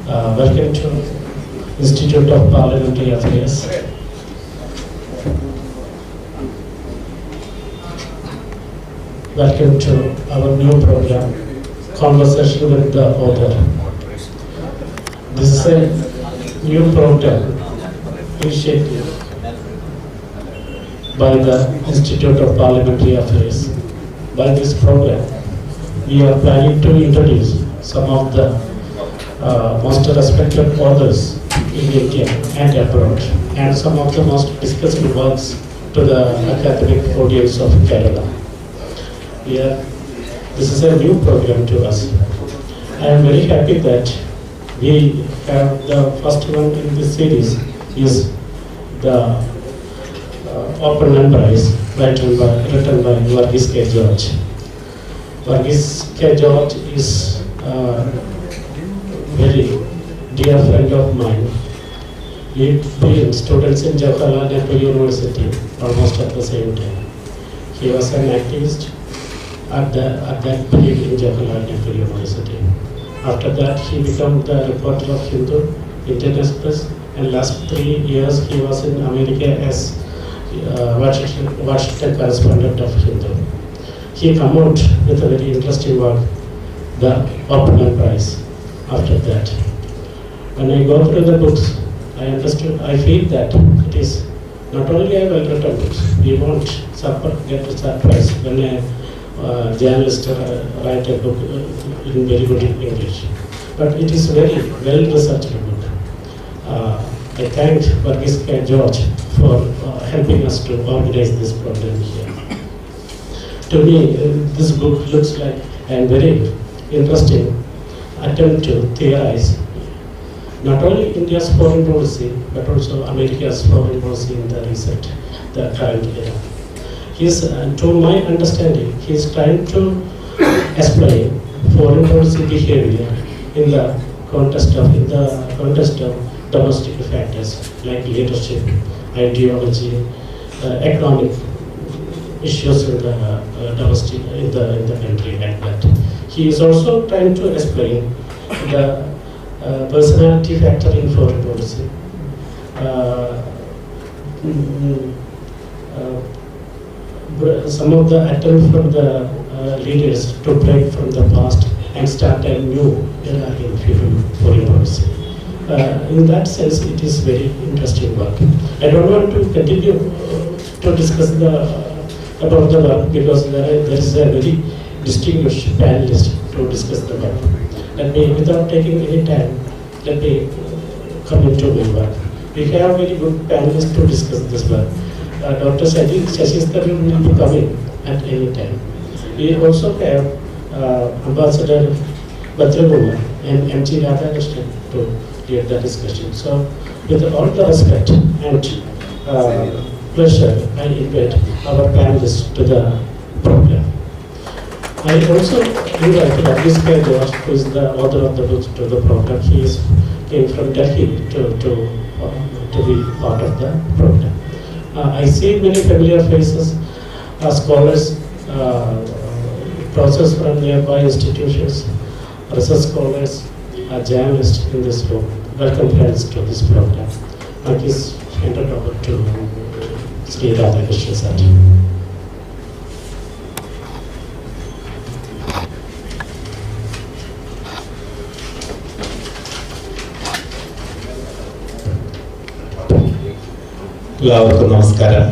Welcome to Institute of Parliamentary Affairs. Welcome to our new program, Conversation with the Author. This is a new program initiated by the Institute of Parliamentary Affairs. By this program, we are planning to introduce some of the most respected authors in India and abroad, and some of the most discussed works to the academic audience of Kerala. This is a new program to us. I am very happy that we have the first one in this series is the Open Prize written by Varghese K George. Varghese K George is a very dear friend of mine. We were students in Jawaharlal Nehru University almost at the same time. He was an activist at that period in Jawaharlal Nehru University. After that, he became the reporter of Hindu, Indian Express, and last 3 years he was in America as Washington correspondent of Hindu. He came out with a very interesting work, the Open Prize. After that, when I go through the books, I feel that it is not only a well-written book. We won't get surprised when a journalist write a book in very good English, but it is very well-researched book. I thank Varghese K George for helping us to organize this program here. To me, this book looks like a very interesting attempt to theorize not only India's foreign policy but also America's foreign policy in the current era. To my understanding, he is trying to explain foreign policy behavior in the context of domestic factors like leadership, ideology, economic issues in the domestic in the country like that. He is also trying to explain the personality factor in foreign policy. Some of the attempts from the leaders to break from the past and start a new era in foreign policy. In that sense, it is very interesting work. I don't want to continue to discuss about the work because there is a very distinguished panelist to discuss the work. Without taking any time, let me come into my work. We have very good panelists to discuss this work. Dr. Shashistha will be coming at any time. We also have Ambassador Bhadrakumar and M.G. Radhakrishnan to lead the discussion. So, with all the respect and pleasure, I invite our panelists to the program. I also invite Varghese K George, who is the author of the book, to the program. He came from Delhi to be part of the program. I see many familiar faces, scholars, professors from nearby institutions, research scholars, journalists in this room. Welcome friends to this program. I is handed over to Sri Radhakrishnan sir. എല്ലാവർക്കും നമസ്കാരം.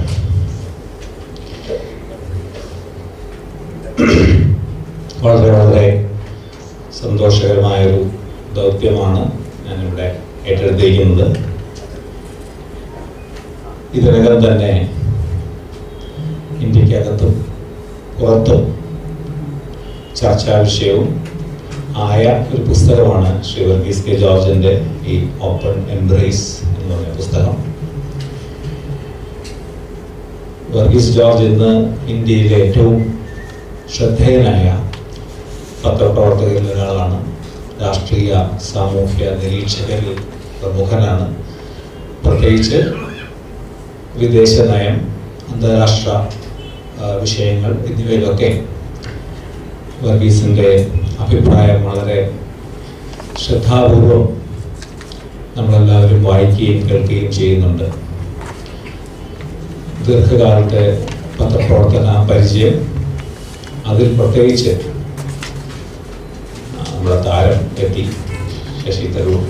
വളരെ സന്തോഷകരമായൊരു ദൗത്യമാണ് ഞാനിവിടെ ഏറ്റെടുത്തിരിക്കുന്നത്. ഇതിനകം തന്നെ ഇന്ത്യക്കകത്തും പുറത്തും ചർച്ചാ വിഷയവും ആയ ഒരു പുസ്തകമാണ് ശ്രീ വർഗീസ് കെ ജോർജിൻ്റെ ഈ ഓപ്പൺ എംബ്രേസ് എന്ന് പറഞ്ഞ പുസ്തകം. വർഗീസ് ജോർജ് ഇന്ന് ഇന്ത്യയിലെ ഏറ്റവും ശ്രദ്ധേയനായ പത്രപ്രവർത്തകരിൽ ഒരാളാണ്. രാഷ്ട്രീയ സാമൂഹ്യ നിരീക്ഷകരിൽ പ്രമുഖനാണ്. പ്രത്യേകിച്ച് വിദേശ നയം, അന്താരാഷ്ട്ര വിഷയങ്ങൾ എന്നിവയിലൊക്കെ വർഗീസിൻ്റെ അഭിപ്രായം വളരെ ശ്രദ്ധാപൂർവം നമ്മളെല്ലാവരും വായിക്കുകയും കേൾക്കുകയും ചെയ്യുന്നുണ്ട്. ദീർഘകാലത്തെ പത്രപ്രവർത്തന പരിചയം, അതിൽ പ്രത്യേകിച്ച് നമ്മുടെ താരം എത്തി ശശി തരൂർ.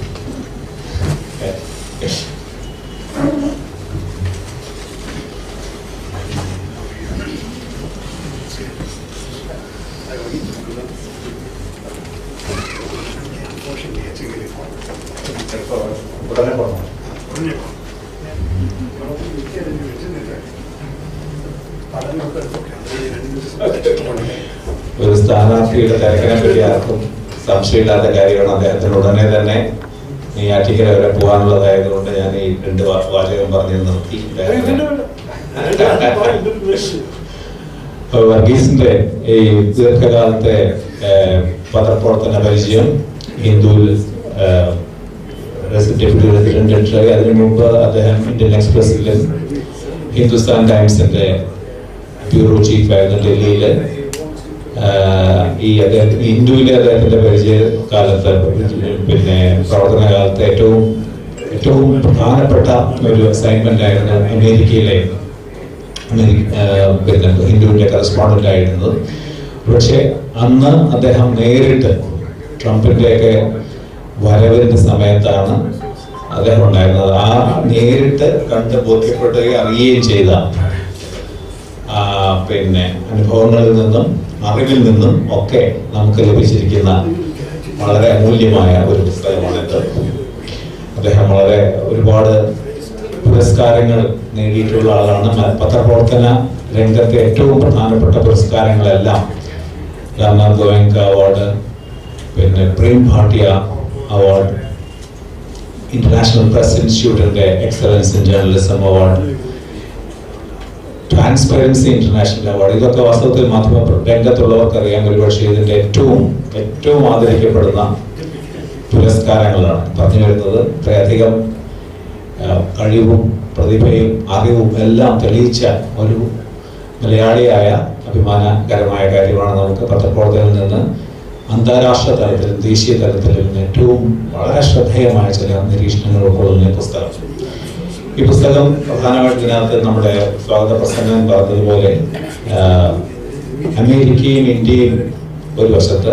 ഒരു സ്ഥാനാർത്ഥിയുടെ തിരക്കിനെ പറ്റി ആർക്കും സംശയമില്ലാത്ത കാര്യമാണ്. അദ്ദേഹത്തിന് ഉടനെ തന്നെ ഈ ആറ്റിക്കര വരെ പോകാനുള്ളതായതുകൊണ്ട് ഞാൻ ഈ 2 വാചകം പറഞ്ഞ് നിർത്തി. വർഗീസിന്റെ ഈ ദീർഘകാലത്തെ പത്രപ്രവർത്തന പരിചയം, ഹിന്ദുവിൽ ഡെപ്യൂട്ടി റെസിഡന്റ്, അതിനു മുമ്പ് അദ്ദേഹം ഇന്ത്യൻ എക്സ്പ്രസിലും ഹിന്ദുസ്ഥാൻ ടൈംസിന്റെ ബ്യൂറോ ചീഫായിരുന്നു ഡൽഹിയില്. ഈ അദ്ദേഹത്തിന് ഹിന്ദുവിലെ അദ്ദേഹത്തിന്റെ പരിചയ കാലത്ത്, പിന്നെ പ്രവർത്തന കാലത്ത് ഏറ്റവും പ്രധാനപ്പെട്ട ഒരു അസൈൻമെന്റ് ആയിരുന്നു അമേരിക്കയിലെ പിന്നെ ഹിന്ദുവിന്റെ കറസ്പോണ്ടന്റ് ആയിരുന്നത്. പക്ഷെ അന്ന് അദ്ദേഹം നേരിട്ട് ട്രംപിന്റെയൊക്കെ വരവിന്റെ സമയത്താണ് അദ്ദേഹം ഉണ്ടായിരുന്നത്. ആ നേരിട്ട് കണ്ട് ബോധ്യപ്പെടുകയും അറിയുകയും ചെയ്ത പിന്നെ അനുഭവങ്ങളിൽ നിന്നും അറിവിൽ നിന്നും ഒക്കെ നമുക്ക് ലഭിച്ചിരിക്കുന്ന വളരെ അമൂല്യമായ ഒരു പുസ്തകമാണിത്. അദ്ദേഹം ഒരുപാട് പുരസ്കാരങ്ങൾ നേടിയിട്ടുള്ള ആളാണ്. പത്രപ്രവർത്തന രംഗത്തെ ഏറ്റവും പ്രധാനപ്പെട്ട പുരസ്കാരങ്ങളെല്ലാം രാംനാഥ് ഗോയങ്ക അവാർഡ്, പിന്നെ Prem Bhatia award, international press ഇൻസ്റ്റിറ്റ്യൂട്ടിന്റെ excellence in journalism award, transparency international award, ഇതൊക്കെ വാസ്തവത്തിൽ മാധ്യമ രംഗത്തുള്ളവർക്ക് അറിയാൻ ഒരുപക്ഷെ ഇതിന്റെ ഏറ്റവും ആദരിക്കപ്പെടുന്ന പുരസ്കാരങ്ങളാണ്. പറഞ്ഞു വരുന്നത് ഇത്രയധികം കഴിവും പ്രതിഭയും അറിവും എല്ലാം തെളിയിച്ച ഒരു മലയാളിയായ അഭിമാനകരമായ കാര്യമാണ്. നമുക്ക് പത്രപ്രവർത്തകരിൽ നിന്ന് അന്താരാഷ്ട്ര തലത്തിലും ദേശീയ തലത്തിലും ഏറ്റവും വളരെ ശ്രദ്ധേയമായ ചില നിരീക്ഷണങ്ങൾ ഉൾക്കൊള്ളുന്ന പുസ്തകം. ഈ പുസ്തകം പ്രധാനമായിട്ട് ഇതിനകത്ത് നമ്മുടെ സ്വാഗത പ്രസംഗം പറഞ്ഞതുപോലെ അമേരിക്കയും ഇന്ത്യയും ഒരു വശത്ത്,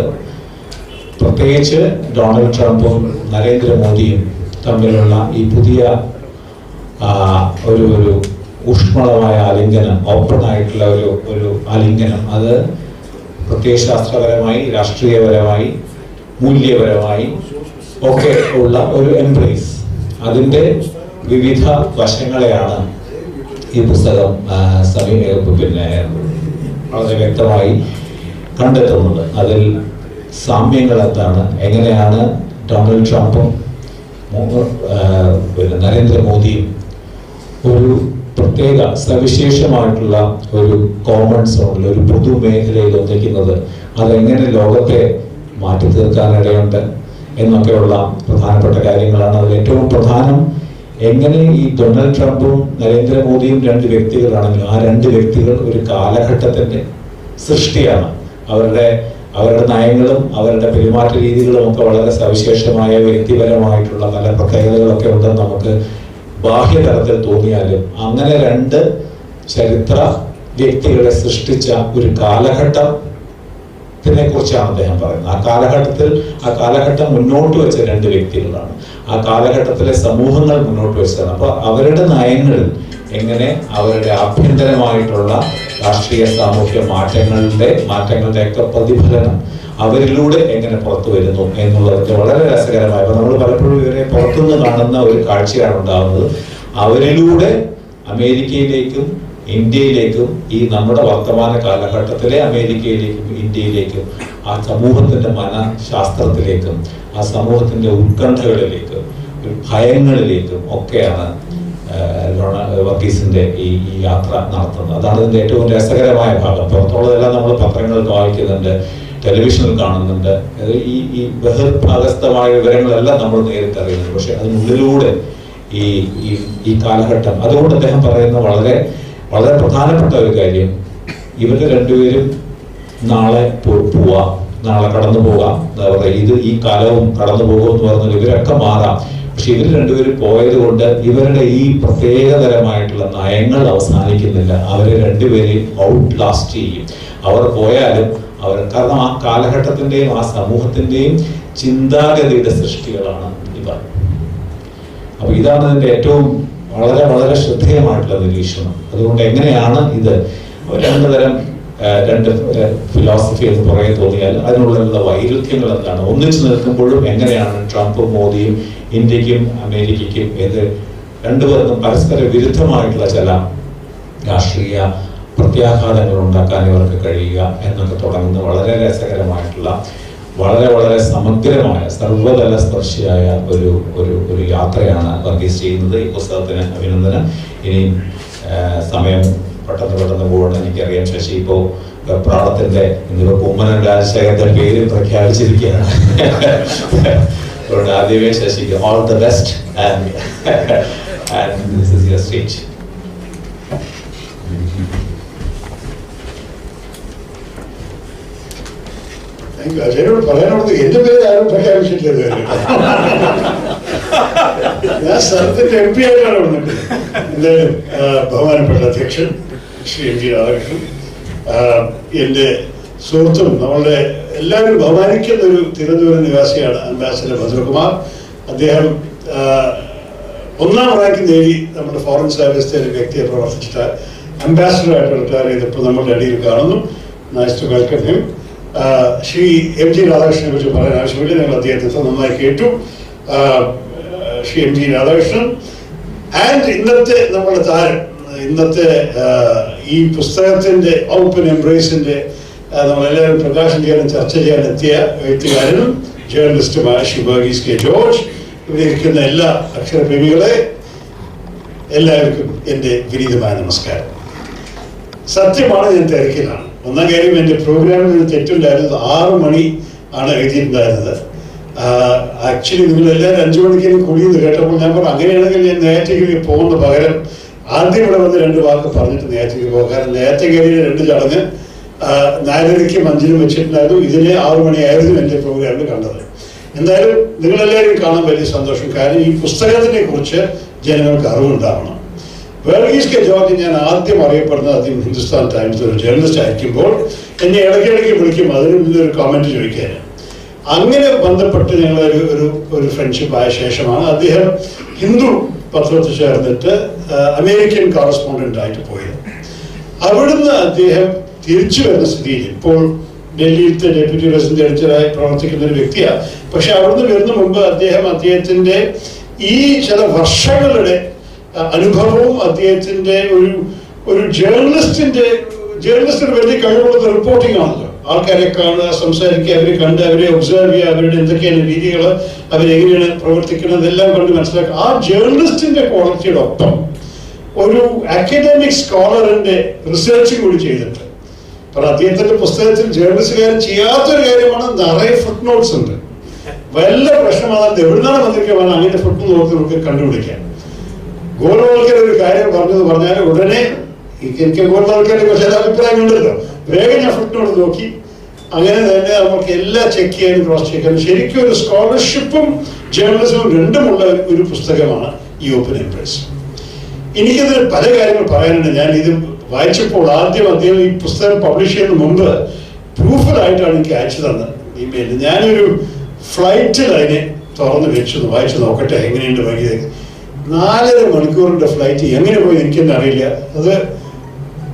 പ്രത്യേകിച്ച് ഡൊണാൾഡ് ട്രംപും നരേന്ദ്രമോദിയും തമ്മിലുള്ള ഈ പുതിയ ഒരു ഊഷ്മളമായ ആലിംഗനം, ഓപ്പൺ ആയിട്ടുള്ള ഒരു ആലിംഗനം, അത് പ്രത്യയശാസ്ത്രപരമായി, രാഷ്ട്രീയപരമായി, മൂല്യപരമായി ഒക്കെ ഉള്ള ഒരു എംബ്രേസ്, അതിൻ്റെ വിവിധ വശങ്ങളെയാണ് ഈ പുസ്തകം പിന്നെ വളരെ വ്യക്തമായി കണ്ടെത്തുന്നത്. അതിൽ സാമ്യങ്ങൾ എന്താണ്, എങ്ങനെയാണ് ഡൊണാൾഡ് ട്രംപും പിന്നെ നരേന്ദ്രമോദിയും ഒരു പ്രത്യേക സവിശേഷമായിട്ടുള്ള ഒരു കോമൺ സോണിൽ, ഒരു പൊതുമേഖലയിൽ ഒന്നിക്കുന്നത്, അതെങ്ങനെ ലോകത്തെ മാറ്റി തീർക്കാനിടയുണ്ട് എന്നൊക്കെയുള്ള പ്രധാനപ്പെട്ട കാര്യങ്ങളാണ്. അതിൽ ഏറ്റവും പ്രധാനം എങ്ങനെ ഈ ഡൊണാൾഡ് ട്രംപും നരേന്ദ്രമോദിയും 2 വ്യക്തികളാണെങ്കിലും ആ 2 വ്യക്തികൾ ഒരു കാലഘട്ടത്തിന്റെ സൃഷ്ടിയാണ്. അവരുടെ നയങ്ങളും അവരുടെ പെരുമാറ്റ രീതികളും ഒക്കെ വളരെ സവിശേഷമായ വ്യക്തിപരമായിട്ടുള്ള പല പ്രത്യേകതകളൊക്കെ ഉണ്ടെന്ന് നമുക്ക് ബാഹ്യതലത്തിൽ തോന്നിയാലും അങ്ങനെ 2 ചരിത്ര വ്യക്തികളെ സൃഷ്ടിച്ച ഒരു കാലഘട്ടത്തിനെ കുറിച്ചാണ് അദ്ദേഹം പറയുന്നത്. ആ കാലഘട്ടം മുന്നോട്ട് വെച്ച 2 വ്യക്തികളാണ്. ആ കാലഘട്ടത്തിലെ സമൂഹങ്ങൾ മുന്നോട്ട് വെച്ചതാണ്. അപ്പൊ അവരുടെ നയങ്ങളിൽ എങ്ങനെ അവരുടെ ആഭ്യന്തരമായിട്ടുള്ള രാഷ്ട്രീയ സാമൂഹ്യ മാറ്റങ്ങളുടെയൊക്കെ പ്രതിഫലനം അവരിലൂടെ എങ്ങനെ പുറത്തു വരുന്നു എന്നുള്ളതിന്റെ വളരെ രസകരമായ, നമ്മൾ പലപ്പോഴും ഇവരെ പുറത്തുനിന്ന് കാണുന്ന ഒരു കാഴ്ചയാണ് ഉണ്ടാകുന്നത്. അവരിലൂടെ അമേരിക്കയിലേക്കും ഇന്ത്യയിലേക്കും, ഈ നമ്മുടെ വർത്തമാന കാലഘട്ടത്തിലെ അമേരിക്കയിലേക്കും ഇന്ത്യയിലേക്കും, ആ സമൂഹത്തിന്റെ മനഃശാസ്ത്രത്തിലേക്കും ആ സമൂഹത്തിന്റെ ഉത്കണ്ഠകളിലേക്കും ഭയങ്ങളിലേക്കും ഒക്കെയാണ് വർഗീസിന്റെ ഈ യാത്ര നടത്തുന്നത്. അതാണ് ഇതിന്റെ ഏറ്റവും രസകരമായ ഭാഗം. പുറത്തുള്ളതെല്ലാം നമ്മൾ പത്രങ്ങളിൽ വായിക്കുന്നുണ്ട്, ടെലിവിഷനിൽ കാണുന്നുണ്ട്, ഈ ബഹിർഭാഗസ്ഥമായ വിവരങ്ങളെല്ലാം നമ്മൾ നേരിട്ട് അറിയുന്നുണ്ട്. പക്ഷെ അതിനുള്ളിലൂടെ ഈ കാലഘട്ടം, അതുകൊണ്ട് അദ്ദേഹം പറയുന്ന വളരെ വളരെ പ്രധാനപ്പെട്ട ഒരു കാര്യം, ഇവര് 2 പേരും നാളെ കടന്നു പോകാം, ഈ കാലവും കടന്നു പോകും എന്ന് പറഞ്ഞാൽ ഇവരൊക്കെ മാറാം. പക്ഷെ ഇവർ രണ്ടുപേരും പോയത് കൊണ്ട് ഇവരുടെ ഈ പ്രത്യേകതരമായിട്ടുള്ള നയങ്ങൾ അവസാനിക്കുന്നില്ല. അവരെ രണ്ടുപേരെയും ഔട്ട് ലാസ്റ്റ് ചെയ്യും. അവർ പോയാലും കാരണം ആ കാലഘട്ടത്തിന്റെയും ആ സമൂഹത്തിന്റെയും ചിന്താഗതിയുടെ സൃഷ്ടികളാണ് ഇവർ. അപ്പൊ ഇതാണ് ഇതിന്റെ ഏറ്റവും വളരെ വളരെ ശ്രദ്ധേയമായിട്ടുള്ള നിരീക്ഷണം. അതുകൊണ്ട് എങ്ങനെയാണ് ഇത് രണ്ട് ഫിലോസഫി എന്ന് പുറകെ തോന്നിയാൽ അതിനുള്ള വൈരുദ്ധ്യങ്ങൾ എന്താണ്, ഒന്നിച്ചു നിൽക്കുമ്പോഴും എങ്ങനെയാണ് ട്രംപും മോദിയും ഇന്ത്യക്കും അമേരിക്കയ്ക്കും ഇത് രണ്ടുപേർക്കും പരസ്പര വിരുദ്ധമായിട്ടുള്ള ചില രാഷ്ട്രീയ പ്രത്യാഘാതങ്ങൾ ഉണ്ടാക്കാൻ ഇവർക്ക് കഴിയുക എന്നൊക്കെ തുടങ്ങുന്ന വളരെ രസകരമായിട്ടുള്ള വളരെ വളരെ സമഗ്രമായ സർവ്വതല സ്പർശിയായ ഒരു യാത്രയാണ് വർഗീസ് ചെയ്യുന്നത്. ഈ പുസ്തകത്തിന് അഭിനന്ദനം. ഇനി സമയം പെട്ടെന്ന് പോകണം. എനിക്കറിയാം ശശി ഇപ്പോൾ വെപ്രാളത്തിന്റെ ഇന്നിപ്പോ കുമ്മനം രാജശേഖരന്റെ പേര് പ്രഖ്യാപിച്ചിരിക്കുകയാണ്. അതുകൊണ്ട് ആദ്യമേ ശശിക്ക് all the best and this is your stage. അജയനോട് പറയാനുള്ളത് എന്റെ പേര് ആരും പ്രഖ്യാപിച്ചിട്ടില്ല. ഞാൻ സ്ഥലത്തിന്റെ എം പി ആയിട്ടാണ് വന്നിട്ട്. എന്തായാലും ബഹുമാനപ്പെട്ട അധ്യക്ഷൻ ശ്രീ എം ജി രാധാകൃഷ്ണൻ, എന്റെ സുഹൃത്തും നമ്മളുടെ എല്ലാവരും ബഹുമാനിക്കുന്ന ഒരു തിരുവനന്തപുരം നിവാസിയാണ് അംബാസഡർ ഭദ്രകുമാർ. അദ്ദേഹം 1ാം റാങ്ക് നേടി നമ്മുടെ ഫോറിൻ സർവീസിലെ ഒരു വ്യക്തിയെ പ്രവർത്തിച്ചിട്ട് അംബാസഡറായിട്ട് റിട്ടയർ ചെയ്തപ്പോൾ നമ്മുടെ അടിയിൽ കാണുന്നു. Nice to welcome him. Shri M G രാധാകൃഷ്ണനെ കുറിച്ച് പറയാൻ ആവശ്യമില്ല, ഞങ്ങൾ അദ്ദേഹത്തെ നന്നായി കേട്ടു. Shri M G Radhakrishnan and ഇന്നത്തെ നമ്മുടെ താരം, ഇന്നത്തെ ഈ പുസ്തകത്തിന്റെ ഓപ്പൺ എംബ്രേസിന്റെ നമ്മളെല്ലാവരും പ്രകാശനം ചെയ്യാനും ചർച്ച ചെയ്യാൻ എത്തിയ എഴുത്തുകാരനും ജേർണലിസ്റ്റുമായ ശ്രീ വർഗീസ് കെ ജോർജ്, ഇവിടെ ഇരിക്കുന്ന എല്ലാ അക്ഷരപ്രേമികളെ എല്ലാവർക്കും എൻ്റെ വിനീതമായ നമസ്കാരം. സത്യമാണ്, ഞാൻ തിരക്കിലാണ്. ഒന്നാം കാര്യം, എൻ്റെ പ്രോഗ്രാമിൽ ഒരു തെറ്റുണ്ടായിരുന്നത് 6 മണി ആണ് എഴുതിയിട്ടുണ്ടായിരുന്നത്. ആക്ച്വലി നിങ്ങളെല്ലാവരും 5 മണിക്ക് കുടിയെന്ന് കേട്ടപ്പോൾ ഞാൻ പറഞ്ഞു അങ്ങനെയാണെങ്കിൽ ഞാൻ നേരത്തേക്ക് പോകുന്ന പകരം ആദ്യം ഇവിടെ വന്ന് 2 വാക്ക് പറഞ്ഞിട്ട് നേരത്തേക്ക് പോകും. കാരണം നേരത്തെ കയറിയ 2 ചടങ്ങ് 4:30ക്കും 5:00നും വെച്ചിട്ടുണ്ടായിരുന്നു. ഇതിനെ 6 മണിയായിരുന്നു എൻ്റെ പ്രോഗ്രാമിൽ കണ്ടത്. എന്തായാലും നിങ്ങളെല്ലാവരും കാണാൻ വലിയ സന്തോഷം. കാരണം ഈ പുസ്തകത്തിനെ കുറിച്ച് ജനങ്ങൾക്ക് അറിവുണ്ടാവണം. വർഗീസ് കെ ജോർജ് ഞാൻ ആദ്യം അറിയപ്പെടുന്നത് ആദ്യം ഹിന്ദുസ്ഥാൻ ടൈംസിൽ ഒരു ജേർണലിസ്റ്റ് ആയിരിക്കുമ്പോൾ എന്നെ ഇടയ്ക്കിടയ്ക്ക് വിളിക്കും അതിന് മുന്നൊരു കമന്റ് ചോദിക്കാൻ. അങ്ങനെ ബന്ധപ്പെട്ട് ഞങ്ങൾ ഒരു ഫ്രണ്ട്ഷിപ്പ് ആയ ശേഷമാണ് അദ്ദേഹം ഹിന്ദു പത്രത്തിൽ ചേർന്നിട്ട് അമേരിക്കൻ കറസ്പോണ്ടന്റ് ആയിട്ട് പോയത്. അവിടുന്ന് അദ്ദേഹം തിരിച്ചു വരുന്ന സ്ഥിതിയിൽ ഇപ്പോൾ ഡൽഹിയിലത്തെ ഡെപ്യൂട്ടി റെസിഡന്റ് എഡിറ്ററായി പ്രവർത്തിക്കുന്ന ഒരു വ്യക്തിയാണ്. പക്ഷെ അവിടുന്ന് വരുന്ന മുമ്പ് അദ്ദേഹത്തിന്റെ ഈ ചില വർഷങ്ങളുടെ അനുഭവവും അദ്ദേഹത്തിന്റെ ഒരു ജേർണലിസ്റ്റിന് വലിയ കഴിവുള്ളത് റിപ്പോർട്ടിംഗ് ആണല്ലോ. ആൾക്കാരെ കാണുക, സംസാരിക്കുക, അവരെ കണ്ട് അവരെ ഒബ്സർവ് ചെയ്യുക, അവരുടെ എന്തൊക്കെയാണ് രീതികൾ, അവരെങ്ങനെയാണ് പ്രവർത്തിക്കുന്നത് എല്ലാം കണ്ട് മനസ്സിലാക്കുക. ആ ജേർണലിസ്റ്റിന്റെ ക്വാളിറ്റിയുടെ ഒപ്പം ഒരു അക്കാഡമിക് സ്കോളറിന്റെ റിസർച്ച് കൂടി ചെയ്തിട്ട്. കാരണം അദ്ദേഹത്തിന്റെ പുസ്തകത്തിൽ ജേർണലിസ്റ്റുകാരൻ ചെയ്യാത്തൊരു കാര്യമാണ്, നിറയെ ഫുട് നോട്ട്സ് ഉണ്ട്. വല്ല പ്രശ്നമാണ് എവിടുന്നാണ് വന്നിരിക്കുകയാണ് അങ്ങനെ ഫുട് നോട്ട് നമുക്ക് കണ്ടുപിടിക്കാൻ. ഗോൾവാൾക്കർ ഒരു കാര്യം പറഞ്ഞാൽ ഉടനെ എനിക്ക് ഗോൾവാൾക്കറെ കുറിച്ച് ചില അഭിപ്രായം ഉണ്ടല്ലോ, വേഗം ഞാൻ ഫുട് നോട്ട് നോക്കി. അങ്ങനെ തന്നെ നമുക്ക് എല്ലാം ചെക്ക് ചെയ്യാനും ക്രോസ് ചെക്ക് ചെയ്യാനും ശരിക്കും ഒരു സ്കോളർഷിപ്പും ജേർണലിസവും രണ്ടുമുള്ള ഒരു പുസ്തകമാണ് ഈ ഓപ്പൺ എംബ്രേസ്. എനിക്കതിൽ പല കാര്യങ്ങൾ പറയാനുണ്ട്. ഞാൻ ഇത് വായിച്ചപ്പോൾ ആദ്യം അദ്ദേഹം ഈ പുസ്തകം പബ്ലിഷ് ചെയ്യുന്ന മുമ്പ് പ്രൂഫിലായിട്ടാണ് എനിക്ക് അയച്ചു തന്നത് ഇമെയിൽ. ഞാനൊരു ഫ്ലൈറ്റിൽ അതിനെ തുറന്ന് വെച്ചു വായിച്ചു നോക്കട്ടെ എങ്ങനെയുണ്ട് വൈകിയത്. 4.5 മണിക്കൂറിന്റെ ഫ്ലൈറ്റ് എങ്ങനെ പോയി എനിക്കെന്നെ അറിയില്ല. അത്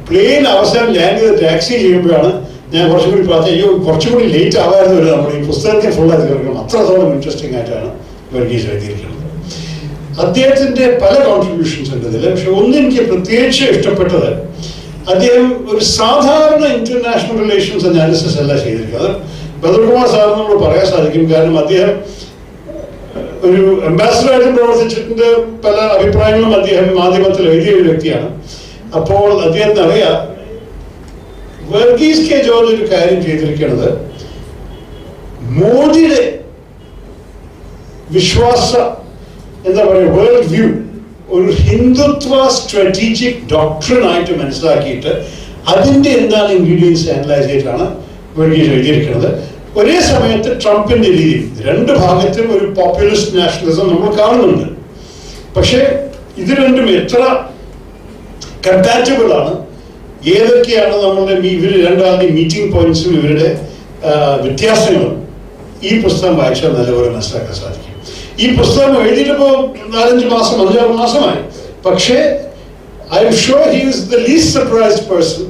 പ്ലെയിൻ അവസാനം ലാൻഡ് ചെയ്ത് ടാക്സി ചെയ്യുമ്പോഴാണ് ഞാൻ കുറച്ചും കൂടി പറഞ്ഞത് അയ്യോ കുറച്ചും കൂടി ലേറ്റ് ആവായിരുന്നു വരും നമ്മൾ ഈ പുസ്തകത്തെ ഫുള്ളായിട്ട് കേൾക്കണം. അത്രത്തോളം ഇൻട്രസ്റ്റിംഗ് ആയിട്ടാണ് വർഗീസ് എഴുതിയിരിക്കുന്നത്. അദ്ദേഹത്തിന്റെ പല കോൺട്രിബ്യൂഷൻസ് ഉണ്ട് ഇതിൽ. പക്ഷെ ഒന്നെനിക്ക് പ്രത്യേകിച്ച് ഇഷ്ടപ്പെട്ടത് അദ്ദേഹം ഒരു സാധാരണ ഇന്റർനാഷണൽ റിലേഷൻസ് അനാലിസിസ് അല്ല ചെയ്തിരിക്കുന്നത്. ഭദ്രകുമാർ സാറിന് നമ്മൾ പറയാൻ സാധിക്കും. കാരണം അദ്ദേഹം ഒരു അംബാസഡറായിട്ട് പ്രവർത്തിച്ചിട്ടുണ്ട്. പല അഭിപ്രായങ്ങളും അദ്ദേഹം മാധ്യമത്തിൽ എഴുതിയ ഒരു വ്യക്തിയാണ്. അപ്പോൾ അദ്ദേഹത്തിന് അറിയാം വർഗീസ് കെ ജോർജ് ഒരു കാര്യം ചെയ്തിരിക്കുന്നത് മോദിയുടെ വിശ്വാസ എന്താ പറയുക വേൾഡ് വ്യൂ ഒരു ഹിന്ദുത്വ സ്ട്രാറ്റജിക് ഡോക്ട്രിൻ ആയിട്ട് മനസ്സിലാക്കിയിട്ട് അതിന്റെ എന്താണ് ഇൻഗ്രീഡിയൻസ് അനലൈസ് ചെയ്തിട്ടാണ് വർഗീസ് എഴുതിയിരിക്കുന്നത്. ഒരേ സമയത്ത് ട്രംപിന്റെ രീതി, രണ്ട് ഭാഗത്തും ഒരു പോപ്പുലിസ്റ്റ് നാഷണലിസം നമ്മൾ കാണുന്നുണ്ട്. പക്ഷേ ഇത് രണ്ടും എത്ര കമ്പാറ്റബിൾ ആണ്, ഏതൊക്കെയാണ് നമ്മളുടെ ഇവർ രണ്ടാളുടെ മീറ്റിംഗ് പോയിന്റ്സും ഇവരുടെ വ്യത്യാസങ്ങളും ഈ പുസ്തകം വായിച്ചാൽ നല്ലപോലെ മനസ്സിലാക്കാൻ സാധിക്കും. ഈ പുസ്തകം എഴുതിയിട്ടിപ്പോൾ 4-5 മാസം 5-6 മാസമായി. പക്ഷേ I'm sure he is the least surprised person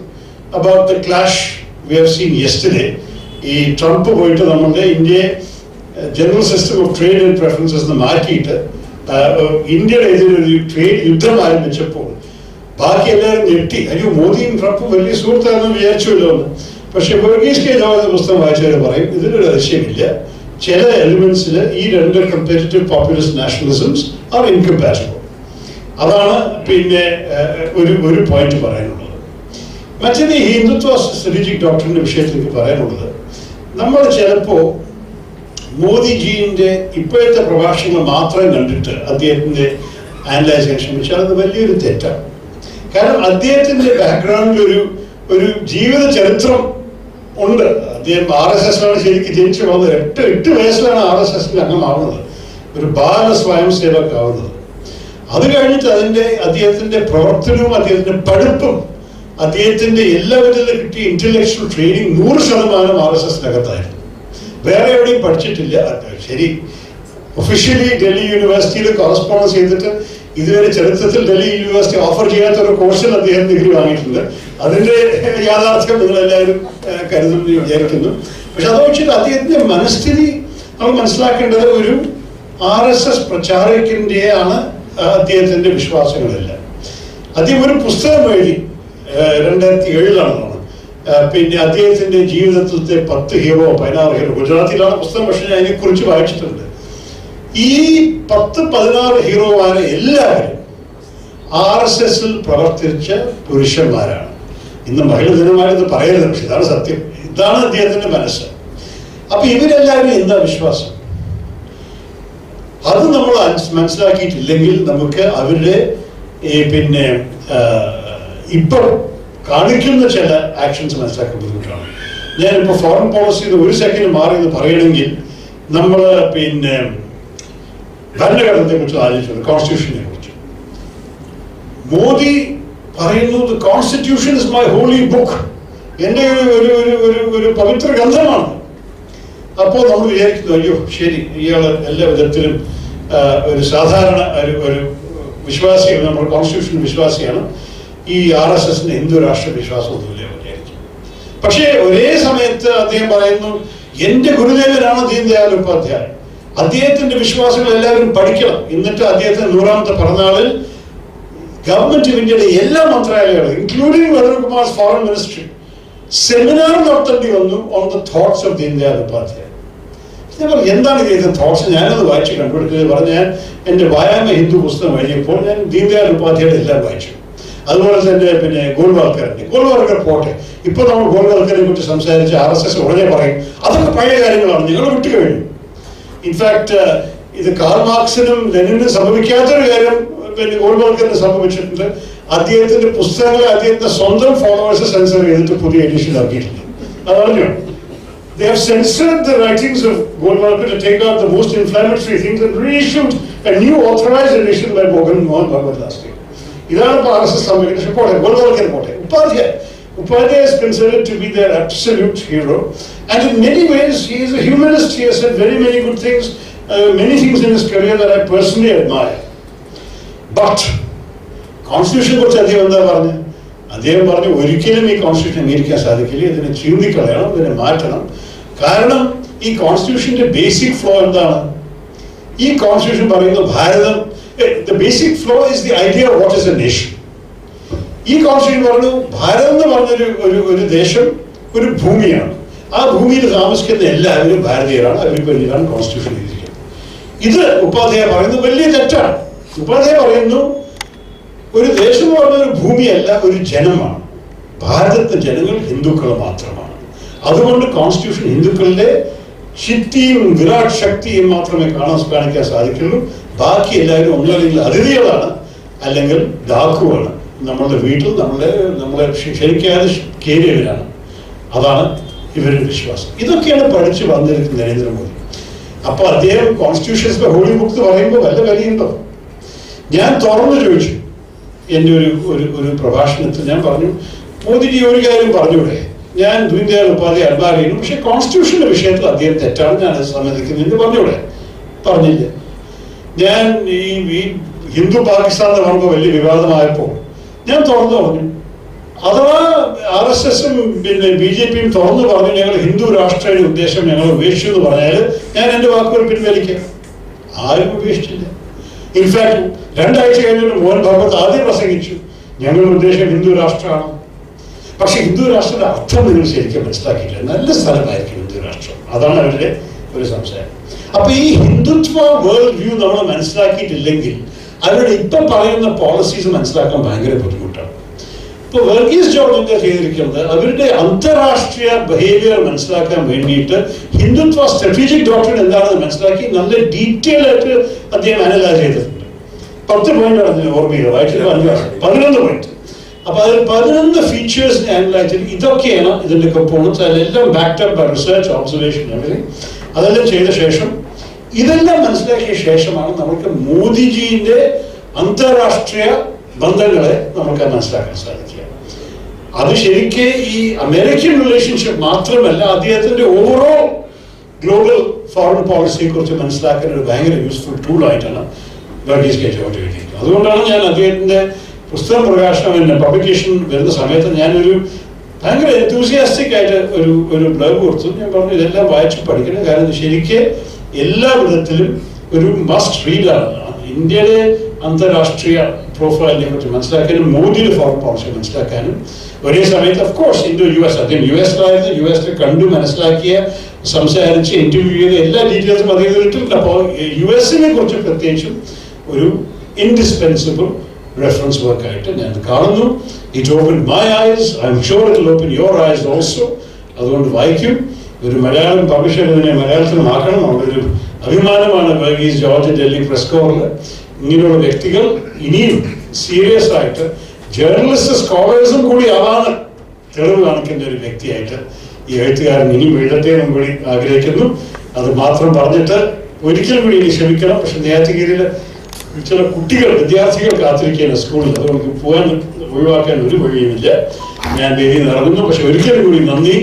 about the clash we have seen yesterday. ഈ ട്രംപ് പോയിട്ട് നമ്മളുടെ ഇന്ത്യയെ general system of trade and preferences മാറ്റിയിട്ട് ഇന്ത്യയുടെ ഇതിലൊരു ട്രേഡ് യുദ്ധം ആരംഭിച്ചപ്പോൾ ബാക്കി എല്ലാവരും ഞെട്ടി. അയ്യോ, മോദിയും ട്രംപും വലിയ സുഹൃത്താണെന്ന് വിചാരിച്ചുല്ലോ എന്ന്. പക്ഷെ വർഗീസ് കെ ജോർജ് പുസ്തകം വായിച്ചവർ പറയും ഇതിലൊരു അതിശയമില്ല. ചില എലിമെന്റ്സിൽ ഈ രണ്ട് കമ്പാരിറ്റീവ് പോപ്പുലിസ്റ്റ് നാഷണലിസംസ് ആർ ഇൻകമ്പാറ്റബിൾ. അതാണ് പിന്നെ ഒരു പോയിന്റ് പറയാനുള്ളത്. മറ്റേത് ഈ ഹിന്ദുത്വ സ്ട്രാറ്റജിക് ഡോക്ടറിന്റെ വിഷയത്തിൽ എനിക്ക് പറയാനുള്ളത്, നമ്മൾ ചിലപ്പോൾ മോദിജീന്റെ ഇപ്പോഴത്തെ പ്രഭാഷണങ്ങൾ മാത്രം കണ്ടിട്ട് അദ്ദേഹത്തിന്റെ അനലൈസ് ചെയ്യാൻ ശ്രമിച്ചാൽ അത് വലിയൊരു തെറ്റാണ്. കാരണം അദ്ദേഹത്തിന്റെ ബാക്ക്ഗ്രൗണ്ടിൽ ഒരു ജീവിത ചരിത്രം ഉണ്ട്. അദ്ദേഹം RSS ശരിക്കും ജനിച്ചു വളർന്നത് 8 വയസ്സിലാണ് RSS അംഗമാവുന്നത്, ഒരു ബാല സ്വയം സേവകാവുന്നത്. അത് കഴിഞ്ഞിട്ട് അദ്ദേഹത്തിന്റെ പ്രവർത്തനവും അദ്ദേഹത്തിന്റെ പഠിപ്പും അദ്ദേഹത്തിന്റെ എല്ലാവിധത്തിലും കിട്ടിയ ഇന്റലക്ച്വൽ ട്രെയിനിങ് 100% RSSനകത്തായിരുന്നു. വേറെ എവിടെയും പഠിച്ചിട്ടില്ല. ശരി, ഒഫീഷ്യലി ഡൽഹി യൂണിവേഴ്സിറ്റിയിൽ കറസ്പോണ്ടൻസ് ചെയ്തിട്ട് ഇതുവരെ ചരിത്രത്തിൽ ഡൽഹി യൂണിവേഴ്സിറ്റി ഓഫർ ചെയ്യാത്ത ഒരു കോഴ്സിൽ അദ്ദേഹം ഡിഗ്രി വാങ്ങിയിട്ടുണ്ട്. അതിന്റെ യാഥാർത്ഥ്യം നിങ്ങളെല്ലാവരും കരുതുന്നു വിചാരിക്കുന്നു. പക്ഷെ അത് വെച്ചിട്ട് അദ്ദേഹത്തിന്റെ മനസ്ഥിതി നമ്മൾ മനസ്സിലാക്കേണ്ടത് ഒരു RSS പ്രചാരകന്റെയാണ് അദ്ദേഹത്തിന്റെ വിശ്വാസങ്ങളെല്ലാം. അദ്ദേഹം ഒരു പുസ്തകം എഴുതി 2007 പിന്നെ അദ്ദേഹത്തിന്റെ ജീവിതത്തിലത്തെ 10 ഹീറോ 16 ഹീറോ, ഗുജറാത്തിലാണ് പുസ്തകം, പക്ഷെ ഞാൻ അതിനെക്കുറിച്ച് വായിച്ചിട്ടുണ്ട്. ഈ 10-16 ഹീറോമാരെ എല്ലാവരും RSSൽ പ്രവർത്തിച്ച പുരുഷന്മാരാണ്. ഇന്ന് മഹിള ദിനമാരെന്ന് പറയരുത്, പക്ഷെ ഇതാണ് സത്യം. ഇതാണ് അദ്ദേഹത്തിന്റെ മനസ്സ്. അപ്പൊ ഇവരെല്ലാവരും എന്താ വിശ്വാസം? അത് നമ്മൾ മനസ്സിലാക്കിയിട്ടില്ലെങ്കിൽ നമുക്ക് അവരുടെ പിന്നെ ഇപ്പൊ കാണിക്കുന്ന ചില ആക്ഷൻസ് മനസ്സിലാക്കാൻ ബുദ്ധിമുട്ടാണ്. ഞാനിപ്പോൾ ഫോറിൻ പോളിസിയിൽ ഒരു സെക്കൻഡ് മാറി എന്ന് പറയണമെങ്കിൽ നമ്മൾ പിന്നെ ഭരണഘടനത്തെ കുറിച്ച് ആലോചിച്ചത്, കോൺസ്റ്റിറ്റ്യൂഷനെ കുറിച്ച്. മോദി പറയുന്നു the constitution is my holy book, എൻ്റെ ഒരു പവിത്ര ഗ്രന്ഥമാണ്. അപ്പോൾ നമ്മൾ വിചാരിക്കുന്നു അയ്യോ ശരി, ഇയാൾ എല്ലാ വിധത്തിലും ഒരു സാധാരണ ഒരു വിശ്വാസിയാണ്, നമ്മുടെ കോൺസ്റ്റിറ്റ്യൂഷൻ വിശ്വാസിയാണ്, ഈ RSSന് ഹിന്ദു രാഷ്ട്ര വിശ്വാസമൊന്നുമില്ല വിചാരിക്കും. പക്ഷേ ഒരേ സമയത്ത് അദ്ദേഹം പറയുന്നു എന്റെ ഗുരുദേവനാണ് ദീൻദയാൽ ഉപാധ്യായ, അദ്ദേഹത്തിന്റെ വിശ്വാസങ്ങൾ എല്ലാവരും പഠിക്കണം. എന്നിട്ട് അദ്ദേഹത്തിന്റെ 100ാമത്തെ പിറന്നാളിൽ ഗവൺമെന്റ് ഓഫ് ഇന്ത്യയുടെ എല്ലാ മന്ത്രാലയങ്ങളും including Narendrakumar foreign ministry seminar നടത്തേണ്ടി വന്നു on the thoughts of Deendayal Upadhyaya. ഞാൻ പറഞ്ഞു എന്താണ് ഇദ്ദേഹത്തിന്റെ തോട്ട്സ്? ഞാനത് വായിച്ച് കണ്ടുപിടിക്കുന്നത് പറഞ്ഞ് ഞാൻ എൻ്റെ വായാമ ഹിന്ദു പുസ്തകം എഴുതിയപ്പോൾ ഞാൻ ദീൻദയാൽ ഉപാധ്യായുടെ എല്ലാം വായിച്ചു. അതുപോലെ തന്നെ പിന്നെ ഗോൾവാൾക്കർ പോട്ടെ, ഇപ്പൊ നമ്മൾ ഗോൾവാൾക്കറെ കുറിച്ച് സംസാരിച്ച് RSS ഉടനെ പറയും അതൊക്കെ പഴയ കാര്യങ്ങളാണ്, നിങ്ങൾ വിട്ടുകഴിഞ്ഞു. ഇൻഫാക്ട് ഇത് കാൾ മാർക്സിനും ലെനിനും സംഭവിക്കാത്തൊരു കാര്യം പിന്നെ ഗോൾവാൾക്കറിന് സംഭവിച്ചിട്ടുണ്ട്. അദ്ദേഹത്തിന്റെ പുസ്തകങ്ങളെ അദ്ദേഹത്തിന്റെ സ്വന്തം ഫോളോവേഴ്സ് സെൻസർ ചെയ്തിട്ട് പുതിയ എഡിഷൻ ഇറക്കിയിട്ടുണ്ട്. അതറിഞ്ഞോ? They have censored the writings of Goldwalker to take out the most inflammatory things and reissued a new authorized edition by Mohan Bhagwat last year. ഇതാണ് ഇപ്പോൾ RSS സംഭവിക്കുന്നത്. പോട്ടെ, ഗോൾവാൾക്കർ പോട്ടെ, Upadhyay is considered to be their absolute hero, and in many ways he is a humanist. He has said very many good things, many things in his career that I personally admire. But കോൺസ്റ്റിറ്റ്യൂഷനെ കുറിച്ച് അദ്ദേഹം എന്താ പറഞ്ഞു? അദ്ദേഹം പറഞ്ഞു ഒരിക്കലും ഈ constitution അംഗീകരിക്കാൻ സാധിക്കില്ല, ഇതിനെ ചീന്തിക്കളയണം, ഇതിനെ മാറ്റണം. കാരണം ഈ കോൺസ്റ്റിറ്റ്യൂഷന്റെ ബേസിക് ഫ്ലോ എന്താണ്? ഈ കോൺസ്റ്റിറ്റ്യൂഷൻ പറയുന്നു ഭാരതം, the basic flaw is the idea of what is a nation. ഈ കോൺസ്റ്റിറ്റ്യൂഷൻ പറഞ്ഞു ഭാരതം എന്ന് പറഞ്ഞൊരു ഒരു ദേശം ഒരു ഭൂമിയാണ്, ആ ഭൂമിയിൽ താമസിക്കുന്ന എല്ലാവരും ഭാരതീയരാണ്, അവർക്ക് വേണ്ടിയിട്ടാണ് കോൺസ്റ്റിറ്റ്യൂഷൻ എഴുതിയിരിക്കുന്നത്. ഇത് ഉപാധ്യായ പറയുന്നത് വലിയ തെറ്റാണ്. ഉപാധ്യായ പറയുന്നു ഒരു ദേശം എന്ന് പറഞ്ഞ ഒരു ഭൂമിയല്ല, ഒരു ജനമാണ്. ഭാരതത്തെ ജനങ്ങൾ ഹിന്ദുക്കൾ മാത്രമാണ്. അതുകൊണ്ട് കോൺസ്റ്റിറ്റ്യൂഷൻ ഹിന്ദുക്കളുടെ ശക്തിയും വിരാട് ശക്തിയും മാത്രമേ കാണിക്കാൻ സാധിക്കുള്ളൂ. ബാക്കി എല്ലാവരും ഒന്നല്ലെങ്കിൽ അതിഥികളാണ്, അല്ലെങ്കിൽ ഡാക്കുവാണ്. നമ്മളുടെ വീട്ടിൽ നമ്മളെ ശരിക്കാതെ കയറിയവരാണ്. അതാണ് ഇവരുടെ വിശ്വാസം. ഇതൊക്കെയാണ് പഠിച്ചു വന്നിരിക്കുന്നത് നരേന്ദ്രമോദി. അപ്പൊ അദ്ദേഹം കോൺസ്റ്റിറ്റ്യൂഷൻസ് ഹോളി ബുക്ക് പറയുമ്പോൾ വല്ല വിലയുണ്ടോ? ഞാൻ തുറന്നു ചോദിച്ചു എൻ്റെ ഒരു പ്രഭാഷണത്തിൽ. ഞാൻ പറഞ്ഞു, മോദിജി ഒരു കാര്യം പറഞ്ഞൂടെ, ഞാൻ ദീൻദയാൽ ഉപാധ്യായ അഡ്മയർ ചെയ്യുന്നു, പക്ഷെ കോൺസ്റ്റിറ്റ്യൂഷന്റെ വിഷയത്തിൽ അദ്ദേഹം തെറ്റാണ്, ഞാൻ അത് സമ്മതിക്കുന്നില്ല പറഞ്ഞൂടെ? പറഞ്ഞില്ല. ഞാൻ ഈ ഹിന്ദു പാകിസ്ഥാൻ എന്ന് പറയുമ്പോൾ വലിയ വിവാദമായപ്പോൾ ഞാൻ തുറന്നു പറഞ്ഞു, അഥവാ RSSും പിന്നെ BJP തുറന്നു പറഞ്ഞു ഞങ്ങൾ ഹിന്ദു രാഷ്ട്രീയ ഉദ്ദേശം ഞങ്ങൾ ഉപേക്ഷിച്ചു എന്ന് പറഞ്ഞാൽ ഞാൻ എൻ്റെ വാക്കുകൾ പിൻവലിക്കാം. ആരും ഉപേക്ഷിച്ചില്ല. ഇൻഫാക്ട് 2 ആഴ്ച കഴിഞ്ഞിട്ട് മോഹൻ ഭാഗവത് ആദ്യം പ്രസംഗിച്ചു, ഞങ്ങളുടെ ഉദ്ദേശം ഹിന്ദു രാഷ്ട്രമാണ്. പക്ഷെ ഹിന്ദു രാഷ്ട്രത്തിന്റെ അർത്ഥം നിങ്ങൾ ശരിക്കും മനസ്സിലാക്കിയില്ല. നല്ല സ്ഥലമായിരിക്കും ഹിന്ദു രാഷ്ട്രം, അതാണ് അവരുടെ ഒരു സംശയം. അപ്പൊ ഈ ഹിന്ദുത്വ വേൾഡ് വ്യൂ നമ്മൾ മനസ്സിലാക്കിയിട്ടില്ലെങ്കിൽ അവരുടെ ഇപ്പൊ പറയുന്ന പോളിസീസ് മനസ്സിലാക്കാൻ ഭയങ്കര ബുദ്ധിമുട്ടാണ്. ഇപ്പൊ വർഗീസ് ജോർജ് എന്താ ചെയ്തിരിക്കുന്നത്, അവരുടെ അന്താരാഷ്ട്രീയ ബിഹേവിയർ മനസ്സിലാക്കാൻ വേണ്ടിയിട്ട് ഹിന്ദുത്വ സ്ട്രാറ്റജിക് ഡോക്ട്രിൻ എന്താണെന്ന് മനസ്സിലാക്കി നല്ല ഡീറ്റെയിൽ ആയിട്ട് അദ്ദേഹം അനലൈസ് ചെയ്തിട്ടുണ്ട്. 10 പോയിന്റാണ് അതിന് ഓർമ്മയില്ല, വായിച്ചിട്ട് 11 പോയിന്റ്. അപ്പൊ അതിൽ 11 ഫീച്ചേഴ്സിനെ അനലൈസ് ചെയ്ത് ഇതൊക്കെയാണ് ഇതിന്റെ കമ്പോണൻസ്. അതെല്ലാം backed up by research, observation, everything. അതെല്ലാം ചെയ്ത ശേഷം ഇതെല്ലാം മനസ്സിലാക്കിയ ശേഷമാണ് നമുക്ക് മോദിജിന്റെ അന്താരാഷ്ട്രീയ ബന്ധങ്ങളെ നമുക്ക് മനസ്സിലാക്കാൻ സാധിക്കുക. അത് ശരിക്ക് ഈ അമേരിക്കൻ റിലേഷൻഷിപ്പ് മാത്രമല്ല, അദ്ദേഹത്തിന്റെ ഓവറോൾ ഗ്ലോബൽ ഫോറിൻ പോളിസിയെ കുറിച്ച് മനസ്സിലാക്കാൻ ഒരു ഭയങ്കര യൂസ്ഫുൾ ടൂളായിട്ടാണ് വർഗീസ് കെ ജോർജ് എഴുതിയിരിക്കുന്നത്. അതുകൊണ്ടാണ് ഞാൻ അദ്ദേഹത്തിന്റെ പുസ്തകം പ്രകാശനം പബ്ലിക്കേഷൻ വരുന്ന സമയത്ത് ഞാനൊരു ഭയങ്കര എന്തൂസിയാസ്റ്റിക് ആയിട്ട് ഒരു ബ്ലോഗ് കൊടുത്തു. ഞാൻ പറഞ്ഞു ഇതെല്ലാം വായിച്ച് പഠിക്കണം, കാരണം ശരിക്ക് എല്ലാ വിധത്തിലും ഒരു മസ്റ്റ് റീഡാണ്. ഇന്ത്യയുടെ അന്താരാഷ്ട്രീയ പ്രൊഫൈലിനെ കുറിച്ച് മനസ്സിലാക്കാനും മോദിയുടെ ഫോറിൻ പോളിസി മനസ്സിലാക്കാനും ഒരേ സമയത്ത് ഓഫ് കോഴ്സ് US അദ്ദേഹം US-ലായിരുന്നു, US-ൽ കണ്ടു മനസ്സിലാക്കിയ സംസാരിച്ച് ഇന്റർവ്യൂ ചെയ്ത എല്ലാ ഡീറ്റെയിൽസും അദ്ദേഹം കിട്ടും. അപ്പോൾ US-നെ കുറിച്ച് പ്രത്യേകിച്ചും ഒരു ഇൻഡിസ്പെൻസിബിൾ റെഫറൻസ് വർക്കായിട്ട് ഞാൻ കാണുന്നു. It open my eyes, I am sure it will open your eyes also. അതുകൊണ്ട് വായിക്കും. ഒരു മലയാളം പബ്ലിഷർ ഇതിനെ മലയാളത്തിലുമാക്കണം. നമ്മുടെ ഒരു അഭിമാനമാണ് വർഗീസ് ജോർജ് ഡൽഹി പ്രസ് കോറിൽ. ഇങ്ങനെയുള്ള വ്യക്തികൾ ഇനിയും സീരിയസ് ആയിട്ട് ജേർണലിസ്റ്റ് സ്കോളേഴ്സും കൂടി ആവാണ് തെളിവ് കാണിക്കുന്ന ഒരു വ്യക്തിയായിട്ട് ഈ എഴുത്തുകാരൻ ഇനിയും എഴുതട്ടെ എന്നും കൂടി ആഗ്രഹിക്കുന്നു. അത് മാത്രം പറഞ്ഞിട്ട് ഒരിക്കലും കൂടി ഇനി ക്ഷമിക്കണം. പക്ഷെ നെയ്യാറ്റിൻകരയിൽ ചില കുട്ടികൾ, വിദ്യാർത്ഥികൾ കാത്തിരിക്കുകയാണ് സ്കൂളിൽ. അത് നമുക്ക് പോകാൻ ഒഴിവാക്കാൻ ഒരു വഴിയുമില്ല. ഞാൻ വേദി നടന്നു. പക്ഷെ ഒരിക്കലും കൂടി നന്ദി.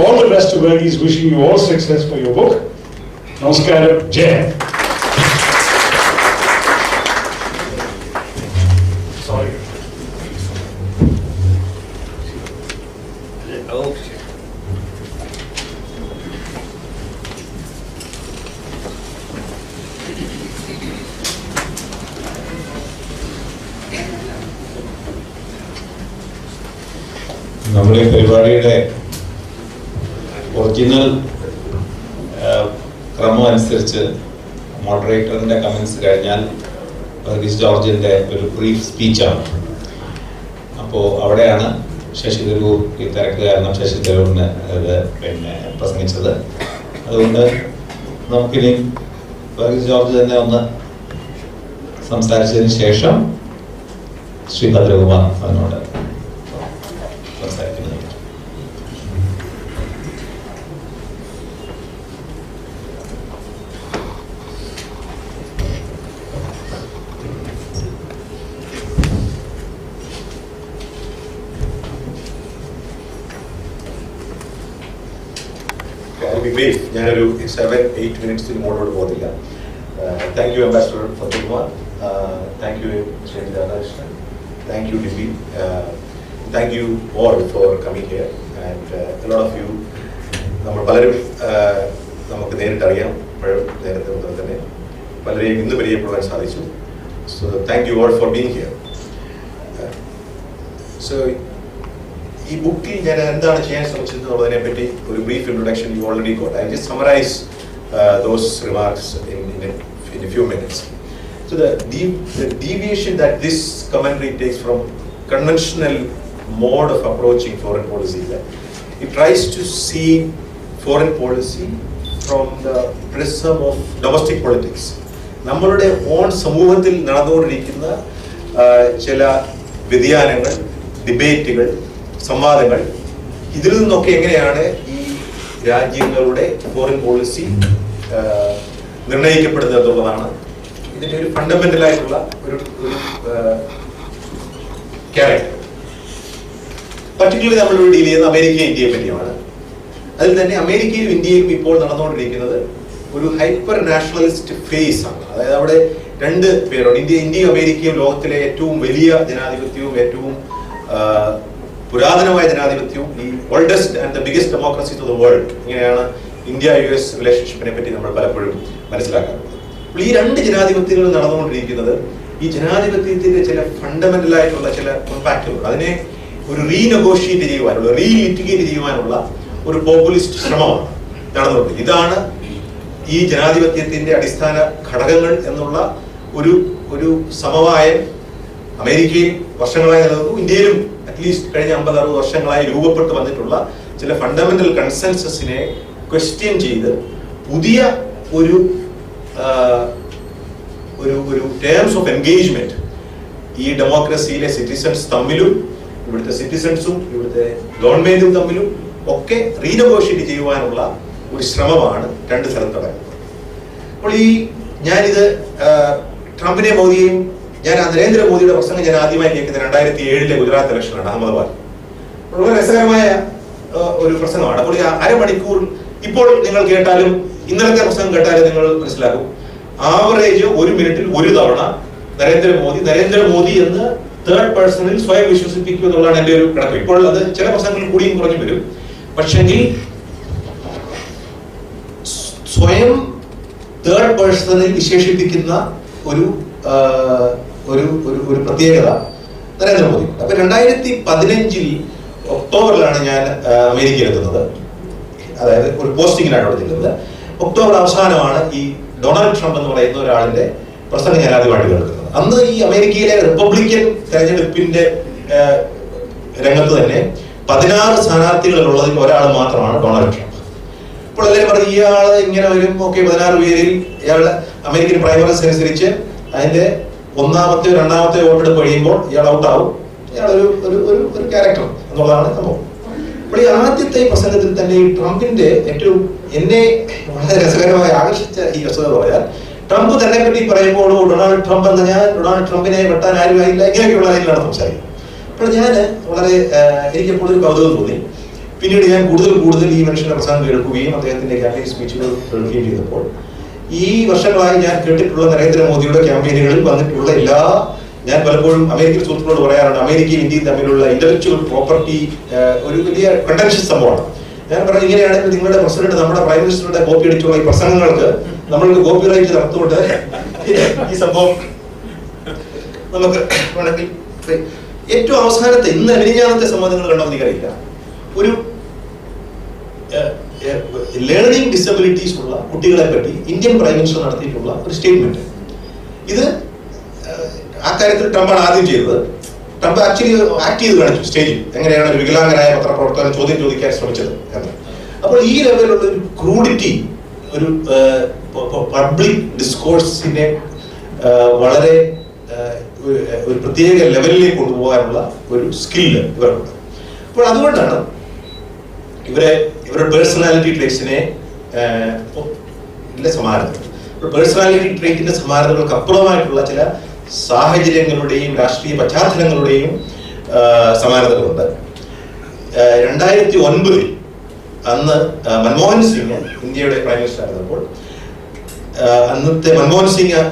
All the best to Varghese, wishing you all success for your book. Namaskaram, Jai. Sorry. നമ്മുടെ പരിപാടിയുടെ ഒറിജിനൽ ക്രമം അനുസരിച്ച് മോഡറേറ്ററിൻ്റെ കമൻസ് കഴിഞ്ഞാൽ വർഗീസ് ജോർജിൻ്റെ ഒരു ബ്രീഫ് സ്പീച്ചാണ്. അപ്പോൾ അവിടെയാണ് ശശി തരൂർ ഈ തിരക്ക് കാരണം ശശി തരൂരിന് ഇത് പ്രസംഗിച്ചത്. അതുകൊണ്ട് നമുക്കിനി വർഗീസ് ജോർജ് തന്നെ ഒന്ന് സംസാരിച്ചതിന് ശേഷം ശ്രീ ഭദ്രകുമാർ അതിനോട് സംസാരിക്കുന്നത്. ഞാനൊരു 7-8 മിനിറ്റ്സിൽ മോഡോട് പോകുന്നില്ല. Thank you ambassador Fatehkumar, thank you Shri Radhakrishnan, thank you DB, thank you all for coming here and a lot of you. നമ്മൾ പലരും നമുക്ക് നേരിട്ടറിയാം, നേരത്തെ മുതൽ തന്നെ പലരെയും ഇന്ന് പരിചയപ്പെടാൻ സാധിച്ചു. So thank you all for being here. So ഈ ബുക്കിൽ ഞാൻ എന്താണ് ചെയ്യാൻ ശ്രമിച്ചതെന്നുള്ളതിനെ പറ്റി ഒരു brief introduction you already got. I just summarise those remarks in a few minutes. So the deviation that this commentary takes from conventional mode of approaching foreign policy, it tries to see foreign policy from the prism of domestic politics. നമ്മളുടെ on സമൂഹത്തിൽ നടന്നുകൊണ്ടിരിക്കുന്ന ചില വ്യതിയാനങ്ങൾ, ഡിബേറ്റുകൾ, സംവാദങ്ങൾ, ഇതിൽ നിന്നൊക്കെ എങ്ങനെയാണ് ഈ രാജ്യങ്ങളുടെ ഫോറിൻ പോളിസി നിർണ്ണയിക്കപ്പെടുന്നത് എന്നുള്ളതാണ് ഇതിൻ്റെ ഒരു ഫണ്ടമെന്റൽ ആയിട്ടുള്ള ഒരു ക്യാരക്ടർ. പർട്ടിക്കുലർലി നമ്മൾ ഡീൽ ചെയ്യുന്നത് അമേരിക്കയും ഇന്ത്യയെ പറ്റിയാണ്. അതിൽ തന്നെ അമേരിക്കയിലും ഇന്ത്യയിലും ഇപ്പോൾ നടന്നുകൊണ്ടിരിക്കുന്നത് ഒരു ഹൈപ്പർ നാഷണലിസ്റ്റ് ഫേസ് ആണ്. അതായത് അവിടെ രണ്ട് പേരുണ്ട്. ഇന്ത്യയും അമേരിക്കയും ലോകത്തിലെ ഏറ്റവും വലിയ ജനാധിപത്യവും ഏറ്റവും പുരാതനമായ ജനാധിപത്യവും ഈ oldest and the biggest democracies of the world. ഇങ്ങനെയാണ് ഇന്ത്യ US റിലേഷൻഷിപ്പിനെ പറ്റി നമ്മൾ പലപ്പോഴും മനസ്സിലാക്കുന്നത്. അപ്പോൾ ഈ രണ്ട് ജനാധിപത്യങ്ങൾ നടന്നുകൊണ്ടിരിക്കുന്നത് ഈ ജനാധിപത്യത്തിന്റെ ചില ഫണ്ടമെന്റൽ ആയിട്ടുള്ള ചില കോമ്പാക്റ്റുകൾ അതിനെ ഒരു റീനെഗോഷിയേറ്റ് ചെയ്യുവാനുള്ള റീലിറ്റിഗേറ്റ് ചെയ്യുവാനുള്ള ഒരു പോപ്പുലിസ്റ്റ് ശ്രമമാണ് നടന്നുകൊണ്ട്. ഇതാണ് ഈ ജനാധിപത്യത്തിന്റെ അടിസ്ഥാന ഘടകങ്ങൾ എന്നുള്ള ഒരു സമവായം അമേരിക്കയിൽ വർഷങ്ങളായി നിലനിന്നു. ഇന്ത്യയിലും അറ്റ്ലീസ്റ്റ് കഴിഞ്ഞ 50-60 വർഷങ്ങളായി രൂപപ്പെട്ടു വന്നിട്ടുള്ള ചില ഫണ്ടമെന്റൽ കൺസെൻസസിനെ ക്വസ്റ്റ്യൻ ചെയ്ത് പുതിയ ഒരു ടേംസ് ഓഫ് എൻഗേജ്മെന്റ് ഈ ഡെമോക്രസിയിലെ സിറ്റിസൺസ് തമ്മിലും ഇവിടുത്തെ സിറ്റിസൺസും ഇവിടുത്തെ ഗവൺമെന്റും തമ്മിലും ഒക്കെ റീനെഗോഷിയേറ്റ് ചെയ്യുവാനുള്ള ഒരു ശ്രമമാണ് രണ്ട് സ്ഥലത്ത് നടക്കുന്നത്. അപ്പോൾ ഞാനിത് ട്രംപിനെ മോദിയെയും ഞാൻ നരേന്ദ്രമോദിയുടെ പ്രസംഗം ഞാൻ ആദ്യമായി കേൾക്കുന്നത് 2007 ഗുജറാത്ത് ഇലക്ഷനാണ് അഹമ്മദാബാദ്. വളരെ രസകരമായ ഒരു പ്രസംഗമാണ്. അപ്പോൾ ഈ അരമണിക്കൂർ ഇപ്പോൾ നിങ്ങൾ കേട്ടാലും ഇന്നലത്തെ പ്രസംഗം കേട്ടാലും നിങ്ങൾ മനസ്സിലാക്കും. ആവറേജ് 1 മിനിറ്റിൽ ഒരു തവണ നരേന്ദ്രമോദി എന്ന് തേർഡ് പേഴ്സണിൽ സ്വയം വിശ്വസിപ്പിക്കുക എന്നുള്ളതാണ് എന്റെ ഒരു കണക്ക്. ഇപ്പോൾ അത് ചില പ്രസംഗങ്ങൾ കൂടിയും കുറഞ്ഞു വരും. പക്ഷെങ്കിൽ സ്വയം തേർഡ് പേഴ്സണിൽ വിശേഷിപ്പിക്കുന്ന ഒരു പ്രത്യേകത നരേന്ദ്രമോദി. അപ്പൊ 2015 ഒക്ടോബറിലാണ് ഞാൻ അമേരിക്കയിൽ എത്തുന്നത്. അതായത് ഒരു പോസ്റ്റിങ്ങിനാണ് അവിടെ ചെല്ലുന്നത്. ഒക്ടോബർ അവസാനമാണ് ഈ ഡൊണാൾഡ് ട്രംപ് എന്ന് പറയുന്ന ഒരാളിന്റെ പ്രസംഗം ഞാൻ ആദ്യമായിട്ട് കേൾക്കുന്നത്. അന്ന് ഈ അമേരിക്കയിലെ റിപ്പബ്ലിക്കൻ തെരഞ്ഞെടുപ്പിന്റെ രംഗത്ത് തന്നെ 16 സ്ഥാനാർത്ഥികളുള്ളതിൽ ഒരാൾ മാത്രമാണ് ഡൊണാൾഡ് ട്രംപ്. ഇപ്പോൾ എല്ലാവരും പറഞ്ഞു ഇയാള് ഇങ്ങനെ വരും. ഓക്കെ, 16 പേരിൽ ഇയാളുടെ അമേരിക്കൻ പ്രൈമറീസ് അനുസരിച്ച് അതിന്റെ 1ാമത്തെ 2ാമത്തെ വോട്ടെടുപ്പ് കഴിയുമ്പോൾ ഇയാൾ ഔട്ടാവും. ഇയാൾ ഒരു ക്യാരക്ടർ എന്നുള്ളതാണ് സംഭവം. അപ്പോൾ ഈ ആദ്യത്തെ പ്രസംഗത്തിൽ തന്നെ ഈ ട്രംപിന്റെ ഏറ്റവും എന്നെ വളരെ രസകരമായി ആകർഷിച്ച ഈ വസ്തുത പറയാൻ, ട്രംപ് തന്നെ പറ്റി പറയുമ്പോൾ ഡൊണാൾഡ് ട്രംപ് എന്ന ഞാൻ ഡൊണാൾഡ് ട്രംപിനെ വെട്ടാൻ ആരുമായില്ല ഇങ്ങനെയൊക്കെയുള്ള കാര്യങ്ങളാണ് സംസാരിക്കുന്നത്. അപ്പോൾ ഞാൻ വളരെ എനിക്ക് കൂടുതൽ കൗതുകം തോന്നി. പിന്നീട് ഞാൻ കൂടുതൽ ഈ മനുഷ്യന്റെ പ്രസംഗം കേൾക്കുകയും അദ്ദേഹത്തിന്റെ ക്യാമ്പയിൻ സ്പീച്ചുകൾ കേൾക്കുകയും ചെയ്തപ്പോൾ ഈ വർഷങ്ങളായി ഞാൻ കേട്ടിട്ടുള്ള നരേന്ദ്രമോദിയുടെ ക്യാമ്പയിനുകളിൽ വന്നിട്ടുള്ള ഞാൻ പലപ്പോഴും അമേരിക്കൻ സുഹൃത്തുക്കളോട് പറയാറുണ്ട്, അമേരിക്കയും ഇന്ത്യയും തമ്മിലുള്ള ഇന്റലക്ച്വൽ പ്രോപ്പർട്ടി ഒരു വലിയ കണ്ടൻഷ്യസ് സംഭവമാണ്. ഞാൻ പറഞ്ഞു ഇങ്ങനെയാണെങ്കിൽ നിങ്ങളുടെ പ്രസിഡന്റ് നമ്മുടെ പ്രൈം മിനിസ്റ്ററുടെ കോപ്പി അടിച്ചുള്ള ഈ പ്രസംഗങ്ങൾക്ക് നമ്മൾക്ക് കോപ്പി റൈറ്റ് നടത്തുകൊണ്ട് ഈ സംഭവം നമുക്ക് വേണമെങ്കിൽ ഏറ്റവും അവസാനത്തെ ഇന്ന് മിനിഞ്ഞാന്നത്തെ സംവാദങ്ങൾ കണ്ടോ എനിക്കറിയില്ല, ഒരു ലേണിംഗ് ഡിസബിലിറ്റീസ് ഉള്ള കുട്ടികളെ പറ്റി ഇന്ത്യൻ പ്രൈം മിനിസ്റ്റർ നടത്തിയിട്ടുള്ള ഒരു സ്റ്റേറ്റ്മെന്റ്. ഇത് ആ കാര്യത്തിൽ ട്രംപാണ് ആദ്യം ചെയ്തത്. ട്രംപ് ആക്ച്വലി ആക്ട് ചെയ്ത് കാണിച്ചു സ്റ്റേജിൽ എങ്ങനെയാണ് ഒരു വികലാംഗനായ പത്രപ്രവർത്തകൻ ചോദ്യം ചോദിക്കാൻ ശ്രമിച്ചത് എന്ന്. അപ്പോൾ ഈ ലെവലിലുള്ള ഒരു ക്രൂഡിറ്റി, ഒരു പബ്ലിക് ഡിസ്കോഴ്സിനെ വളരെ ഒരു പ്രത്യേക ലെവലിലേക്ക് കൊണ്ടുപോകാനുള്ള ഒരു സ്കില്ല് ഇവർക്കുണ്ട്. അപ്പോൾ അതുകൊണ്ടാണ് ഇവരുടെ പേഴ്സണാലിറ്റി ട്രേറ്റ്സിനെ സമാനത, പേഴ്സണാലിറ്റി ട്രേറ്റിന്റെ സമാനതകൾക്ക് അപ്പുറമായിട്ടുള്ള ചില സാഹചര്യങ്ങളുടെയും രാഷ്ട്രീയ പശ്ചാത്തലങ്ങളുടെയും സമാനതകളുണ്ട്. 2009 അന്ന് മൻമോഹൻ സിംഗ് ഇന്ത്യയുടെ പ്രൈം മിനിസ്റ്റർ ആയിരുന്നപ്പോൾ അന്നത്തെ മൻമോഹൻ സിംഗ്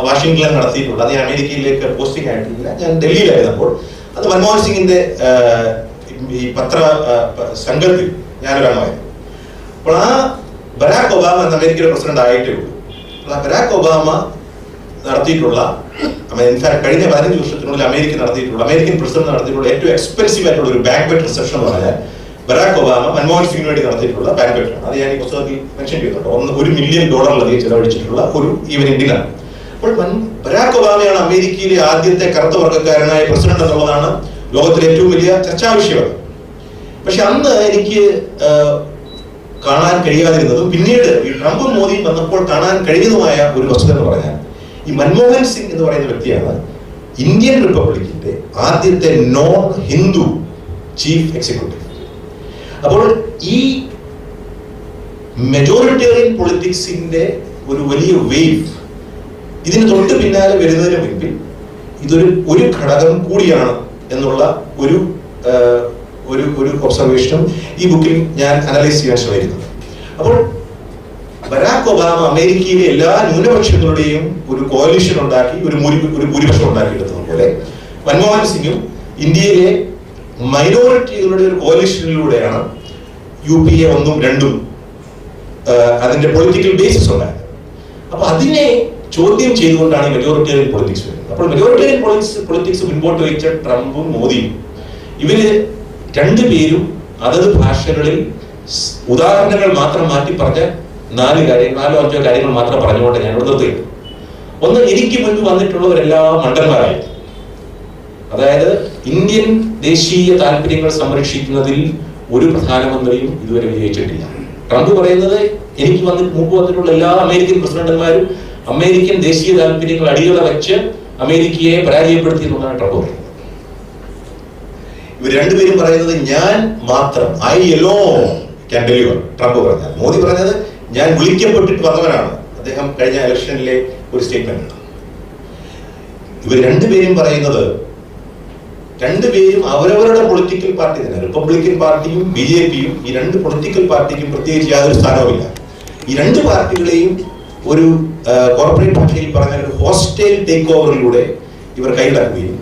വാഷിംഗ്ടണിൽ നടത്തിയിട്ടുള്ള, അത് അമേരിക്കയിലേക്ക് പോസ്റ്റിംഗ് ആയിട്ടില്ല, ഞാൻ ഡൽഹിയിലായിരുന്നപ്പോൾ അത് മൻമോഹൻ സിംഗിന്റെ ഈ പത്ര സംഘത്തിൽ ഞാനൊരാളായിരുന്നു. അപ്പോൾ ആ ബരാക് ഒബാമ എന്ന അമേരിക്കയുടെ പ്രസിഡന്റ് ആയിട്ടേ ഉള്ളൂ. അപ്പോൾ ആ ബരാക് ഒബാമ നടത്തിയിട്ടുള്ള, ഇൻഫാക്ട് കഴിഞ്ഞ 15 വർഷത്തിനുള്ളിൽ അമേരിക്കൻ പ്രസിഡന്റ് നടത്തിയിട്ടുള്ള ഏറ്റവും എക്സ്പെൻസീവ് ആയിട്ടുള്ള ഒരു ബാങ്ക്വെറ്റ് റിസപ്ഷൻ എന്ന് പറഞ്ഞാൽ ബരാക് ഒബാമ മൻമോഹൻ സിംഗിന് വേണ്ടി നടത്തിയിട്ടുള്ള ബാങ്ക്വെറ്റ് ആണ്. അത് ഞാൻ ഈ പുസ്തകത്തിൽ മെൻഷൻ ചെയ്തിട്ടുണ്ട്. $1 മില്യൺ ചെലവഴിച്ചിട്ടുള്ള ഒരു ഈവനിംഗ് ഡിന്നർ. അപ്പോൾ ബരാക് ഒബാമയാണ് അമേരിക്കയിലെ ആദ്യത്തെ കറുത്ത വർഗ്ഗക്കാരനായ പ്രസിഡന്റ് എന്നുള്ളതാണ് ലോകത്തിലെ ഏറ്റവും വലിയ ചർച്ചാ വിഷയം. പക്ഷെ അന്ന് എനിക്ക് കാണാൻ കഴിയാതിരുന്നതും പിന്നീട് ഈ ട്രംപും മോദിയും വന്നപ്പോൾ കാണാൻ കഴിഞ്ഞതുമായ ഒരു വസ്തുത എന്ന് പറഞ്ഞാൽ, ഈ മൻമോഹൻ സിംഗ് എന്ന് പറയുന്ന വ്യക്തിയാണ് ഇന്ത്യൻ റിപ്പബ്ലിക്കിന്റെ ആദ്യത്തെ നോൺ ഹിന്ദു ചീഫ് എക്സിക്യൂട്ടീവ്. അപ്പോൾ ഈ മെജോറിറ്റേറിയൻ പൊളിറ്റിക്സിന്റെ ഒരു വലിയ വേവ് ഇതിന് തൊട്ട് പിന്നാലെ വരുന്നതിന് മുൻപിൽ ഒരു ഘടകം കൂടിയാണ് എന്നുള്ള ഒരു ഒബ്സർവേഷനും ഈ ബുക്കിൽ ഞാൻ അനലൈസ് ചെയ്യാൻ ശ്രമിക്കുന്നത്. അപ്പോൾ ബരാക് ഒബാമ അമേരിക്കയിലെ എല്ലാ ന്യൂനപക്ഷങ്ങളുടെയും ഒരു കോalition ഉണ്ടാക്കി ഒരു ഭൂരിപക്ഷം ഉണ്ടാക്കിയെടുത്തത് പോലെ മൻമോഹൻ സിംഗും ഇന്ത്യയിലെ മൈനോറിറ്റികളുടെ ഒരു കോalitionലൂടെയാണ് UPA 1 ഉം 2 അതിന്റെ പൊളിറ്റിക്കൽ ബേസിസ് ഉണ്ടായത്. അപ്പൊ അതിനെ ചോദ്യം ചെയ്തുകൊണ്ടാണ് ഈ മെജോറിറ്റേറിയൻ പൊളിറ്റിക്സ് വരുന്നത്. അപ്പോൾ മെജോറിറ്റേറിയൻ പൊളിറ്റിക്സ് മുൻപോട്ട് വെച്ച ട്രംപും മോദിയും ഇവര് രണ്ടുപേരും അതത് ഭാഷകളിൽ ഉദാഹരണങ്ങൾ മാത്രം മാറ്റി പറഞ്ഞ 4 കാര്യങ്ങൾ 4 5 കാര്യങ്ങൾ മാത്രം പറഞ്ഞുകൊണ്ട് ഞാൻ നിർത്തുകയാണ്. ഒന്ന്, എനിക്ക് മുൻപ് വന്നിട്ടുള്ളവരെല്ലാം മണ്ടന്മാരായിരുന്നു. അതായത് ഇന്ത്യൻ ദേശീയ താല്പര്യങ്ങൾ സംരക്ഷിക്കുന്നതിൽ ഒരു പ്രധാനമന്ത്രിയും ഇതുവരെ വിജയിച്ചിട്ടില്ല. ട്രംപ് പറയുന്നത് എനിക്ക് മുമ്പ് വന്നിട്ടുള്ള എല്ലാ അമേരിക്കൻ പ്രസിഡന്റുമാരും അമേരിക്കൻ ദേശീയ താല്പര്യങ്ങൾ അടിയറ വെച്ച് അമേരിക്കയെ പരാജയപ്പെടുത്തി എന്നുള്ളതാണ് ട്രംപ് പറയുന്നത്. ഇവർ രണ്ടുപേരും പറയുന്നത് ഞാൻ മാത്രം, I alone can deliver. Trump പറഞ്ഞത്. മോദി പറഞ്ഞത് ഞാൻ വിളിക്കപ്പെട്ടിട്ട് വന്നവനാണ്. അദ്ദേഹം കഴിഞ്ഞ ഇലക്ഷനിലെ ഒരു സ്റ്റേറ്റ്മെന്റ് ആണ്. ഇവർ രണ്ടുപേരും പറയുന്നത് രണ്ടുപേരും അവരവരുടെ പൊളിറ്റിക്കൽ പാർട്ടി തന്നെ, റിപ്പബ്ലിക്കൻ പാർട്ടിയും BJPയും ഈ രണ്ട് പൊളിറ്റിക്കൽ പാർട്ടിക്കും പ്രത്യേകിച്ച് യാതൊരു സ്ഥാനവുമില്ല. ഈ രണ്ട് പാർട്ടികളെയും ഒരു കോർപ്പറേറ്റ് ഭാഷയിൽ പറഞ്ഞ ഒരു ഹോസ്റ്റൈൽ ടേക്ക് ഓവറിലൂടെ ഇവർ കൈയടക്കുകയും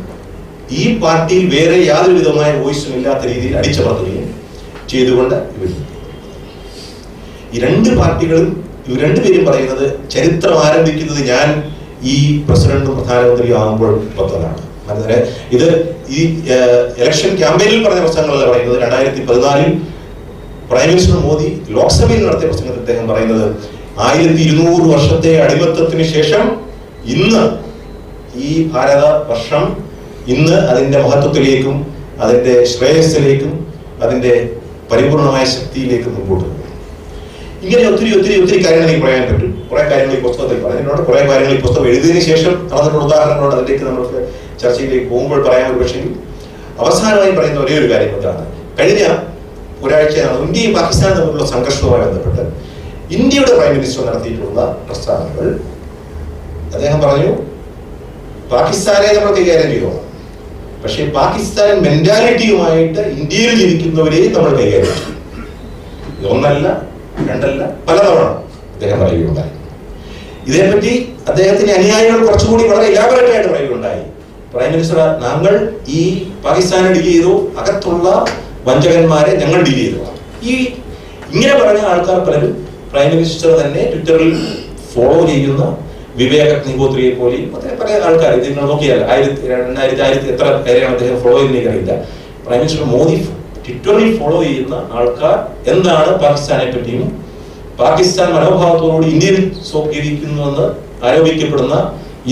ഈ പാർട്ടിയിൽ വേറെ യാതൊരു വിധമായ വോയിസും ഇല്ലാത്ത രീതിയിൽ അടിച്ചമർത്തുകയും ചെയ്തുകൊണ്ട് ഈ രണ്ട് പാർട്ടികളും ഇവർ രണ്ടുപേരും പറയുന്നത് ചരിത്രം ആരംഭിക്കുന്നത് ഞാൻ ഈ പ്രസിഡന്റും പ്രധാനമന്ത്രിയും ആകുമ്പോൾ പത്തനാണ്. ഇത് ഈ ഇലക്ഷൻ ക്യാമ്പയിനിൽ പറഞ്ഞ പ്രസംഗങ്ങളല്ല പറയുന്നത്. 2014 പ്രൈം മിനിസ്റ്റർ മോദി ലോക്സഭയിൽ നടത്തിയ പ്രസംഗത്തിൽ അദ്ദേഹം പറയുന്നത് 1200 വർഷത്തെ അടിമത്തത്തിന് ശേഷം ഇന്ന് ഈ ഭാരത വർഷം ഇന്ന് അതിന്റെ മഹത്വത്തിലേക്കും അതിന്റെ ശ്രേയസ്സിലേക്കും അതിന്റെ പരിപൂർണമായ ശക്തിയിലേക്കും മുമ്പോട്ട് പോകും. ഇങ്ങനെ ഒത്തിരി ഒത്തിരി ഒത്തിരി കാര്യങ്ങൾ എനിക്ക് പറയാൻ പറ്റും. കുറെ കാര്യങ്ങൾ ഈ പുസ്തകത്തിൽ പറഞ്ഞിട്ടുണ്ട്. കുറെ കാര്യങ്ങൾ ഈ പുസ്തകം എഴുതിയതിനു ശേഷം നടന്നിട്ടുള്ള ഉദാഹരണങ്ങളുണ്ട്. അതിലേക്ക് നമുക്ക് ചർച്ചയിലേക്ക് പോകുമ്പോൾ പറയാൻ ഒരു പക്ഷേ അവസാനമായി പറയുന്ന ഒരേ ഒരു കാര്യം എന്താണ്, കഴിഞ്ഞ ഒരാഴ്ചയാണ് ഇന്ത്യയും പാകിസ്ഥാനും തമ്മിലുള്ള സംഘർഷവുമായി ബന്ധപ്പെട്ട് ഇന്ത്യയുടെ പ്രൈം മിനിസ്റ്റർ നടത്തിയിട്ടുള്ള പ്രസ്താവനകൾ. അദ്ദേഹം പറഞ്ഞു പാകിസ്ഥാനെ നമ്മൾ കൈകാര്യം ചെയ്തോ, പക്ഷെ പാകിസ്ഥാൻ മെന്റാലിറ്റിയുമായിട്ട് ഇന്ത്യയിൽ ജീവിക്കുന്നവരെയും നമ്മൾ കൈകാര്യം ചെയ്യും. ഒന്നല്ല രണ്ടല്ല പലതവണ അദ്ദേഹം പറയുകയുണ്ടായി. ഇതേപ്പറ്റി അദ്ദേഹത്തിന്റെ അനുയായികൾ കുറച്ചുകൂടി വളരെ ഇലാബറേറ്റ് ആയിട്ട് പറയുകയുണ്ടായി. പ്രൈം മിനിസ്റ്റർ, ഞങ്ങൾ ഈ പാകിസ്ഥാനെ ഡീൽ ചെയ്തു, അകത്തുള്ള വഞ്ചകന്മാരെ ഞങ്ങൾ ഡീൽ ചെയ്തു. ഈ ഇങ്ങനെ പറഞ്ഞ ആൾക്കാർ പലരും പ്രൈം മിനിസ്റ്റർ തന്നെ ട്വിറ്ററിൽ ഫോളോ ചെയ്യുന്ന വിവേക് അഗ്നിഹോത്രിയെ പോലെയും പല ആൾക്കാർ ഇത് നിങ്ങൾ നോക്കിയാൽ 2000 എത്ര പേരെയാണ് അദ്ദേഹം ഫോളോ ചെയ്യുന്ന അറിയില്ല. പ്രൈം മിനിസ്റ്റർ മോദി ട്വിറ്ററിൽ ഫോളോ ചെയ്യുന്ന ആൾക്കാർ എന്താണ് പാകിസ്ഥാനെ പറ്റിയും പാകിസ്ഥാൻ മനോഭാവത്തോടുകൂടി ഇന്ത്യയിൽ ജീവിക്കുന്നുവെന്ന് ആരോപിക്കപ്പെടുന്ന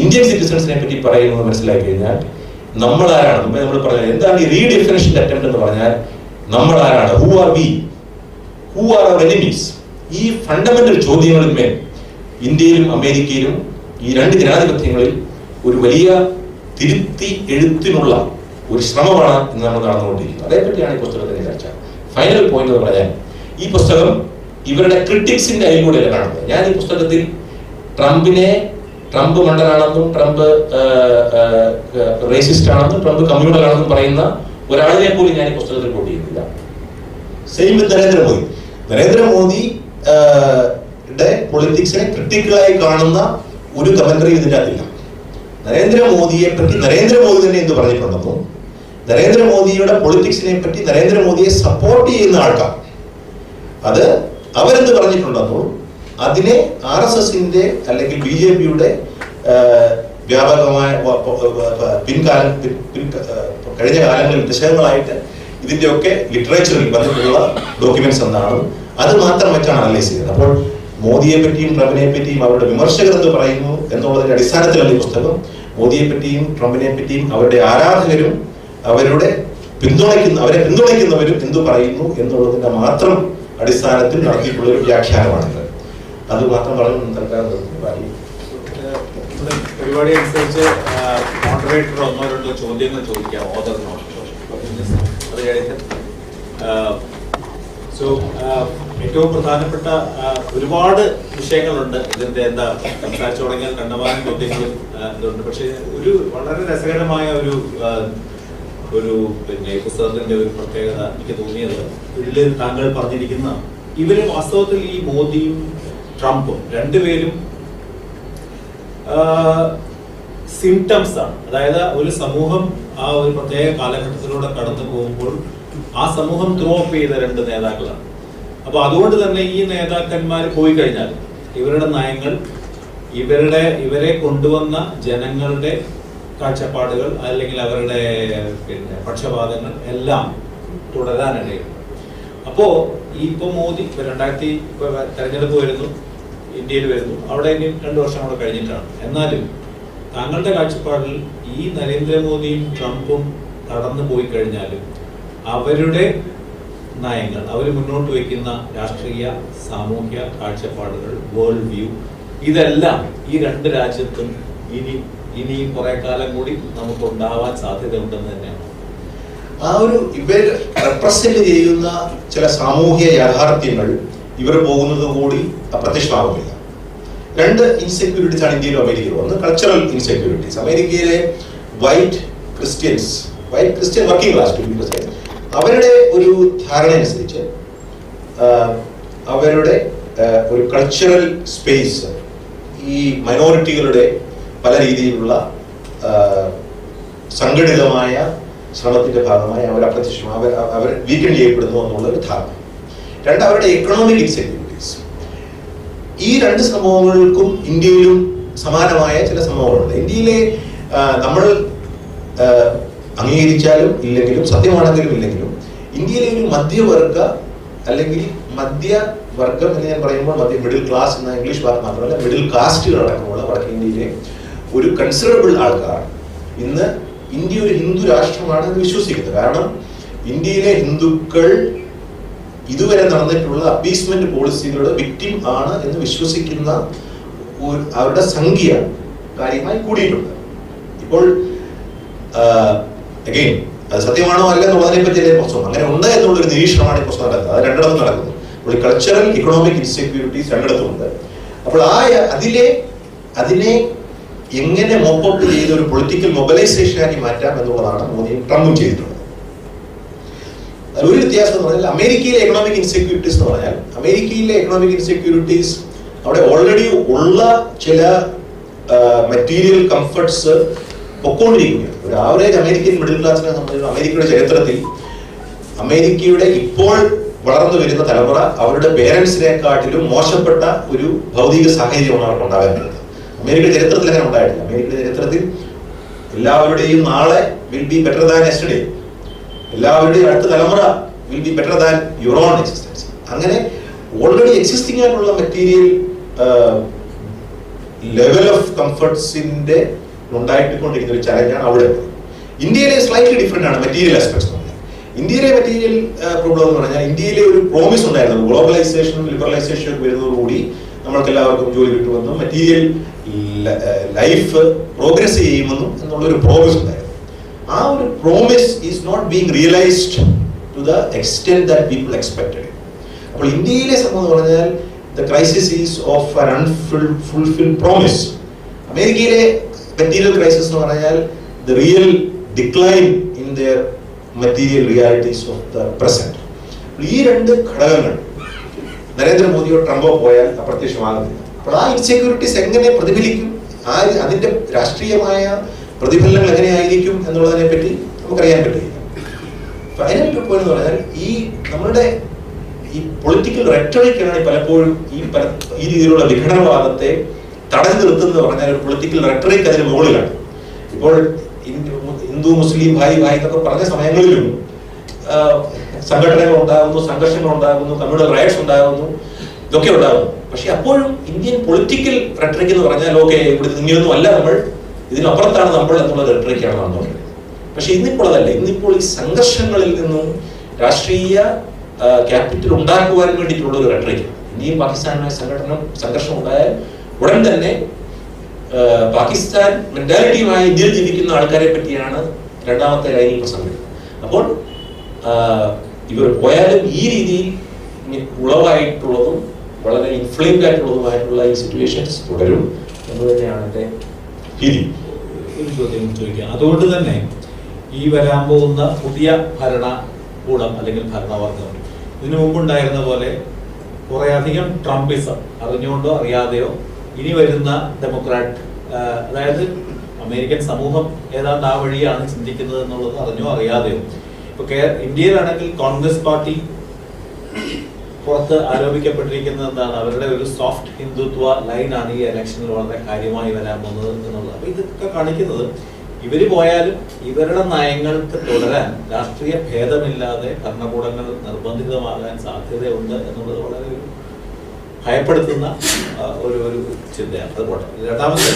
ഇന്ത്യൻ സിറ്റിസൺസിനെ പറ്റി പറയുന്നത് മനസ്സിലാക്കി കഴിഞ്ഞാൽ നമ്മൾ ആരാണ്? മുമ്പേ നമ്മൾ പറഞ്ഞത് എന്താണ് ഈ റീഡെഫിനിഷൻ അറ്റംപ്റ്റ് എന്ന് പറഞ്ഞാൽ നമ്മൾ ആരാണ്? Who are we? Who are our enemies? ഈ ഫണ്ടമെന്റൽ ചോദ്യങ്ങളിന്മേൽ ഇന്ത്യയിലും അമേരിക്കയിലും ഈ രണ്ട് ജനാധിപത്യങ്ങളിൽ ഒരു വലിയ തിരുത്തി എഴുത്തിനുള്ള ഒരു ശ്രമമാണ് ഇന്ന് നമ്മൾ നടന്നുകൊണ്ടിരിക്കുന്നത്. അതേപറ്റിയാണ് ഈ പുസ്തകത്തിന്റെ ചർച്ച. ഫൈനൽ പോയിന്റ് എന്ന് പറഞ്ഞാൽ ഈ പുസ്തകം ഇവരുടെ ക്രിട്ടിക്സിന്റെ അരികൂടെയല്ല കാണുന്നത്. ഞാൻ ഈ പുസ്തകത്തിൽ ട്രംപ് മണ്ടനാണെന്നും ട്രംപ് റേസിസ്റ്റ് ആണെന്നും ട്രംപ് കമ്മ്യൂണൽ ആണെന്നും പറയുന്ന ഒരാളിനെ പോലും ഞാൻ ഈ പുസ്തകത്തിൽ കോട്ട് ചെയ്യുന്നില്ല. സെയിം വിത്ത് നരേന്ദ്രമോദി പൊളിറ്റിക്സിനെ ക്രിട്ടിക്കലായി കാണുന്ന ഒരു കമന്ററി ഇതിൻ്റെ അകത്തില്ല. നരേന്ദ്രമോദിയെ പറ്റി നരേന്ദ്രമോദി തന്നെ എന്ത് പറഞ്ഞിട്ടുണ്ടെന്നോ നരേന്ദ്രമോദിയുടെ പൊളിറ്റിക്സിനെ പറ്റി നരേന്ദ്രമോദിയെ സപ്പോർട്ട് ചെയ്യുന്ന ആൾക്കാർ അത് അവരെന്ത് പറഞ്ഞിട്ടുണ്ടെന്നോ അതിനെ RSSന്റെ അല്ലെങ്കിൽ BJPയുടെ വ്യാപകമായ കഴിഞ്ഞ കാലങ്ങളിൽ ദശകങ്ങളായിട്ട് ഇതിന്റെയൊക്കെ ലിറ്ററേച്ചറിൽ വന്നിട്ടുള്ള ഡോക്യുമെന്റ്സ് എന്നാണ്. അത് മാത്രം വെച്ചാണ് അനലൈസ് ചെയ്തത്. അപ്പോൾ മോദിയെ പറ്റിയും ട്രംപിനെ പറ്റിയും അവരുടെ വിമർശകർ എന്ത് പറയുന്നു എന്നുള്ളതിന്റെ അടിസ്ഥാനത്തിലുള്ള ഈ പുസ്തകം മോദിയെ പറ്റിയും ട്രംപിനെ പറ്റിയും അവരുടെ ആരാധകരും അവരെ പിന്തുണയ്ക്കുന്നവരും എന്തു പറയുന്നു എന്നുള്ളതിന്റെ മാത്രം അടിസ്ഥാനത്തിൽ നടത്തിയിട്ടുള്ള ഒരു വ്യാഖ്യാനമാണിത്. അത് മാത്രം പറഞ്ഞു തൽക്കാലം പരിപാടി അനുസരിച്ച് മോഡറേറ്റർ 1-2 ചോദ്യങ്ങൾ ചോദിക്കാം ഓതറിനോട്. അത് കഴിഞ്ഞിട്ട് ഏറ്റവും പ്രധാനപ്പെട്ട ഒരുപാട് വിഷയങ്ങളുണ്ട്. ഇതിന്റെ എന്താ സംസാരിച്ചു തുടങ്ങിയാൽ കണ്ടമാനം ചോദ്യങ്ങളും ഇതുണ്ട്. പക്ഷേ ഒരു വളരെ രസകരമായ ഒരു പിന്നെ പുസ്തകത്തിന്റെ ഒരു പ്രത്യേകത എനിക്ക് തോന്നിയത് ഇതിൽ താങ്കൾ പറഞ്ഞിരിക്കുന്ന ഇവര് വാസ്തവത്തിൽ ഈ മോദിയും ട്രംപും രണ്ടുപേരും സിംറ്റംസ് ആണ്. അതായത് ഒരു സമൂഹം ആ ഒരു പ്രത്യേക കാലഘട്ടത്തിലൂടെ കടന്നു പോകുമ്പോൾ ആ സമൂഹം ത്രോ അപ്പ് ചെയ്ത രണ്ട് നേതാക്കളാണ്. അപ്പൊ അതുകൊണ്ട് തന്നെ ഈ നേതാക്കന്മാർ പോയി കഴിഞ്ഞാൽ ഇവരുടെ നയങ്ങൾ ഇവരെ കൊണ്ടുവന്ന ജനങ്ങളുടെ കാഴ്ചപ്പാടുകൾ അല്ലെങ്കിൽ അവരുടെ പിന്നെ പക്ഷപാതങ്ങൾ എല്ലാം തുടരാനിടയുണ്ട്. അപ്പോ ഇപ്പൊ മോദി തെരഞ്ഞെടുപ്പ് വരുന്നു, ഇന്ത്യയിൽ വരുന്നു, അവിടെ ഇനി 2 വർഷം കൂടെ കഴിഞ്ഞിട്ടാണ്. എന്നാലും താങ്കളുടെ കാഴ്ചപ്പാടിൽ ഈ നരേന്ദ്രമോദിയും ട്രംപും കടന്നു പോയി കഴിഞ്ഞാലും അവരുടെ നയങ്ങൾ, അവർ മുന്നോട്ട് വയ്ക്കുന്ന രാഷ്ട്രീയ സാമൂഹ്യ കാഴ്ചപ്പാടുകൾ, വേൾഡ് വ്യൂ, ഇതെല്ലാം ഈ 2 രാജ്യത്തും ഇനി കുറെ കാലം കൂടി നമുക്ക് ഉണ്ടാവാൻ സാധ്യതയുണ്ടെന്ന് തന്നെയാണ്. ആ ഒരു ഇവർ റെപ്രസെന്റ് ചെയ്യുന്ന ചില സാമൂഹ്യ യാഥാർത്ഥ്യങ്ങൾ ഇവർ പോകുന്നത് കൂടി അപ്രത്യക്ഷമാകുന്നില്ല. 2 ഇൻസെക്യൂരിറ്റീസ് ആണ് ഇന്ത്യയിലും അമേരിക്കയിലും. ഒന്ന് കൾച്ചറൽ ഇൻസെക്യൂരിറ്റീസ്. അമേരിക്കയിലെ വൈറ്റ് ക്രിസ്ത്യൻ വർക്കിംഗ് ക്ലാസ് അവരുടെ ഒരു ധാരണ അനുസരിച്ച് അവരുടെ ഒരു കൾച്ചറൽ സ്പേസ് ഈ മൈനോറിറ്റികളുടെ പല രീതിയിലുള്ള സംഘടിതമായ ശ്രമത്തിന്റെ ഭാഗമായി അവർ വീക്കൻ ചെയ്യപ്പെടുന്നു എന്നുള്ള ഒരു ധാരണ. 2 അവരുടെ എക്കണോമിക് ഇൻസെക്യൂരിറ്റീസ്. ഈ 2 സംഭവങ്ങൾക്കും ഇന്ത്യയിലും സമാനമായ ചില സംഭവങ്ങളുണ്ട്. ഇന്ത്യയിലെ നമ്മൾ അംഗീകരിച്ചാലും ഇല്ലെങ്കിലും, സത്യമാണെങ്കിലും ഇല്ലെങ്കിലും, ഇന്ത്യയിലെ ഒരു മധ്യവർഗ അല്ലെങ്കിൽ മധ്യവർഗം എന്ന് ഞാൻ പറയുമ്പോൾ മിഡിൽ ക്ലാസ് എന്ന ഇംഗ്ലീഷ് വാക്ക് മാത്രമല്ല, മിഡിൽ കാസ്റ്റുകൾ അടക്കമുള്ള വടക്കേ ഇന്ത്യയിലെ ഒരു കൺസിഡറബിൾ ആൾക്കാർ ഇന്ന് ഇന്ത്യ ഒരു ഹിന്ദു രാഷ്ട്രമാണ് എന്ന് വിശ്വസിക്കുന്നത്. കാരണം ഇന്ത്യയിലെ ഹിന്ദുക്കൾ ഇതുവരെ നടന്നിട്ടുള്ള അപ്പീസ്മെന്റ് പോളിസികളുടെ വിക്ടിം ആണ് എന്ന് വിശ്വസിക്കുന്ന അവരുടെ സംഖ്യ കാര്യമായി കൂടിയിട്ടുണ്ട്. ഇപ്പോൾ അഗെയിൻ അത് സത്യമാണോ അല്ല എന്നുള്ളതിനെ പറ്റിയല്ലേ പ്രശ്നം. അങ്ങനെ ഉണ്ട് എന്നുള്ളൊരു നിരീക്ഷണമാണ് ഈ പ്രശ്നം നടക്കുന്നത്. അത് 2 നടക്കുന്നത്. അപ്പോൾ കൾച്ചറൽ ഇക്കണോമിക് ഇൻസെക്യൂരിറ്റീസ് 2 ഉണ്ട്. അപ്പോൾ അതിനെ എങ്ങനെ മോപ്പപ്പ് ചെയ്ത് ഒരു പൊളിറ്റിക്കൽ മൊബിലൈസേഷനാക്കി മാറ്റാം എന്നുള്ളതാണ് മോദിയും ട്രംപും ചെയ്തിട്ടുള്ളത്. ഒരു വ്യത്യാസം എന്ന് പറഞ്ഞാൽ അമേരിക്കയിലെ എക്കണോമിക് ഇൻസെക്യൂരിറ്റീസ് എന്ന് പറഞ്ഞാൽ അവിടെ ഓൾറെഡി ഉള്ള ചില മെറ്റീരിയൽ കംഫർട്ട്സ് പൊക്കോണ്ടിരിക്കുകയാണ്. ഒരു ആവറേജ് അമേരിക്കൻ മിഡിൽ ക്ലാസിനെ സംബന്ധിച്ച് അമേരിക്കയുടെ ചരിത്രത്തിൽ അമേരിക്കയുടെ ഇപ്പോൾ വളർന്നു വരുന്ന തലമുറ അവരുടെ പേരൻസിനെക്കാട്ടിലും മോശപ്പെട്ട ഒരു ഭൗതിക സാഹചര്യമാണ് അവർക്ക് ഉണ്ടാകുന്നത്. അമേരിക്കയുടെ ചരിത്രത്തിൽ അങ്ങനെ ഉണ്ടായിട്ടില്ല. അമേരിക്കയുടെ ചരിത്രത്തിൽ എല്ലാവരുടെയും നാളെ will be better than yesterday, എല്ലാവരുടെയും അടുത്ത തലമുറ will be better than your own existence. അങ്ങനെ ഓൾറെഡി എക്സിസ്റ്റിംഗ് ആയിട്ടുള്ള മെറ്റീരിയൽ ലെവൽ ഓഫ് കംഫർട്ട്സിന്റെ ഉണ്ടായിക്കൊണ്ടിരിക്കുന്ന ഒരു ചലഞ്ചാണ് അവിടെ. ഇന്ത്യയിലെ സ്ലൈറ്റ്ലി ഡിഫറെന്റ് ആണ് മെറ്റീരിയൽ ആസ്പെക്ട്സ്. ഇന്ത്യയിലെ മെറ്റീരിയൽ പ്രോബ്ലം എന്ന് പറഞ്ഞാൽ ഇന്ത്യയിലെ ഒരു പ്രോമിസ് ഉണ്ടായിരുന്നു. ഗ്ലോബലൈസേഷനും ലിബറലൈസേഷനും വരുന്നതോടുകൂടി നമ്മൾക്ക് എല്ലാവർക്കും ജോലി കിട്ടുമെന്നും മെറ്റീരിയൽ ലൈഫ് പ്രോഗ്രസ് ചെയ്യുമെന്നും എന്നുള്ളൊരു പ്രോമിസ് ഉണ്ടായിരുന്നു. ആ ഒരു promise is not being realised to the extent that people expected. അപ്പോൾ ഇന്ത്യയിലെ സംഭവം എന്ന് പറഞ്ഞാൽ the crisis is of an unfulfilled promise. അമേരിക്കയിലെ മെറ്റീരിയൽ ക്രൈസിസ് എന്ന് പറഞ്ഞാൽ the real decline in their material realities of the present. ഈ 2 ഘടകങ്ങൾ നരേന്ദ്രമോദിയോ ട്രംപോ പോയാൽ അപ്രത്യക്ഷമാകുന്നില്ല. അപ്പോൾ ആ ഇൻസെക്യൂരിറ്റീസ് എങ്ങനെ പ്രതിഫലിക്കും, അതിന്റെ രാഷ്ട്രീയമായ പ്രതിഫലനങ്ങൾ എങ്ങനെയായിരിക്കും എന്നുള്ളതിനെ പറ്റി നമുക്കറിയാൻ പറ്റില്ല. ഫൈനൽ പോയിന്റ് എന്ന് പറഞ്ഞാൽ നമ്മളുടെ ഈ പൊളിറ്റിക്കൽ റെറ്ററിക്കാണ് പലപ്പോഴും ഈ രീതിയിലുള്ള വിഘടനവാദത്തെ തടഞ്ഞു നിർത്തുന്നത്. പറഞ്ഞാൽ ഒരു പൊളിറ്റിക്കൽ റെറ്ററിക് അതിന് മുകളിലാണ്. ഇപ്പോൾ ഹിന്ദു മുസ്ലിം ഭായി എന്നൊക്കെ പറഞ്ഞ സമയങ്ങളിലും സംഘടനകൾ ഉണ്ടാകുന്നു, സംഘർഷങ്ങൾ ഉണ്ടാകുന്നു, കമ്മ്യൂണൽ റൈറ്റ്സ് ഉണ്ടാകുന്നു, ഇതൊക്കെ ഉണ്ടാകുന്നു. പക്ഷെ അപ്പോഴും ഇന്ത്യൻ പൊളിറ്റിക്കൽ റെറ്ററിക് എന്ന് പറഞ്ഞാൽ ഓക്കെ ഇവിടെ ഇങ്ങനെയൊന്നും അല്ല, നമ്മൾ ഇതിനപ്പുറത്താണ് നമ്മൾ എന്നുള്ള റെറ്ററിക്കാണ് നടന്നുകൊണ്ടിരിക്കുന്നത്. പക്ഷെ ഇന്നിപ്പോൾ അതല്ല. ഇന്നിപ്പോൾ ഈ സംഘർഷങ്ങളിൽ നിന്നും രാഷ്ട്രീയ ക്യാപിറ്റൽ ഉണ്ടാക്കുവാൻ വേണ്ടിയിട്ടുള്ള ഒരു റെറ്ററിക്. ഇന്ത്യയും പാകിസ്ഥാനുമായ സംഘർഷം ഉണ്ടായാൽ ഉടൻ തന്നെ പാകിസ്ഥാൻ മെന്റാലിറ്റിയുമായി ഇന്ത്യയിൽ ജീവിക്കുന്ന ആൾക്കാരെ പറ്റിയാണ് രണ്ടാമത്തെ ലൈനിൽ പ്രസംഗിക്കുന്നത്. അപ്പോൾ ഇവർ പോയാലും ഈ രീതിയിൽ ഉളവായിട്ടുള്ളതും വളരെ ഇൻഫ്ലെയിംഡ് ആയിട്ടുള്ളതുമായിട്ടുള്ള ഈ സിറ്റുവേഷൻസ് തുടരും എന്ന് തന്നെയാണ് എൻ്റെ ഫീലിംഗ്. ഒരു ചോദ്യം ചോദിക്കാം. അതുകൊണ്ട് തന്നെ ഈ വരാൻ പോകുന്ന പുതിയ ഭരണകൂടം അല്ലെങ്കിൽ ഭരണവർഗം ഇതിനു മുമ്പുണ്ടായിരുന്ന പോലെ കുറെ അധികം ട്രംപിസം അറിഞ്ഞുകൊണ്ടോ അറിയാതെയോ ഇനി വരുന്ന ഡെമോക്രാറ്റ്, അതായത് അമേരിക്കൻ സമൂഹം ഏതാണ്ട് ആ വഴിയാണ് ചിന്തിക്കുന്നത് എന്നുള്ളത് അറിഞ്ഞോ അറിയാതെയോ. ഇപ്പൊ ഇന്ത്യയിലാണെങ്കിൽ കോൺഗ്രസ് പാർട്ടി പുറത്ത് ആരോപിക്കപ്പെട്ടിരിക്കുന്നത് എന്താണ്, അവരുടെ ഒരു സോഫ്റ്റ് ഹിന്ദുത്വ ലൈനാണ് ഈ ഇലക്ഷനിൽ വളരെ കാര്യമായി വരാൻ പോകുന്നത് എന്നുള്ളത്. അപ്പൊ ഇതൊക്കെ കാണിക്കുന്നത് ഇവര് പോയാലും ഇവരുടെ നയങ്ങൾക്ക് തുടരാൻ രാഷ്ട്രീയ ഭേദമില്ലാതെ ഭരണകൂടങ്ങൾ നിർബന്ധിതമാകാൻ സാധ്യതയുണ്ട് എന്നുള്ളത് വളരെ ഒരു ഭയപ്പെടുത്തുന്ന ഒരു ചിന്തയാണ്. അത് പോട്ടെ. രണ്ടാമത്തെ,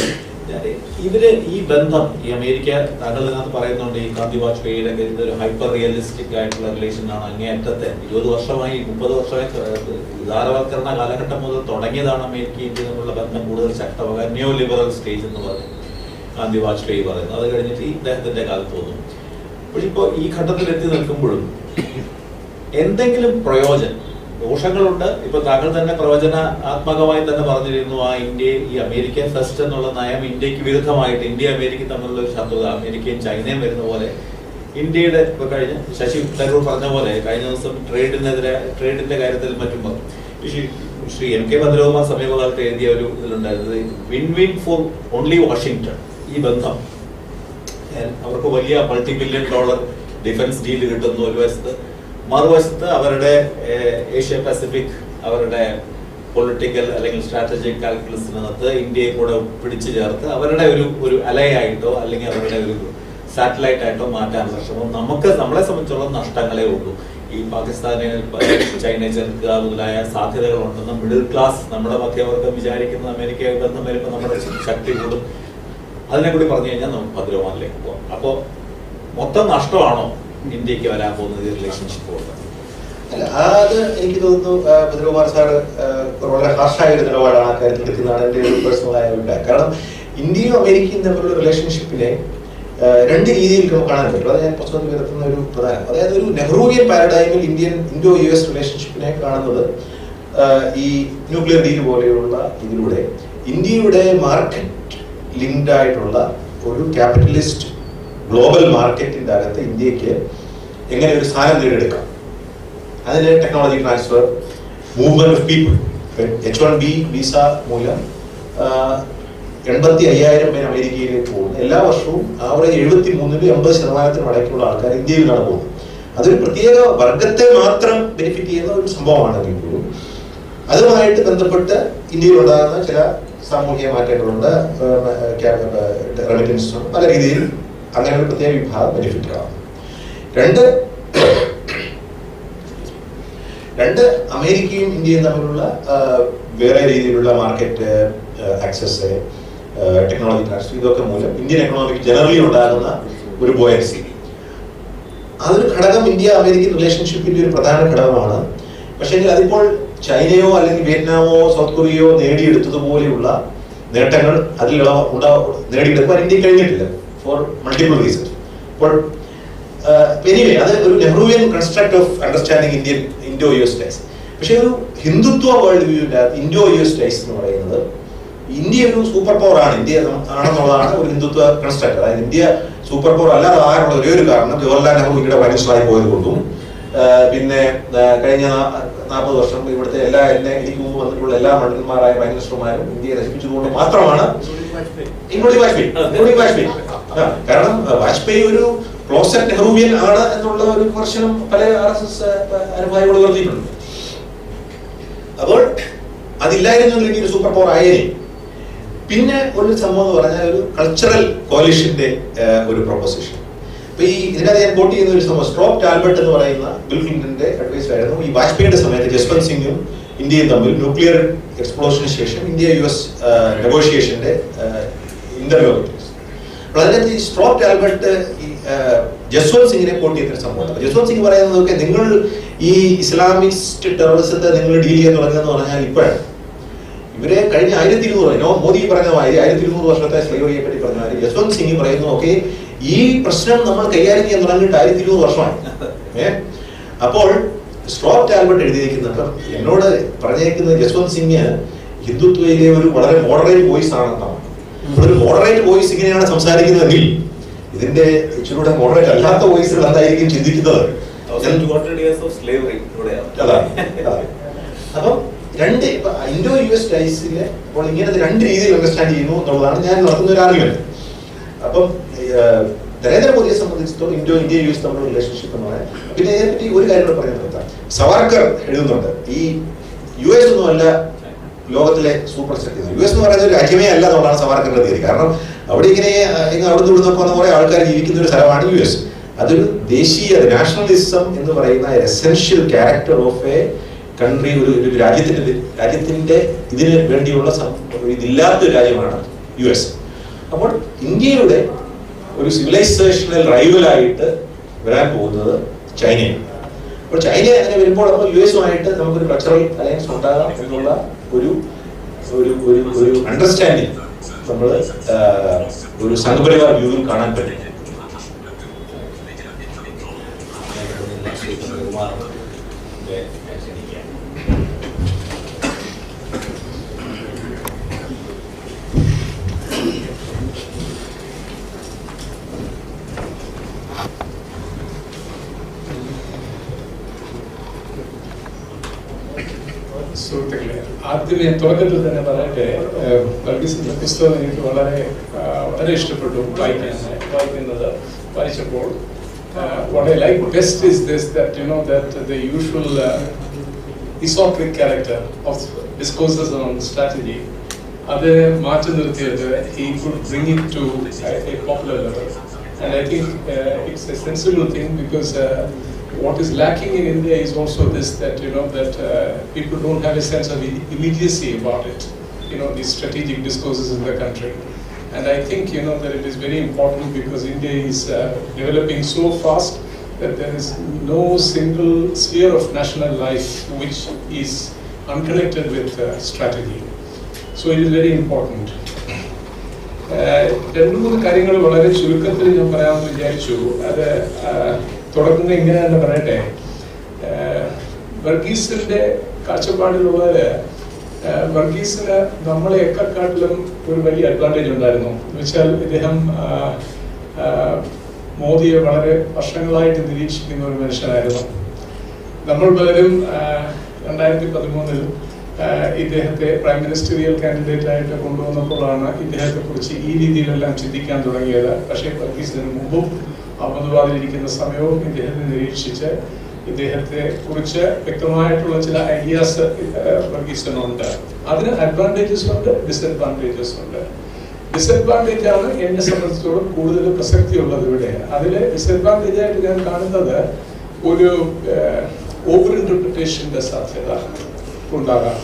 ഇവര് ഈ ബന്ധം ഈ അമേരിക്ക, താങ്കൾ ഇതിനകത്ത് പറയുന്നുണ്ട് ഈ ഗാന്ധി വാജ്പേയിയുടെ ഇതൊരു ഹൈപ്പർ റിയലിസ്റ്റിക് ആയിട്ടുള്ള റിലേഷൻ ആണ്. അങ്ങേയറ്റത്തെ 20 വർഷമായി 30 വർഷമായി ഉദാരവൽക്കരണ കാലഘട്ടം മുതൽ തുടങ്ങിയതാണ് അമേരിക്ക ഇന്ത്യ തമ്മിലുള്ള ബന്ധം കൂടുതൽ ശക്തമാകാൻ. ന്യൂ ലിബറൽ സ്റ്റേജ് എന്ന് പറയും ഗാന്ധി വാജ്പേയി പറയുന്നത്. അത് കഴിഞ്ഞിട്ട് ഈ ഇദ്ദേഹത്തിന്റെ കാലത്ത് തോന്നും. പക്ഷെ ഇപ്പോൾ ഈ ഘട്ടത്തിൽ എത്തി നിൽക്കുമ്പോഴും എന്തെങ്കിലും പ്രയോജനം, ദോഷങ്ങളുണ്ട്. ഇപ്പൊ താങ്കൾ തന്നെ പ്രവചനാത്മകമായി തന്നെ പറഞ്ഞിരുന്നു, ആ ഇന്ത്യ ഈ അമേരിക്കൻ ഫസ്റ്റ് എന്നുള്ള നയം ഇന്ത്യക്ക് വിരുദ്ധമായിട്ട് ഇന്ത്യ അമേരിക്ക തമ്മിലുള്ള ഒരു ശത്രുത, അമേരിക്കയും ചൈനയും വരുന്ന പോലെ ഇന്ത്യയുടെ ഇപ്പൊ കഴിഞ്ഞ ശശി തരൂർ പറഞ്ഞ പോലെ കഴിഞ്ഞ ദിവസം ട്രേഡിന്റെ കാര്യത്തിൽ മറ്റും പറഞ്ഞു. ശ്രീ എം കെ ഭദ്രകുമാർ സമീപകാലത്ത് എഴുതിയ ഒരു ഇതിലുണ്ടായിരുന്നത് win win for only Washington. ഈ ബന്ധം അവർക്ക് വലിയ $multi-billion ഡിഫൻസ് ഡീൽ കിട്ടുന്നു ഒരു വശത്ത്, മറുവശത്ത് അവരുടെ ഏഷ്യ പസഫിക് അവരുടെ പൊളിറ്റിക്കൽ അല്ലെങ്കിൽ സ്ട്രാറ്റജിക് കാൽക്കുലസിനകത്ത് ഇന്ത്യയെ കൂടെ പിടിച്ചു ചേർത്ത് അവരുടെ ഒരു അലയായിട്ടോ അല്ലെങ്കിൽ അവരുടെ ഒരു സാറ്റലൈറ്റ് ആയിട്ടോ മാറ്റാനുള്ള ശ്രമം നമ്മളെ സംബന്ധിച്ചുള്ള നഷ്ടങ്ങളേ ഉള്ളൂ. ഈ പാകിസ്ഥാനെ ചൈനയെ ചേർക്കുക മുതലായ സാധ്യതകളുണ്ടെന്ന് മിഡിൽ ക്ലാസ് നമ്മുടെ മധ്യവർഗം വിചാരിക്കുന്ന അമേരിക്കയെ ബന്ധം വരുമ്പോൾ നമ്മുടെ ശക്തി കൂടും. അതിനെ കൂടി പറഞ്ഞു കഴിഞ്ഞാൽ നമുക്ക് ഭദ്രമാനിലേക്ക് പോകാം. അപ്പോൾ മൊത്തം നഷ്ടമാണോ ഇന്ത്യക്ക് വരാൻ പോകുന്നത് ഈ റിലേഷൻഷിപ്പ് കൊണ്ട്? അല്ല, അത് എനിക്ക് തോന്നുന്നു ഭദ്രകുമാർ സാറ് വളരെ ഹാർഷായ ഒരു നിലപാടാണ് ആ കാര്യത്തിൽ എടുക്കുന്നതാണ് എൻ്റെ ഒരു പേഴ്സണലായ അഭിപ്രായം. കാരണം ഇന്ത്യയും അമേരിക്കയും തമ്മിലുള്ള റിലേഷൻഷിപ്പിനെ രണ്ട് രീതിയിൽ നമുക്ക് കാണാൻ പറ്റും. അത് ഞാൻ പുസ്തകത്തിൽ വരുത്തുന്ന ഒരു പ്രധാനം, അതായത് ഒരു നെഹ്റുവിയൻ പാരഡൈമിൽ ഇൻഡോ US റിലേഷൻഷിപ്പിനെ കാണുന്നത് ഈ ന്യൂക്ലിയർ ഡീൽ പോലെയുള്ള ഇതിലൂടെ ഇന്ത്യയുടെ മാർക്കറ്റ് ലിങ്ക്ഡ് ആയിട്ടുള്ള ഒരു ക്യാപിറ്റലിസ്റ്റ് ഗ്ലോബൽ മാർക്കറ്റിന്റെ അകത്ത് ഇന്ത്യക്ക് എങ്ങനെ ഒരു സ്ഥാനം നേടിയെടുക്കാം, അതിന് technology transfer, movement of people. H-1B visa മൂലം 85,000 പേര് അമേരിക്കയിലേക്ക് പോകുന്നു. എല്ലാ വർഷവും ആവറേജ് 73-80% അടക്കമുള്ള ആൾക്കാർ ഇന്ത്യയിലാണ് പോകുന്നത്. അതൊരു പ്രത്യേക വർഗത്തെ മാത്രം ബെനിഫിറ്റ് ചെയ്യുന്ന ഒരു സംഭവമാണെങ്കിൽ പോലും അതുമായിട്ട് ബന്ധപ്പെട്ട് ഇന്ത്യയിൽ ഉണ്ടാകുന്ന ചില സാമൂഹിക മാറ്റങ്ങളുണ്ട്. റെമിറ്റൻസും പല രീതിയിൽ അങ്ങനെ ഒരു പ്രത്യേക വിഭാഗം ബെനിഫിറ്റ് ആവും. രണ്ട് അമേരിക്കയും ഇന്ത്യയും തമ്മിലുള്ള വേറെ രീതിയിലുള്ള മാർക്കറ്റ് ആക്സസ്, ടെക്നോളജി ട്രാൻസ്ഫർ, ഇതൊക്കെ മൂലം ഇന്ത്യൻ എക്കണോമിക് ജനറലി ഉണ്ടാകുന്ന ഒരു ബോയൻസി, അതൊരു ഘടകം ഇന്ത്യ അമേരിക്കൻ റിലേഷൻഷിപ്പിന്റെ ഒരു പ്രധാന ഘടകമാണ്. പക്ഷേ അതിപ്പോൾ ചൈനയോ അല്ലെങ്കിൽ വിയറ്റ്നാമോ സൗത്ത് കൊറിയയോ നേടിയെടുത്തതുപോലെയുള്ള നേട്ടങ്ങൾ അതിൽ നേടിയെടുക്കാൻ ഇന്ത്യ കഴിഞ്ഞിട്ടില്ല ഫോർ മൾട്ടിപ്പിൾ റീസൺസ്. അപ്പോൾ എനിവേ അത് ഒരു Nehruvian construct of understanding Indo US ties. പക്ഷേ ഒരു ഹിന്ദുത്വ വേൾഡ് വ്യൂവിന്റെ ഇൻഡോ US ടൈസ് എന്ന് പറയുന്നത് ഇന്ത്യ ഒരു സൂപ്പർ പവർ ആണ്, ഇന്ത്യ ആണെന്നുള്ളതാണ് ഒരു ഹിന്ദുത്വ കൺസ്ട്രക്ട്. അതായത് ഇന്ത്യ സൂപ്പർ പവർ അല്ലാതെ ആകാനുള്ള ഒരേ ഒരു കാരണം ജവഹർലാൽ നെഹ്റു ഇന്ത്യയുടെ മനുഷ്യരായി പോയത് കൊണ്ടും പിന്നെ കഴിഞ്ഞ 40 വർഷം ഇവിടുത്തെ എനിക്ക് മുമ്പ് വന്നിട്ടുള്ള എല്ലാ മന്ത്രിമാരായ പ്രൈം മിനിസ്റ്റർമാരും ഇന്ത്യയെ നശിപ്പിച്ചതുകൊണ്ട് മാത്രമാണ്. ഇൻക്ലൂഡിംഗ് വാജ്പേയി. കാരണം വാജ്പേയി ഒരു ക്ലോസറ്റ് നെഹ്റുവിയൻ ആണ് എന്നുള്ള ഒരു വിമർശനം പല RSS അനുഭാവികൾ ഉയർത്തിയിട്ടുണ്ട്. അപ്പോൾ അതില്ലായിരുന്നെങ്കിൽ ഇന്ത്യ ഒരു സൂപ്പർ പവർ ആയേനെ. പിന്നെ ഒരു സംഭവം എന്ന് പറഞ്ഞാൽ ഒരു കൾച്ചറൽ കോalitionന്റെ ഒരു പ്രൊപ്പോസിഷൻ. അപ്പൊ ഈ ഇതിനകത്ത് ഞാൻ കോട്ട് ചെയ്യുന്ന ഒരു സംഭവം, സ്ട്രോപ്പ് ടാൽബർട്ട് എന്ന് പറയുന്ന ബിൽ ക്ലിന്റന്റെ അഡ്വൈസർ ആയിരുന്നു. ഈ വാജ്പേയിയുടെ സമയത്ത് ജസ്വന്ത് സിംഗും ഇന്ത്യയും തമ്മിൽ ന്യൂക്ലിയർ എക്സ്പ്ലോഷന് ശേഷം ഇന്ത്യ-US നെഗോഷിയേഷന്റെ ഇന്റർലോക്യൂട്ടേഴ്സ്. അപ്പോൾ അതിനകത്ത് ഈ സ്ട്രോപ്പ് ടാൽബർട്ട് ഈ ജസ്വന്ത് സിംഗിനെ കോട്ട് ചെയ്യുന്ന സംഭവം. ജസ്വന്ത് സിംഗ് പറയുന്നതൊക്കെ നിങ്ങൾ ഈ ഇസ്ലാമിസ്റ്റ് ടെററിസത്തെ നിങ്ങൾ ഡീൽ ചെയ്യാൻ തുടങ്ങുന്നതെന്ന് പറഞ്ഞാൽ ഇപ്പോഴാണ്. ഇവരെ കഴിഞ്ഞ 1200 മോദി പറഞ്ഞ മാതിരി 1200 വർഷത്തെ സ്ലേവറിയെ പറ്റി പറഞ്ഞ മാതിരി ജസ്വന്ത് സിംഗ് പറയുന്നു, ഓക്കെ ഈ പ്രശ്നം നമ്മൾ കൈകാര്യം ചെയ്യാൻ തുടങ്ങിയിട്ട് 1200 വർഷമായി. അപ്പോൾ സ്ട്രോപ്പ് ടാൽബർട്ട് എഴുതിയിരിക്കുന്നത്. അപ്പം എന്നോട് പറഞ്ഞേക്കുന്നത് ജസ്വന്ത് സിംഗ് ഹിന്ദുത്വയിലെ ഒരു വളരെ മോഡറേറ്റ് വോയിസ് ആണെന്നാണ്. ഒരു മോഡറേറ്റ് വോയിസ് ഇങ്ങനെയാണ് സംസാരിക്കുന്നതെങ്കിൽ ഇതിന്റെ ഇച്ചിലൂടെ മോഡറേറ്റ് അല്ലാത്ത വോയിസുകൾ എന്തായിരിക്കും ചിന്തിക്കുന്നത്. അപ്പം രണ്ട് ഇൻഡോ യു എസ് ടൈസിലെ അപ്പോൾ ഇങ്ങനത്തെ രണ്ട് രീതിയിൽ അണ്ടർസ്റ്റാൻഡ് ചെയ്യുന്നു എന്നുള്ളതാണ് ഞാൻ നടത്തുന്ന ഒരു ആർഗ്യുമെന്റ്. അപ്പം നരേന്ദ്രമോദിയെ സംബന്ധിച്ചിടത്തോളം ഇന്ത്യ യു എസ് തമ്മിലുള്ള റിലേഷൻഷിപ്പ് എന്ന് പറയാം. പിന്നെ ഇതിനെപ്പറ്റി ഒരു കാര്യം കൂടെ പറയാൻ നിർത്താം. സവാർക്കർ എഴുതുന്നുണ്ട്, ഈ യു എസ് ഒന്നുമല്ല ലോകത്തിലെ സൂപ്പർ ശക്തി. യു എസ് എന്ന് പറയുന്ന ഒരു രാജ്യമേ അല്ല എന്നുള്ളതാണ് സവാർക്കറിന്റെ തീയതി. കാരണം അവിടെ ഇങ്ങനെ അവിടെ നിന്ന് ഇവിടുന്ന് പോകുന്ന കുറെ ആൾക്കാർ ജീവിക്കുന്ന ഒരു സ്ഥലമാണ് യു എസ്. അതൊരു ദേശീയ നാഷണലിസം എന്ന് പറയുന്ന essential character of A country, ഒരു രാജ്യത്തിന്റെ ഇതിന് വേണ്ടിയുള്ള ഇതില്ലാത്തൊരു രാജ്യമാണ് യു എസ്. അപ്പോൾ ഇന്ത്യയുടെ ഒരു സിവിലൈസേഷണൽ റൈവലായിട്ട് വരാൻ പോകുന്നത് ചൈനയാണ്. അപ്പോൾ ചൈന അങ്ങനെ വരുമ്പോൾ നമ്മൾ യു എസുമായിട്ട് നമുക്കൊരു കൾച്ചറൽ അലയൻസ് ഉണ്ടാകാം എന്നുള്ള ഒരു അണ്ടർസ്റ്റാൻഡിങ് നമ്മൾ ഒരു സംഘപരിവാർ വ്യൂവിൽ കാണാൻ പറ്റും. സുഹൃത്തുക്കളെ, ആദ്യമേ തുടക്കത്തിൽ തന്നെ പറയട്ടെ, വർഗീസിന്റെ പുസ്തകം എനിക്ക് വളരെ ഇഷ്ടപ്പെട്ടു വായിച്ചപ്പോൾ. What I like best is this, that that the usual esoteric character of discourses on strategy, അത് മാറ്റി നിർത്തിയത് he could bring it to a popular level, and I think it's a sensible thing, because what is lacking in India is also this, that that people don't have a sense of immediacy about it, these strategic discourses in the country. And I think that it is very important, because India is developing so fast that there is no single sphere of national life which is unconnected with strategy. So it is very important. രണ്ട് മൂന്ന് കാര്യങ്ങൾ വളരെ ചുരുക്കത്തിൽ ഞാൻ പറയാമെന്ന് വിചാരിച്ചു. അത് തുടങ്ങുന്നത് ഇങ്ങനെയാണെന്ന് പറയട്ടെ. വർഗീസിന്റെ കാഴ്ചപ്പാടിലുള്ളത്, വർഗീസിന് നമ്മളെക്കാട്ടിലും ഒരു വലിയ അഡ്വാൻറ്റേജ് ഉണ്ടായിരുന്നു. എന്ന് വെച്ചാൽ ഇദ്ദേഹം മോദിയെ വളരെ വർഷങ്ങളായിട്ട് നിരീക്ഷിക്കുന്ന ഒരു മനുഷ്യനായിരുന്നു. നമ്മൾ പലരും 2013 ഇദ്ദേഹത്തെ പ്രൈം മിനിസ്റ്ററിയൽ കാൻഡിഡേറ്റ് ആയിട്ട് കൊണ്ടുവന്നപ്പോഴാണ് ഇദ്ദേഹത്തെ കുറിച്ച് ഈ രീതിയിലെല്ലാം ചിന്തിക്കാൻ തുടങ്ങിയത്. പക്ഷേ വർഗീസിന് മുമ്പും അഹമ്മദാബാദിലിരിക്കുന്ന സമയവും ഇദ്ദേഹത്തെ നിരീക്ഷിച്ച് ഇദ്ദേഹത്തെ കുറിച്ച് വ്യക്തമായിട്ടുള്ള ചില ഐഡിയാസ് വർഗീസിനുണ്ട്. അതിന് അഡ്വാൻറ്റേജസ് ഉണ്ട്, ഡിസഡ്വാൻറ്റേജസ് ഉണ്ട്. ഡിസഡ്വാൻറ്റേജ് ആണ് എന്നെ സംബന്ധിച്ചിടത്തോളം കൂടുതൽ പ്രസക്തിയുള്ളത് ഇവിടെ. അതിൽ ഡിസഡ്വാൻറ്റേജ് ആയിട്ട് ഞാൻ കാണുന്നത് ഒരു ഓവർ ഇന്റർപ്രിട്ടേഷന്റെ സാധ്യത ഉണ്ടാകാം.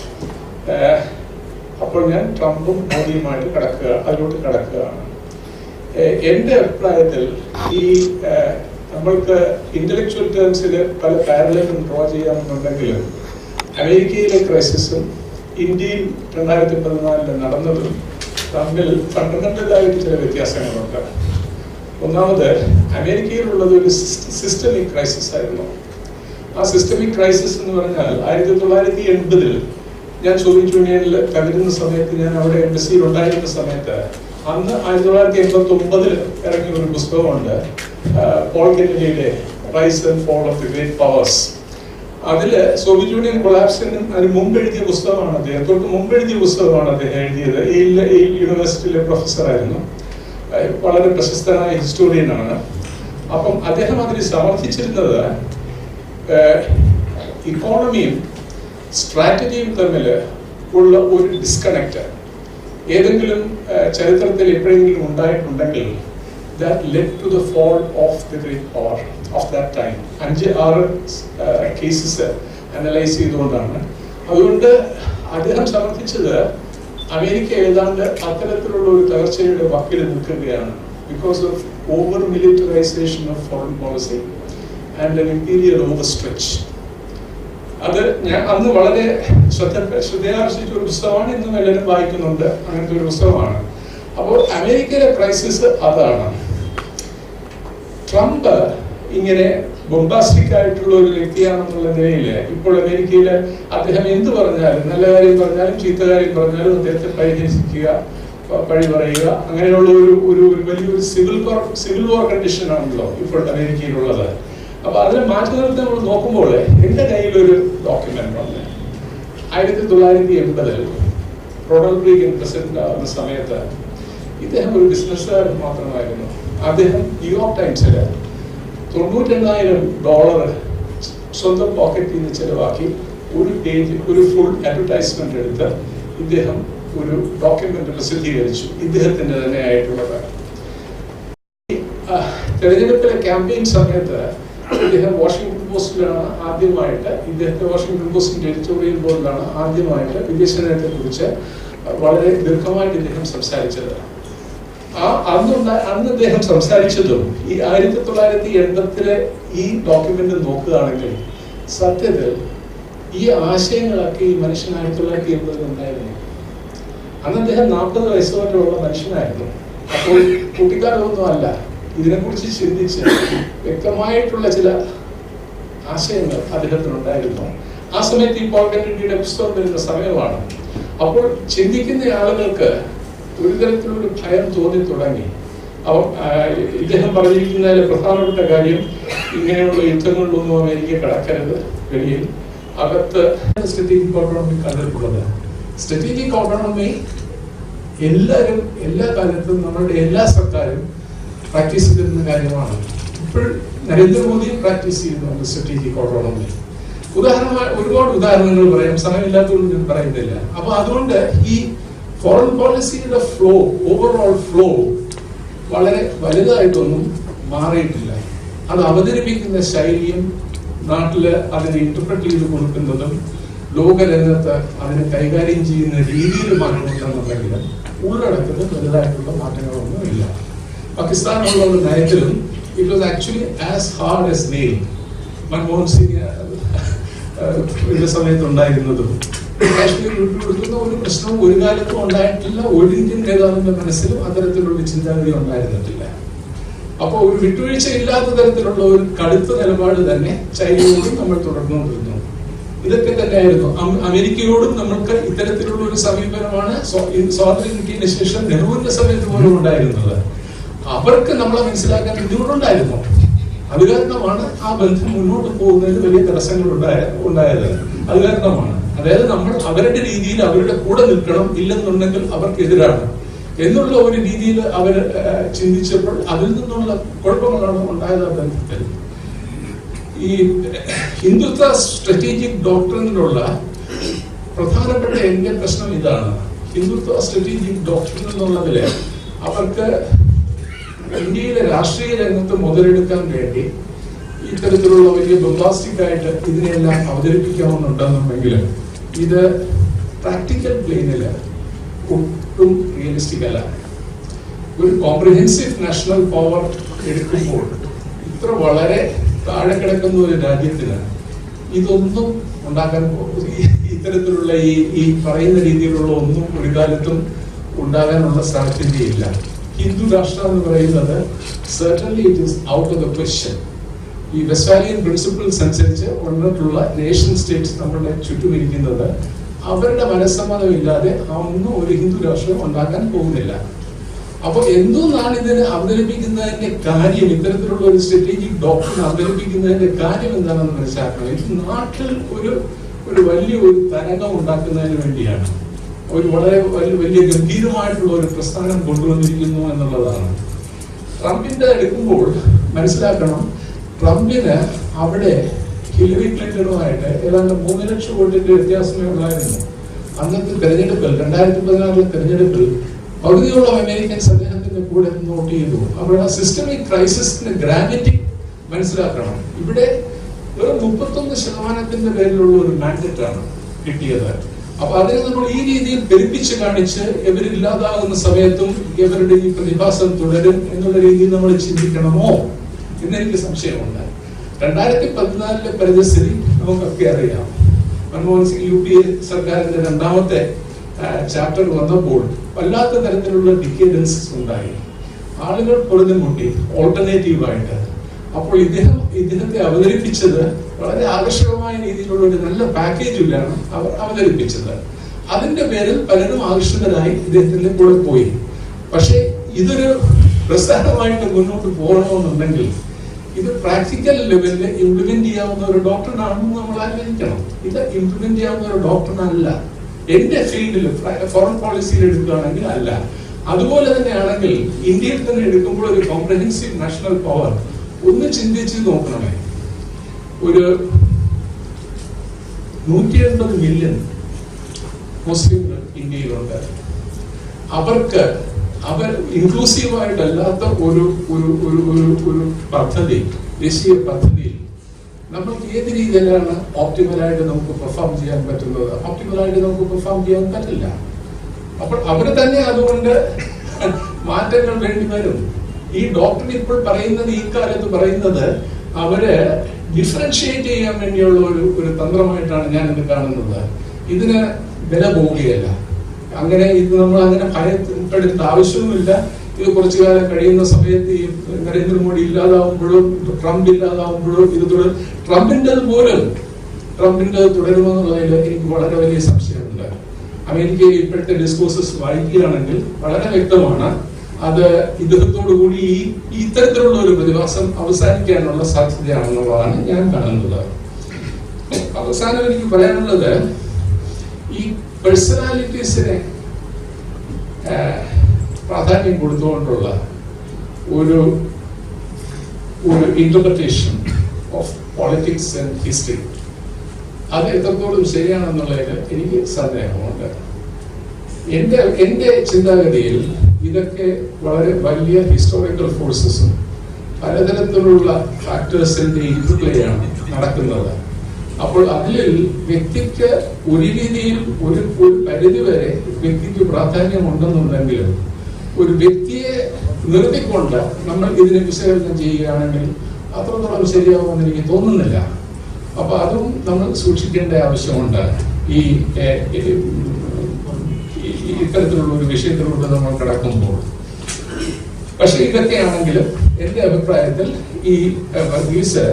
അപ്പോൾ ഞാൻ ട്രംപും മോദിയുമായിട്ട് അതിലോട്ട് കടക്കുകയാണ്. എൻ്റെ അഭിപ്രായത്തിൽ ഈ നമ്മൾക്ക് ഇന്റലക്ച്വൽ ടേംസിൽ പല പാരലലും ഡ്രോ ചെയ്യാമെന്നുണ്ടെങ്കിലും അമേരിക്കയിലെ ക്രൈസിസും ഇന്ത്യയിൽ 2014 നടന്നതും തമ്മിൽ ഫണ്ടമെന്റലായിട്ട് ചില വ്യത്യാസങ്ങളുണ്ട്. ഒന്നാമത്, അമേരിക്കയിലുള്ളത് ഒരു സിസ്റ്റമിക് ക്രൈസിസ് ആയിരുന്നു. ആ സിസ്റ്റമിക് ക്രൈസിസ് എന്ന് പറഞ്ഞാൽ 1980 ഞാൻ സോവിയറ്റ് യൂണിയനിൽ തകരുന്ന സമയത്ത്, ഞാൻ അവിടെ എംബസിയിൽ ഉണ്ടായിരുന്ന സമയത്ത്, അന്ന് 1989 ഇറങ്ങിയ ഒരു പുസ്തകമുണ്ട്, പോൾ കെന്നഡിയുടെ rise and fall of the great powers. അതില് സോവിയറ്റ് യൂണിയൻ കൊളാപ്സിന് അതിന് മുമ്പ് എഴുതിയ പുസ്തകമാണ് അദ്ദേഹം, തൊട്ട് മുമ്പ് എഴുതിയ പുസ്തകമാണ് അദ്ദേഹം എഴുതിയത്. ഈ യൂണിവേഴ്സിറ്റിയിലെ പ്രൊഫസറായിരുന്നു, വളരെ പ്രശസ്തനായ ഹിസ്റ്റോറിയനാണ്. അപ്പം അദ്ദേഹം അതിന് സമർത്ഥിച്ചിരുന്നത് ഇക്കോണമിയും സ്ട്രാറ്റജിയും തമ്മിൽ ഉള്ള ഒരു ഡിസ്കണക്ട് ഏതെങ്കിലും ചരിത്രത്തിൽ എപ്പോഴെങ്കിലും ഉണ്ടായിട്ടുണ്ടെങ്കിൽ that led to the fall of the great power of that time. 5-6 cases analyse ചെയ്തുകൊണ്ടാണ്. അതുകൊണ്ട് അദ്ദേഹം സമർത്ഥിച്ചത് അമേരിക്ക ഏതാണ്ട് അത്തരത്തിലുള്ള ഒരു തകർച്ചയുടെ വക്കിൽ നിൽക്കുകയാണ്, because of over militarization of foreign policy and an imperial overstretch. അത് ഞാൻ അന്ന് വളരെ ശ്രദ്ധയാർജിച്ച ഒരു പുസ്തകമാണ്, ഇന്നും എല്ലാവരും വായിക്കുന്നുണ്ട്, അങ്ങനത്തെ ഒരു പുസ്തകമാണ്. അപ്പോൾ അമേരിക്കയിലെ ക്രൈസിസ് അതാണ്. ട്രംപ് ഇങ്ങനെ ബൊംബാസ്റ്റിക് ആയിട്ടുള്ള ഒരു വ്യക്തിയാണെന്നുള്ള നിലയിൽ ഇപ്പോൾ അമേരിക്കയിൽ അദ്ദേഹം എന്ത് പറഞ്ഞാലും, നല്ല കാര്യം പറഞ്ഞാലും ചീത്ത കാര്യം പറഞ്ഞാലും അദ്ദേഹത്തെ പരിഹസിക്കുക, പഴി പറയുക, അങ്ങനെയുള്ള ഒരു വലിയൊരു സിവിൽ വാർ കണ്ടീഷൻ ആണല്ലോ ഇപ്പോൾ അമേരിക്കയിലുള്ളത്. അപ്പൊ അതിനെ മാറ്റി നിർത്തി നമ്മൾ നോക്കുമ്പോൾ എന്റെ കയ്യിലൊരു ഡോക്യുമെന്റ് ഉണ്ട്. 1980 റൊണാൾഡ് റീഗൻ പ്രസിഡന്റ് ആവുന്ന സമയത്ത് ഇദ്ദേഹം ഒരു ബിസിനസ്സുകാരൻ മാത്രമായിരുന്നു. അദ്ദേഹം ന്യൂയോർക്ക് ടൈംസിൽ $98,000 സ്വന്തം പോക്കറ്റിൽ നിന്ന് ചെലവാക്കി ഒരു പേജ്, ഒരു ഫുൾ അഡ്വർടൈസ്മെന്റ് എടുത്ത് ഇദ്ദേഹം ഒരു ഡോക്യുമെന്റ് പ്രസിദ്ധീകരിച്ചു, ഇദ്ദേഹത്തിന്റെ തന്നെ ആയിട്ടുള്ളത്. തെരഞ്ഞെടുപ്പിലെ ക്യാമ്പയിൻ സമയത്ത് ഇദ്ദേഹം വാഷിംഗ്ടൺ പോസ്റ്റിലാണ് ആദ്യമായിട്ട്, ഇദ്ദേഹത്തെ വാഷിംഗ്ടൺ പോസ്റ്റിന്റെ എഡിറ്റോറിയൽ ബോർഡിലാണ് ആദ്യമായിട്ട് വിദേശ നയത്തെ കുറിച്ച് വളരെ ദീർഘമായിട്ട് ഇദ്ദേഹം സംസാരിച്ചത്. അന്ന് അദ്ദേഹം സംസാരിച്ചതും ഈ 1980 ഈ ഡോക്യുമെന്റ് നോക്കുകയാണെങ്കിൽ സത്യത്തിൽ ഈ ആശയങ്ങളൊക്കെ ഈ മനുഷ്യൻ 1980 ഉണ്ടായിരുന്നു. അന്ന് അദ്ദേഹം 40 വയസ്സോട്ടുള്ള മനുഷ്യനായിരുന്നു. അപ്പോൾ കുട്ടിക്കാലമൊന്നും അല്ല. ഇതിനെക്കുറിച്ച് ചിന്തിച്ച് വ്യക്തമായിട്ടുള്ള ചില ആശയങ്ങൾ അദ്ദേഹത്തിനുണ്ടായിരുന്നു. ആ സമയത്ത് ഈ പോൾ കെന്നഡിയുടെ പുസ്തകം വരുന്ന സമയമാണ്. അപ്പോൾ ചിന്തിക്കുന്ന ആളുകൾക്ക് ഒരു തരത്തിലൊരു ഭയം തോന്നി തുടങ്ങി. ഇദ്ദേഹം പറഞ്ഞിരിക്കുന്നതിലെ പ്രധാനപ്പെട്ട കാര്യം, ഇങ്ങനെയുള്ള യുദ്ധങ്ങളിലൊന്നും അമേരിക്ക കടക്കരുത്, വെളിയിൽ അകത്ത് സ്ട്രാറ്റജിക് ഓട്ടോണമി കണ്ടിട്ടുള്ളത്. സ്ട്രാറ്റജിക് ഓട്ടോണമി എല്ലാവരും എല്ലാ കാലത്തും നമ്മളുടെ എല്ലാ സർക്കാരും പ്രാക്ടീസ് ചെയ്തിരുന്ന കാര്യമാണ്. ഇപ്പോൾ നരേന്ദ്രമോദിയും പ്രാക്ടീസ് ചെയ്യുന്നുണ്ട് സ്ട്രാറ്റജിക് ഓട്ടോണമി. ഉദാഹരണമായി ഒരുപാട് ഉദാഹരണങ്ങൾ പറയാം, സമയമില്ലാത്തതുകൊണ്ട് ഞാൻ പറയുന്നില്ല. അപ്പൊ അതുകൊണ്ട് ഈ ഫോറിൻ പോളിസിയുടെ ഫ്ലോ, ഓവറോൾ ഫ്ലോ വളരെ വലുതായിട്ടൊന്നും മാറിയിട്ടില്ല. അത് അവതരിപ്പിക്കുന്ന ശൈലിയും നാട്ടില് അതിനെ ഇന്റർപ്രറ്റ് ചെയ്ത് കൊടുക്കുന്നതും ലോകരംഗത്ത് അതിനെ കൈകാര്യം ചെയ്യുന്ന രീതിയിൽ മാറ്റമുണ്ടെന്നുണ്ടെങ്കിൽ ഉള്ളടക്കത്തിൽ വലുതായിട്ടുള്ള മാറ്റങ്ങളൊന്നും ഇല്ല. പാകിസ്ഥാനുള്ള ഒരു നയത്തിലും it was actually as hard as nail. Manmohan Singh ഇതിന്റെ സമയത്ത് ഉണ്ടായിരുന്നതും കാശ്മീർ വിട്ടുകൊടുക്കുന്ന ഒരു പ്രശ്നവും ഒരു കാലത്തും ഉണ്ടായിട്ടില്ല. ഒരു ഇന്ത്യൻ നേതാവിന്റെ മനസ്സിലും അത്തരത്തിലുള്ള ചിന്താഗതി ഉണ്ടായിരുന്നിട്ടില്ല. അപ്പോൾ ഒരു വിട്ടുവീഴ്ച ഇല്ലാത്ത തരത്തിലുള്ള ഒരു കടുത്ത നിലപാട് തന്നെ ചൈനയോടും നമ്മൾ തുടർന്നുകൊണ്ടിരുന്നു. ഇതൊക്കെ തന്നെയായിരുന്നു അമേരിക്കയോടും നമ്മൾക്ക് ഇത്തരത്തിലുള്ള ഒരു സമീപനമാണ് സ്വാതന്ത്ര്യം കിട്ടിയതിന് ശേഷം നെഹ്റുവിന്റെ സമയത്ത് പോലും ഉണ്ടായിരുന്നത്. അവർക്ക് നമ്മളെ മനസ്സിലാക്കാൻ ബുദ്ധിമുട്ടുണ്ടായിരുന്നു. അത് കാരണമാണ് ആ ബന്ധം മുന്നോട്ട് പോകുന്നതിന് വലിയ തടസ്സങ്ങൾ ഉണ്ടായത്. അത് കാരണമാണ്, അതായത് നമ്മൾ അവരുടെ രീതിയിൽ അവരുടെ കൂടെ നിൽക്കണം, ഇല്ലെന്നുണ്ടെങ്കിൽ അവർക്കെതിരാണ് എന്നുള്ള ഒരു രീതിയിൽ അവർ ചിന്തിച്ചപ്പോൾ അതിൽ നിന്നുള്ള കുഴപ്പങ്ങളാണ് ഉണ്ടായത് ആ ബന്ധത്തിൽ. ഈ ഹിന്ദുത്വ സ്ട്രാറ്റജിക് ഡോക്ട്രിനിലുള്ള പ്രധാനപ്പെട്ട എന്റെ പ്രശ്നം ഇതാണ്. ഹിന്ദുത്വ സ്ട്രാറ്റജിക് ഡോക്ട്രിൻ എന്നുള്ളതില് അവർക്ക് ഇന്ത്യയിലെ രാഷ്ട്രീയ രംഗത്ത് മുതലെടുക്കാൻ വേണ്ടി ഇത്തരത്തിലുള്ള വലിയ ബൊംബാസ്റ്റിക് ആയിട്ട് ഇതിനെല്ലാം അവതരിപ്പിക്കാമെന്നുണ്ടെന്നുണ്ടെങ്കിലും ഇത് പ്രാക്ടിക്കൽ പ്ലെയിനില് ഒട്ടും റിയലിസ്റ്റിക് അല്ല. ഒരു കോംപ്രിഹെൻസീവ് നാഷണൽ പവർ എടുക്കുമ്പോൾ ഇത്ര വളരെ താഴെ കിടക്കുന്ന ഒരു രാജ്യത്തിന് ഇതൊന്നും ഉണ്ടാക്കാൻ, ഇത്തരത്തിലുള്ള ഈ പറയുന്ന രീതിയിലുള്ള ഒന്നും ഒരു കാലത്തും ഉണ്ടാകാനുള്ള സാധ്യതയില്ല. ഹിന്ദു രാഷ്ട്രം എന്ന് പറയുന്നത് certainly it is out of the question. ഈ വെസ്റ്റ്ഫാലിയൻ പ്രിൻസിപ്പിൾസ് അനുസരിച്ച് വന്നിട്ടുള്ള നേഷൻ സ്റ്റേറ്റ്സ് നമ്മുടെ ചുറ്റുമിരിക്കുന്നത് അവരുടെ മനസ്സമ്മതമില്ലാതെ ഒന്നും ഒരു ഹിന്ദു രാഷ്ട്രം ഉണ്ടാക്കാൻ പോകുന്നില്ല. അപ്പൊ എന്തുകൊണ്ടാണ് ഇതിന് അവതരിപ്പിക്കുന്നതിന്റെ കാര്യം, ഇത്തരത്തിലുള്ള ഒരു സ്ട്രാറ്റജിക് ഡോക്ട്രിൻ അവതരിപ്പിക്കുന്നതിന്റെ കാര്യം എന്താണെന്ന് മനസ്സിലാക്കണം. ഇത് നാട്ടിൽ ഒരു വലിയ ഒരു തരംഗം ഉണ്ടാക്കുന്നതിന് വേണ്ടിയാണ്. ഒരു വളരെ വലിയ ഗംഭീരമായിട്ടുള്ള ഒരു പ്രസ്ഥാനം കൊണ്ടുവന്നിരിക്കുന്നു എന്നുള്ളതാണ്. ട്രംപിന്റെ എടുക്കുമ്പോൾ മനസ്സിലാക്കണം, ട്രംപിന് അവിടെ ഹില്ലറി ക്ലിന്റണുമായിട്ട് ഏതാണ്ട് 3 ലക്ഷം വോട്ടിന്റെ വ്യത്യാസമേ ഉള്ളായിരുന്നു. അന്നത്തെ തെരഞ്ഞെടുപ്പിൽ 2016 തെരഞ്ഞെടുപ്പിൽ പകുതിയോളം അമേരിക്കൻസ് അദ്ദേഹത്തിന്റെ കൂടെ വോട്ട് ചെയ്തു. അവിടെ സിസ്റ്റമിക് ക്രൈസിസിന്റെ ഗ്രാവിറ്റി മനസ്സിലാക്കണം. ഇവിടെ വെറും 31% പേരിലുള്ള ഒരു മാൻഡേറ്റ് ആണ് കിട്ടിയത്. അപ്പൊ അതിനെ നമ്മൾ ഈ രീതിയിൽ പെരുപ്പിച്ച് കാണിച്ച് ഇവരില്ലാതാകുന്ന സമയത്തും ഇവരുടെ ഈ പ്രതിഭാസം തുടരും എന്നുള്ള രീതിയിൽ നമ്മൾ ചിന്തിക്കണമോ എന്നെനിക്ക് സംശയമുണ്ട്. 2014 പരിസ്ഥിതി നമുക്കൊക്കെ അറിയാം. മൻമോഹൻ സിംഗ് UPA സർക്കാരിന്റെ 2ാമത്തെ ചാപ്റ്റർ വന്നപ്പോൾ വല്ലാത്ത തരത്തിലുള്ള ഡിക്കേഡൻസ് ഉണ്ടായി. ആളുകൾ പൊറുതും മുട്ടി ഓൾട്ടർനേറ്റീവായിട്ട് അപ്പോൾ ഇദ്ദേഹത്തെ അവതരിപ്പിച്ചത് വളരെ ആകർഷകമായ രീതിയിലുള്ള ഒരു നല്ല പാക്കേജിലാണ് അവർ അവതരിപ്പിച്ചത്. അതിന്റെ പേരിൽ പലരും ആകർഷിതരായി ഇദ്ദേഹത്തിന്റെ കൂടെ പോയി. പക്ഷെ ഇതൊരു പ്രസ്ഥാനമായിട്ട് മുന്നോട്ട് പോകണമെന്നുണ്ടെങ്കിൽ ഇത് പ്രാക്ടിക്കൽ ലെവലിൽ ഇംപ്ലിമെന്റ് ചെയ്യാവുന്ന ഒരു ഡോക്ടറിനാണെന്ന് നമ്മൾ ആലോചിക്കണം. ഇത് ഇംപ്ലിമെന്റ് ചെയ്യാവുന്ന ഒരു ഡോക്ടറിനല്ല. എന്റെ ഫീൽഡിൽ ഫോറിൻ പോളിസിയിൽ എടുക്കുകയാണെങ്കിൽ അല്ല. അതുപോലെ തന്നെയാണെങ്കിൽ ഇന്ത്യയിൽ തന്നെ എടുക്കുമ്പോൾ ഒരു കോംപ്രഹെൻസീവ് നാഷണൽ പവർ ഒന്ന് ചിന്തിച്ച് നോക്കണമേ. ഒരു 180 മില്യൺ മുസ്ലിംകൾ ഇന്ത്യയിലുണ്ട്. അവർ ഇൻക്ലൂസീവായിട്ടല്ലാത്ത ഒരു പദ്ധതി, ദേശീയ പദ്ധതിയിൽ നമ്മൾക്ക് ഏത് രീതിയിലാണ് ഓപ്റ്റിമലായിട്ട് നമുക്ക് പെർഫോം ചെയ്യാൻ പറ്റുന്നത്? ഓപ്റ്റിമലായിട്ട് നമുക്ക് പെർഫോം ചെയ്യാൻ പറ്റില്ല. അപ്പോൾ അവർ തന്നെ അതുകൊണ്ട് മാറ്റങ്ങൾ വേണ്ടി വരും. ഈ ഡോക്ടർ ഇപ്പോൾ പറയുന്നത്, ഈ കാലത്ത് പറയുന്നത്, അവര് ഡിഫറൻഷിയേറ്റ് ചെയ്യാൻ വേണ്ടിയുള്ള ഒരു തന്ത്രമായിട്ടാണ് ഞാൻ ഇത് കാണുന്നത്. ഇതിന് വില പോവുകയല്ല. അങ്ങനെ ഇത് നമ്മൾ അങ്ങനെ ഭയപ്പെടുത്ത ആവശ്യവുമില്ല. ഇത് കുറച്ചു കാലം കഴിയുന്ന സമയത്ത് ഈ നരേന്ദ്രമോദി ഇല്ലാതാവുമ്പോഴും ട്രംപ് ഇല്ലാതാവുമ്പോഴും ഇത് ട്രംപിൻ്റെത് തുടരുമെന്നുള്ളതിൽ എനിക്ക് വളരെ വലിയ സംശയമുണ്ട്. അമേരിക്കയിൽ ഇപ്പോഴത്തെ ഡിസ്കോഴ്സസ് വായിക്കുകയാണെങ്കിൽ വളരെ വ്യക്തമാണ്. അത് ഇദ്ദേഹത്തോടുകൂടി ഇത്തരത്തിലുള്ള ഒരു പ്രതിഭാസം അവസാനിക്കാനുള്ള സാധ്യതയാണെന്നുള്ളതാണ് ഞാൻ കാണുന്നത്. അവസാനം എനിക്ക് പറയാനുള്ളത്, ഈ പേഴ്സണാലിറ്റീസിനെ പ്രാധാന്യം കൊടുത്തുകൊണ്ടുള്ള ഒരു interpretation of politics and history, അത് എത്രത്തോളം ശരിയാണെന്നുള്ളതിൽ എനിക്ക് സന്ദേഹമുണ്ട്. എന്റെ ചിന്താഗതിയിൽ ഇതൊക്കെ വളരെ വലിയ ഹിസ്റ്റോറിക്കൽ ഫോഴ്സസും പലതരത്തിലുള്ള ഫാക്ടേഴ്സിന്റെ ഇന്റർപ്ലേയാണ് നടക്കുന്നത്. അപ്പോൾ അതിൽ വ്യക്തിക്ക് ഒരു രീതിയിൽ ഒരു പരിധിവരെ വ്യക്തിക്ക് പ്രാധാന്യമുണ്ടെന്നുണ്ടെങ്കിലും ഒരു വ്യക്തിയെ നിർത്തിക്കൊണ്ട് നമ്മൾ ഇതിനെ വിശകലനം ചെയ്യുകയാണെങ്കിൽ അത്രത്തോളം ശരിയാവുമെന്ന് എനിക്ക് തോന്നുന്നില്ല. അപ്പൊ അതും നമ്മൾ സൂക്ഷിക്കേണ്ട ആവശ്യമുണ്ട്. ഇത്തരത്തിലുള്ള ഒരു വിഷയത്തിലൂടെ നമ്മൾ കടക്കുമ്പോൾ. പക്ഷെ ഇതൊക്കെയാണെങ്കിലും എന്റെ അഭിപ്രായത്തിൽ ഈ വർഗീസ്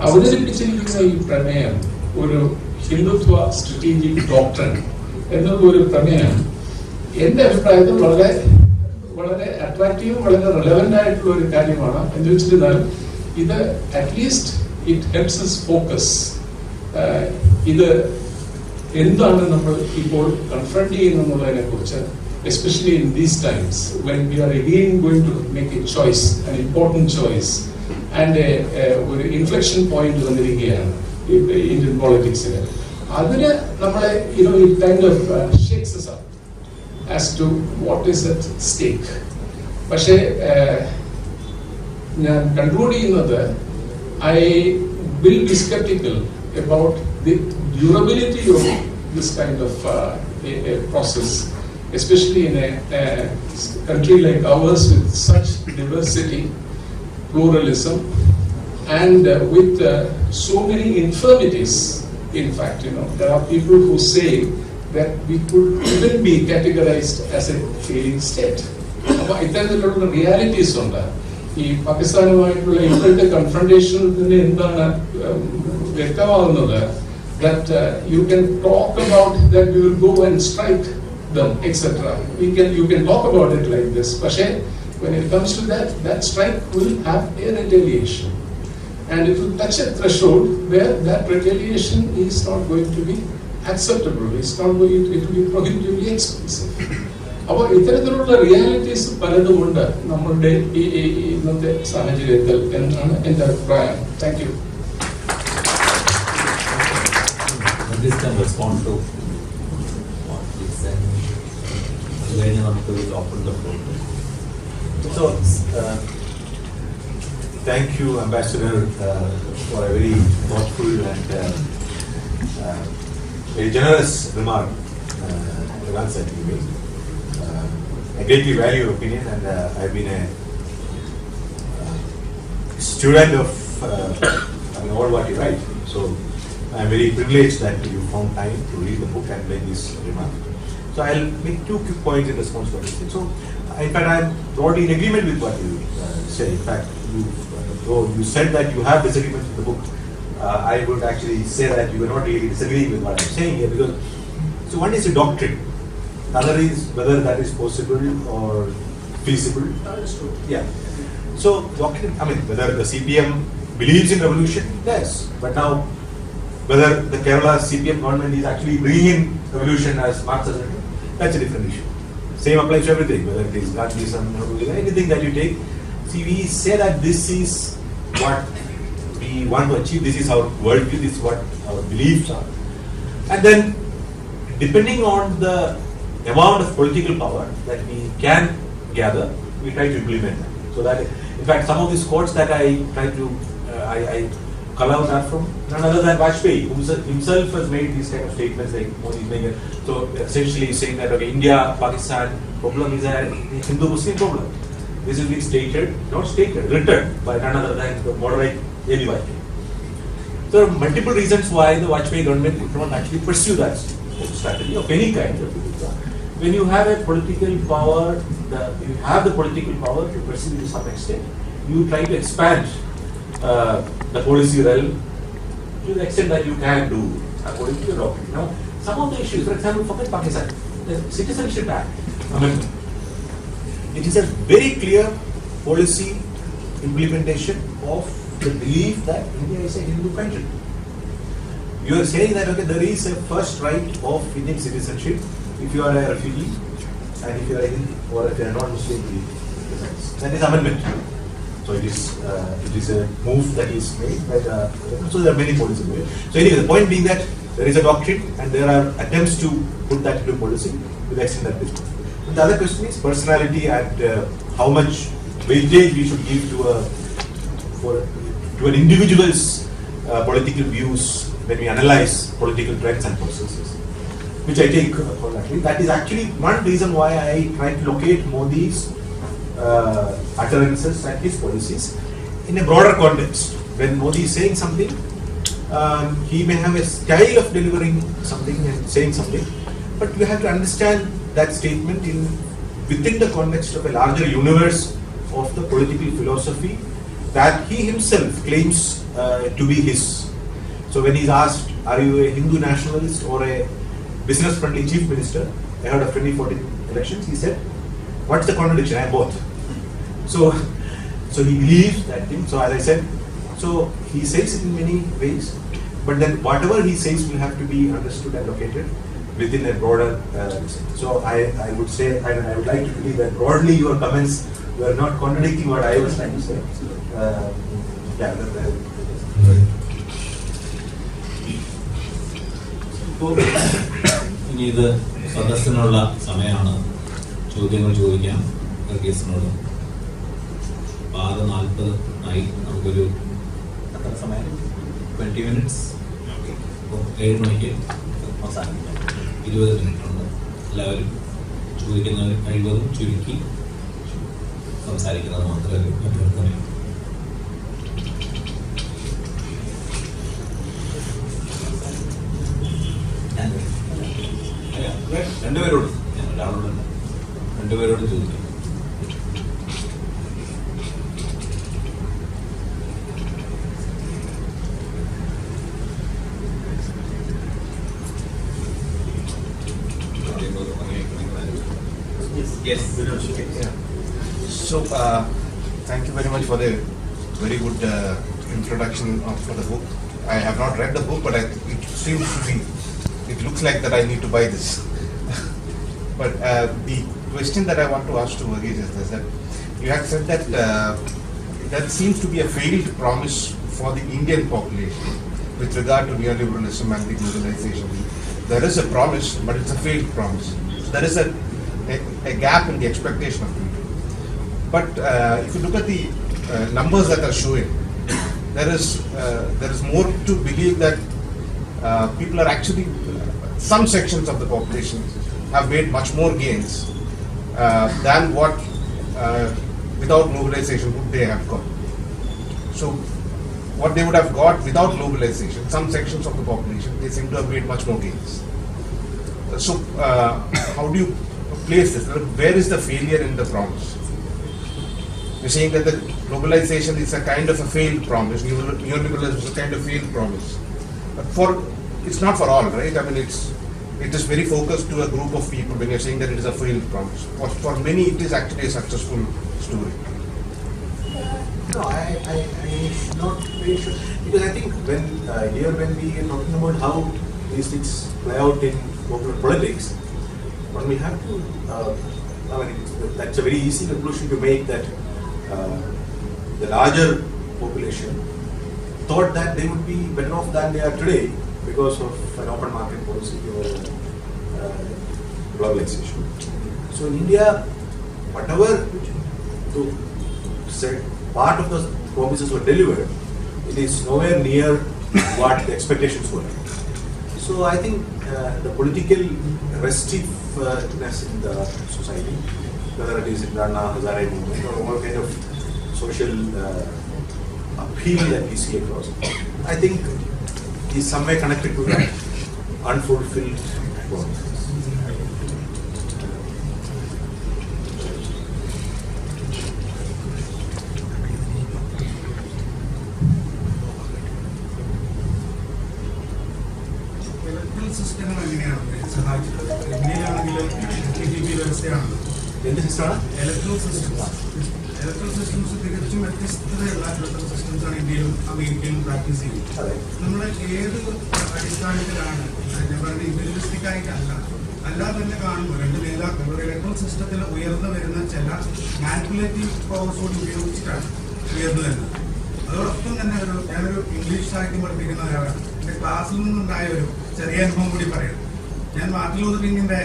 അവതരിപ്പിച്ചിരിക്കുന്ന ഈ പ്രമേയം, ഒരു ഹിന്ദുത്വ സ്ട്രാറ്റജിക് ഡോക്ട്രിൻ എന്നുള്ള ഒരു പ്രമേയം, എന്റെ അഭിപ്രായത്തിൽ വളരെ വളരെ അട്രാക്റ്റീവും വളരെ റെലവന്റ് ആയിട്ടുള്ള ഒരു കാര്യമാണ്. എന്ന് വെച്ചിരുന്നാൽ ഇത് at least it helps us focus. ഇത് എന്താണ് നമ്മൾ ഇപ്പോൾ കൺഫ്രണ്ട് ചെയ്യുന്നതിനെ കുറിച്ച്, especially in these times when we are again going to make a choice, an important choice and ഒരു ഇൻഫ്ലക്ഷൻ പോയിന്റ് വന്നിരിക്കുകയാണ് ഇന്ത്യൻ പോളിറ്റിക്സിൽ. അതിന് നമ്മളെ it kind of shakes us up as to what is at stake. പക്ഷേ ഞാൻ conclude ചെയ്യുന്നത്, I will be skeptical about the durability of this kind of a process, especially in a country like ours with such diversity, pluralism, and with so many infirmities. In fact, there are people who say that we could even be categorized as a failing state. അപ്പോൾ ഇത്തരത്തിലുള്ള realities ഉണ്ട്. ഈ പാകിസ്ഥാനുമായിട്ടുള്ള ഇപ്പോഴത്തെ കൺഫ്രണ്ടേഷനിൽ തന്നെ എന്താണ് വ്യക്തമാകുന്നത്? That you can talk about that we will go and strike them, etc. You can talk about it like this. പക്ഷേ when it comes to that strike will have a retaliation, and it will touch a threshold where that retaliation is not going to be acceptable. It will be prohibitively expensive. അപ്പോൾ ഇത്തരത്തിലുള്ള realities പലതുമുണ്ട് നമ്മളുടെ ഇന്നത്തെ സാഹചര്യത്തിൽ എന്നാണ് എൻ്റെ അഭിപ്രായം. Thank you. This can respond to what he said. Then we will open the floor. So, thank you, Ambassador, for a very thoughtful and very generous remark. That you made. I greatly value your opinion, and I've been a student of all what you write. So I'm very privileged that you found time to read the book and make this remark. So I'll make two quick points in response to what you said. So, in fact, I'm broadly in agreement with what you say. In fact, though you said that you have disagreements with the book, I would actually say that you are not really disagreeing with what I'm saying here, because so one is a doctrine, the other is whether that is possible or feasible. Understood. Yeah. So doctrine, I mean, whether the CPM believes in revolution, yes. But now, whether the Kerala CPM government is actually bringing in revolution as Marx has written, that's a different issue. Same applies to everything, whether it is Gandhism, anything that you take. See, we say that this is what we want to achieve, this is our worldview, this is what our beliefs are. And then, depending on the amount of political power that we can gather, we try to implement them. So that, in fact, some of these quotes that I try to, I call out are from none other than Vajpayee, who himself has made these kind of statements like Modi is making. So essentially he's saying that, okay, India, Pakistan problem is a Hindu-Muslim problem. This is being stated, not stated, written by none other than the moderate A.B. Vajpayee. So there are multiple reasons why the Vajpayee government did not actually pursue that strategy of any kind. When you have a political power, you have the political power to pursue to some extent, you try to expand the policy realm to the extent that you can do according to your doctrine. Now, some of the issues, for example, forget Pakistan, the Citizenship Act amendment. It is a very clear policy implementation of the belief that India is a Hindu country. You are saying that, okay, there is a first right of Indian citizenship if you are a refugee and if you are a Hindu or if you are non-Muslim. That is amendment. So it is a move that is made by the, so there are many policies. So anyway, the point being that there is a doctrine and there are attempts to put that into policy to the extent that this. And the other question is personality and how much weightage we should give to an individual's political views when we analyze political trends and processes, which I take correctly. That is actually one reason why I try to locate Modi's utterances and his policies in a broader context. When Modi is saying something, he may have a style of delivering something and saying something, but you have to understand that statement within the context of a larger universe of the political philosophy that he himself claims to be his. So when he's asked, are you a Hindu nationalist or a business-friendly chief minister ahead of 2014 elections, he said, what's the contradiction? I am both. So he believes that thing. So as I said, so he says it in many ways, but then whatever he says will have to be understood and located within a broader. So I would say, and I would like to believe that broadly your comments were not contradicting what I was trying to say. ഇനി ഇത് സദസ്സിനുള്ള സമയമാണ്. ചോദ്യങ്ങൾ ചോദിക്കാം വർഗീസിനോട്. 6:40 ആയി. നമുക്കൊരു എത്ര സമയം? 20 minutes. അപ്പോൾ 7 മണിക്ക് അവസാനിക്കാം. 20 minute ഉണ്ട്. എല്ലാവരും ചോദിക്കുന്നവർ കഴിവതും ചുരുക്കി സംസാരിക്കുന്നത് മാത്രമേ അഭ്യർത്ഥനയുള്ളൂ. രണ്ടുപേരോട് ഞാൻ ഒരാളോട് രണ്ടുപേരോട് ചോദിക്കാം. Yes. So, thank you very much for the very good introduction for the book. I have not read the book, but it seems to be. It looks like that I need to buy this. But the question that I want to ask to Varghese is this: that you have said that that seems to be a failed promise for the Indian population with regard to neoliberalism and deglobalization. There is a promise, but it's a failed promise. So there is a gap in the expectation of people. But if you look at the numbers that are showing, there is more to believe that people are actually, some sections of the population have made much more gains than what without globalization would they have got. So what they would have got without globalization, some sections of the population, they seem to have made much more gains. So, how do you place this? Where is the failure in the promise? You're saying that the globalization is a kind of a failed promise. Neoliberalism is a kind of failed promise. But it's not for all, right? I mean, it is very focused to a group of people when you're saying that it is a failed promise. For many, it is actually a successful story. No, I'm not very sure. Because I think when we are talking about how these things play out in popular politics, one will have to, that's a very easy conclusion to make, that the larger population thought that they would be better off than they are today because of an open market policy or globalization. So in India, whatever part of the promises were delivered, it is nowhere near what the expectations were. So I think the political restiveness in the society, whether it is in the Anna Hazare movement or all kind of social appeal that we see across, I think is somewhere connected to that unfulfilled promise. എന്ത് സിസ്റ്റമാണ്? Electoral systems തികച്ചും വ്യത്യസ്തതയുള്ള electoral systems ആണ് ഇന്ത്യയിലും അമേരിക്കയിലും practice ചെയ്യുന്നത്. നമ്മൾ ഏത് അടിസ്ഥാനത്തിലാണ് ഞാൻ പറയുന്നത്, ഇൻഡിവിജ്വലിസ്റ്റിക് ആയിട്ടല്ല, അല്ലാതെ തന്നെ കാണുമ്പോൾ രണ്ട് നേതാക്കൾ ഒരു ഇലക്ട്രൽ സിസ്റ്റത്തിൽ ഉയർന്നു വരുന്ന ചില മാനിപ്പുലേറ്റീവ് പവേഴ്സോട് ഉപയോഗിച്ചിട്ടാണ് ഉയർന്നു വരുന്നത്. അതോടൊപ്പം തന്നെ ഞാനൊരു ഇംഗ്ലീഷ് സാഹിത്യം പഠിപ്പിക്കുന്ന ഒരാളാണ്. എൻ്റെ ക്ലാസ്സിൽ നിന്നുണ്ടായ ഒരു ചെറിയ അനുഭവം കൂടി പറയാം. ഞാൻ മാർട്ടിൻ ലൂതർ കിങ്ങിന്റെ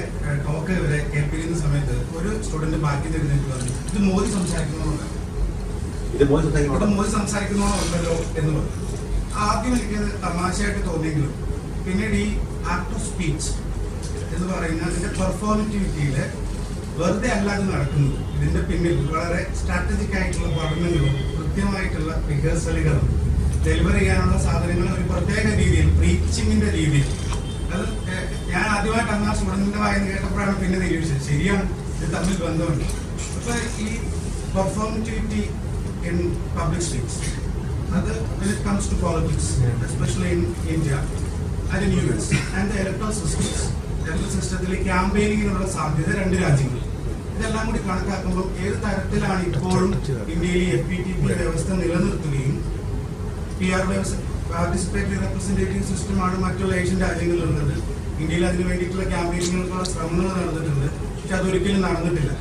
ടോക്ക് വരെ കേൾപ്പിക്കുന്ന സമയത്ത് ഒരു സ്റ്റുഡന്റ് ബാക്കി തരുന്നതിന് പറഞ്ഞു, ഇത് മോദി സംസാരിക്കുന്നതുകൊണ്ടല്ലോ എന്ന് പറഞ്ഞു. ആദ്യം എനിക്കത് തമാശയായിട്ട് തോന്നിയെങ്കിലും പിന്നീട് ഈ ആക്ട് ഓഫ് സ്പീച്ച് എന്ന് പറയുന്ന അതിന്റെ പെർഫോമറ്റിവിറ്റിയില് വെറുതെ അല്ലാതെ നടക്കുന്നത്, ഇതിന്റെ പിന്നിൽ വളരെ സ്ട്രാറ്റജിക് ആയിട്ടുള്ള പഠനങ്ങളും കൃത്യമായിട്ടുള്ള റിഹേഴ്സലുകളും ഡെലിവർ ചെയ്യാനുള്ള സാധനങ്ങൾ ഒരു പ്രത്യേക രീതിയിൽ പ്രീച്ചിങ്ങിന്റെ രീതിയിൽ, അത് ഞാൻ ആദ്യമായിട്ട് അന്ന് ആ സ്റ്റുഡന്റിന്റെ വായന കേട്ടപ്പോഴാണ് പിന്നെ നിരീക്ഷിച്ചത്, ശരിയാണ്, ഇത് തമ്മിൽ ബന്ധമുണ്ട്. അപ്പൊ ഈ പെർഫോമറ്റിവിറ്റി ഇൻ പബ്ലിക് സ്പീച്ച്, അത് when it comes to politics, especially in India and in US and the electoral systems, electoral സിസ്റ്റത്തിൽ ക്യാമ്പയിനിങ്ങിനുള്ള സാധ്യത രണ്ട് രാജ്യങ്ങൾ, ഇതെല്ലാം കൂടി കണക്കാക്കുമ്പോൾ ഏത് തരത്തിലാണ് ഇപ്പോഴും ഇന്ത്യയിൽ FPTP വ്യവസ്ഥ നിലനിർത്തുകയും PR പാർട്ടിസിപ്പേറ്ററി റെപ്രസെന്റേറ്റീവ് സിസ്റ്റമാണ് മറ്റുള്ള ഏഷ്യൻ രാജ്യങ്ങളിലുള്ളത്. ഇന്ത്യയിൽ അതിന് വേണ്ടിയിട്ടുള്ള ക്യാമ്പയിനുകൾക്കുള്ള ശ്രമങ്ങൾ നടന്നിട്ടുണ്ട്, പക്ഷെ അതൊരിക്കലും നടന്നിട്ടില്ല.